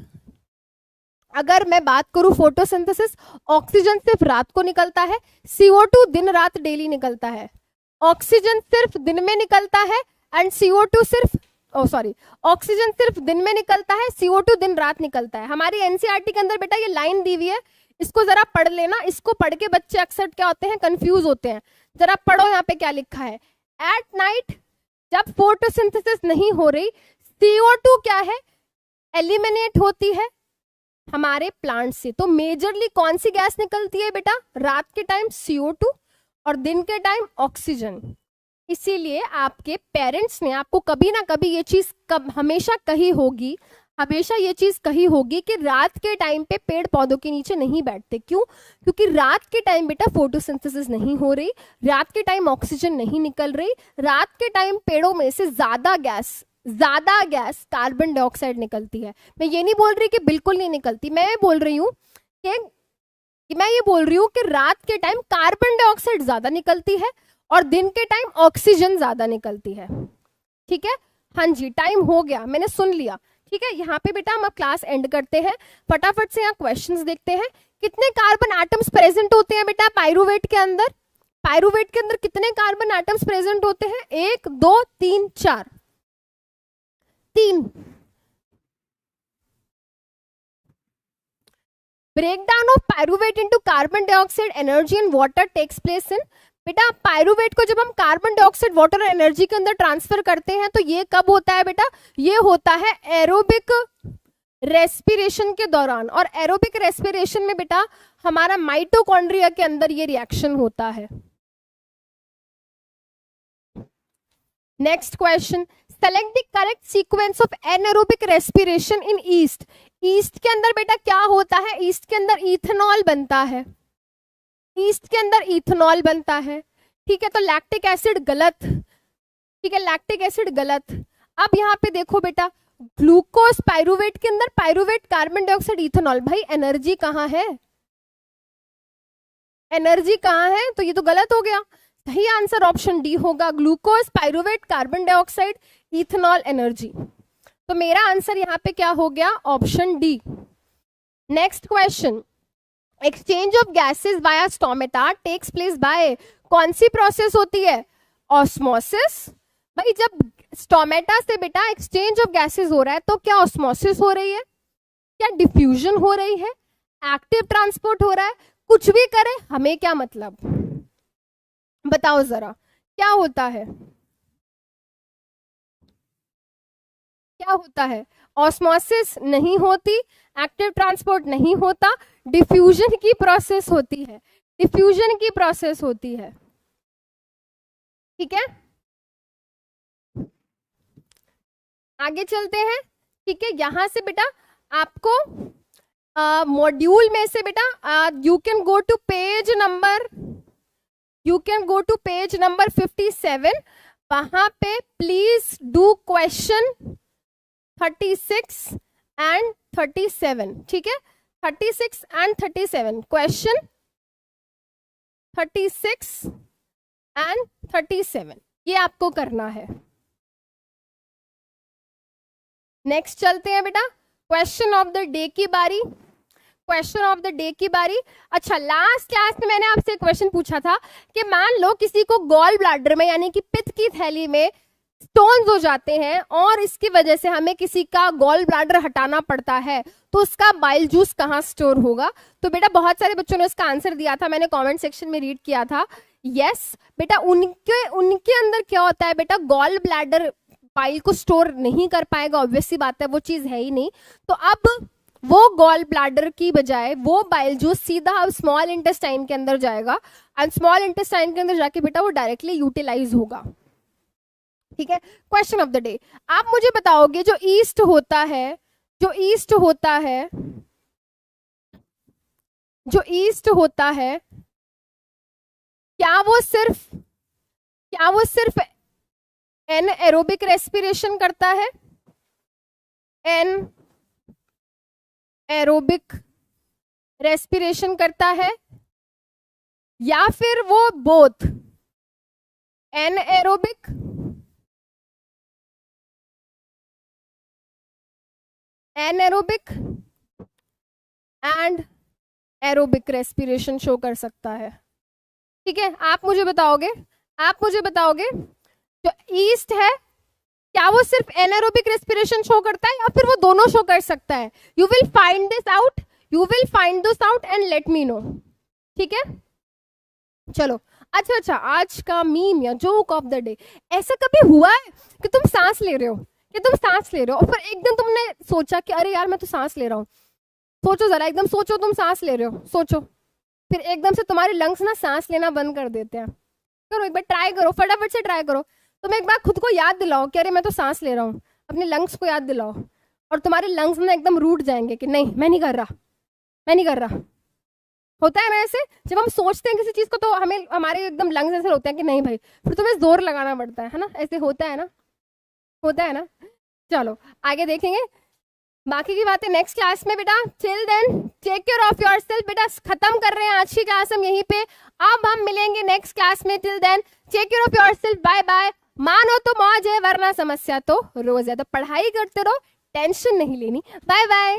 S1: अगर मैं बात करूं फोटोसिंथेसिस, ऑक्सीजन सिर्फ रात को निकलता है, CO2 दिन रात डेली निकलता है। ऑक्सीजन सिर्फ दिन में निकलता है एंड CO2 ऑक्सीजन सिर्फ दिन में निकलता है, CO2 दिन रात निकलता है। हमारी एनसीईआरटी के अंदर बेटा ये लाइन दी हुई है, इसको जरा पढ़ लेना। इसको पढ़ के बच्चे अक्सर क्या होते हैं? कंफ्यूज होते हैं। जरा पढ़ो यहाँ पे क्या लिखा है। एट नाइट जब फोटोसिंथेसिस नहीं हो रही, CO2 क्या है? एलिमिनेट होती है हमारे प्लांट से। तो मेजरली कौन सी गैस निकलती है बेटा? रात के टाइम CO2 और दिन के टाइम ऑक्सीजन। इसीलिए आपके पेरेंट्स ने आपको कभी ना कभी ये चीज हमेशा ये चीज कही होगी कि रात के टाइम पे पेड़ पौधों के नीचे नहीं बैठते। क्यों? क्योंकि रात के टाइम बेटा फोटोसिंथेसिस नहीं हो रही, रात के टाइम ऑक्सीजन नहीं निकल रही, रात के टाइम पेड़ों में से ज्यादा गैस कार्बन डाइऑक्साइड निकलती है। मैं ये नहीं बोल रही कि बिल्कुल नहीं निकलती, मैं ये बोल रही हूँ कि रात के टाइम कार्बन डाइऑक्साइड ज्यादा निकलती है और दिन के टाइम ऑक्सीजन ज्यादा निकलती है। ठीक है, हाँ जी, टाइम हो गया, मैंने सुन लिया। ठीक है, यहाँ पे बेटा हम अब क्लास एंड करते हैं। फटाफट से यहाँ क्वेश्चंस देखते हैं। कितने कार्बन एटम्स प्रेजेंट होते हैं बेटा पाइरूवेट के अंदर? पाइरूवेट के अंदर कितने कार्बन एटम्स प्रेजेंट होते हैं? 1 2 3 4। 3। Breakdown of pyruvate into carbon dioxide, energy and water takes place in. बेटा पाइरूवेट को जब हम कार्बन डाइऑक्साइड, वाटर और एनर्जी के अंदर ट्रांसफर करते हैं तो ये कब होता है बेटा? ये होता है एरोबिक रेस्पिरेशन के दौरान। और एरोबिक रेस्पिरेशन में बेटा हमारा माइटोकॉन्ड्रिया के अंदर ये रिएक्शन होता है। Next question, select the correct sequence of anaerobic respiration in east. East के अंदर बेटा क्या होता है? ईस्ट के अंदर इथेनॉल बनता है, ईस्ट के अंदर इथेनॉल बनता है। ठीक है, तो लैक्टिक एसिड गलत। ठीक है, लैक्टिक एसिड गलत। अब यहाँ पे देखो बेटा, ग्लूकोज पाइरूवेट के अंदर, पाइरूवेट कार्बन डाइऑक्साइड इथेनॉल। भाई एनर्जी कहाँ है? एनर्जी कहाँ है? तो ये तो गलत हो गया। सही आंसर ऑप्शन डी होगा, glucose pyruvate carbon dioxide ethanol energy. तो मेरा आंसर यहाँ पे क्या हो गया? Option D. Next question, exchange of gases via stomata takes place by. कौन सी प्रोसेस होती है? ऑस्मोसिस। भाई जब स्टोमेटा से बेटा एक्सचेंज ऑफ गैसेस हो रहा है तो क्या ऑस्मोसिस हो रही है? क्या डिफ्यूजन हो रही है? एक्टिव ट्रांसपोर्ट हो रहा है? कुछ भी करे, हमें क्या मतलब? बताओ जरा क्या होता है? क्या होता है? ऑस्मोसिस नहीं होती, एक्टिव ट्रांसपोर्ट नहीं होता, डिफ्यूजन की प्रोसेस होती है, डिफ्यूजन की प्रोसेस होती है। ठीक है, आगे चलते हैं। ठीक है, यहां से बेटा आपको मॉड्यूल में से बेटा you can go to page number 57। वहां पे प्लीज डू क्वेश्चन 36 एंड 37। ठीक है, 36 एंड 37, क्वेश्चन 36 एंड 37 ये आपको करना है। नेक्स्ट चलते हैं बेटा, क्वेश्चन ऑफ द डे की बारी। क्वेश्चन ऑफ द डे की बारी। अच्छा, लास्ट क्लास में मैंने आपसे क्वेश्चन पूछा था कि मान लो किसी को गॉल ब्लैडर में यानी कि पित्त की थैली में स्टोन्स हो जाते हैं और इसकी वजह से हमें किसी का गॉल ब्लैडर हटाना पड़ता है, तो उसका बाइल जूस कहाँ स्टोर होगा? तो बेटा बहुत सारे बच्चों ने उसका आंसर दिया था, मैंने कमेंट सेक्शन में रीड किया था। यस बेटा, उनके उनके अंदर क्या होता है बेटा, गॉल ब्लैडर बाइल को स्टोर नहीं कर पाएगा, ऑब्वियस सी बात है, वो चीज है ही नहीं। तो अब वो गॉल ब्लैडर की बजाय वो बाइल जूस सीधा अब स्मॉल इंटेस्टाइन के अंदर जाएगा, एंड स्मॉल इंटेस्टाइन के अंदर जाके बेटा वो डायरेक्टली यूटिलाइज होगा। ठीक है, क्वेश्चन ऑफ द डे, आप मुझे बताओगे जो ईस्ट होता है, जो ईस्ट होता है, जो ईस्ट होता है, क्या वो सिर्फ एन एरोबिक रेस्पिरेशन करता है? एन एरोबिक रेस्पिरेशन करता है, या फिर वो both anaerobic anaerobic and aerobic respiration show कर सकता है? ठीक है, आप मुझे बताओगे, आप मुझे बताओगे जो ईस्ट है क्या वो सिर्फ एनएरोबिक रेस्पिरेशन शो करता है या फिर वो दोनों शो कर सकता है? You will find this out, you will find this out and let me know. ठीक है, चलो। अच्छा, आज का मीम या जोक ऑफ द डे, ऐसा कभी हुआ है कि तुम सांस ले रहे हो, और फिर एकदम तुमने सोचा कि अरे यार मैं तो सांस ले रहा हूँ? सोचो जरा, एकदम सोचो तुम सांस ले रहे हो, सोचो, फिर एकदम से तुम्हारे लंग्स ना सांस लेना बंद कर देते हैं। करो एक बार, ट्राई करो, फटाफट से ट्राई करो। तुम एक बार खुद को याद दिलाओ कि अरे मैं तो सांस ले रहा हूँ, अपने लंग्स को याद दिलाओ, और तुम्हारे लंग्स ना एकदम रूठ जाएंगे कि नहीं मैं नहीं कर रहा, मैं नहीं कर रहा। होता है ना ऐसे, जब हम सोचते हैं किसी चीज को तो हमें हमारे एकदम लंग्स ऐसे होते हैं कि नहीं भाई, फिर तुम्हें जोर लगाना पड़ता है ना, ऐसे होता है ना, होता है ना। चलो आगे देखेंगे बाकी की बातें नेक्स्ट क्लास में बेटा। Till then take care of yourself बेटा। खत्म कर रहे हैं आज की क्लास हम यहीं पे, अब हम मिलेंगे नेक्स्ट क्लास में। Till then take care of yourself, bye bye. मानो तो मौज है वरना समस्या तो रोज है, तो पढ़ाई करते रहो, टेंशन नहीं लेनी। Bye bye.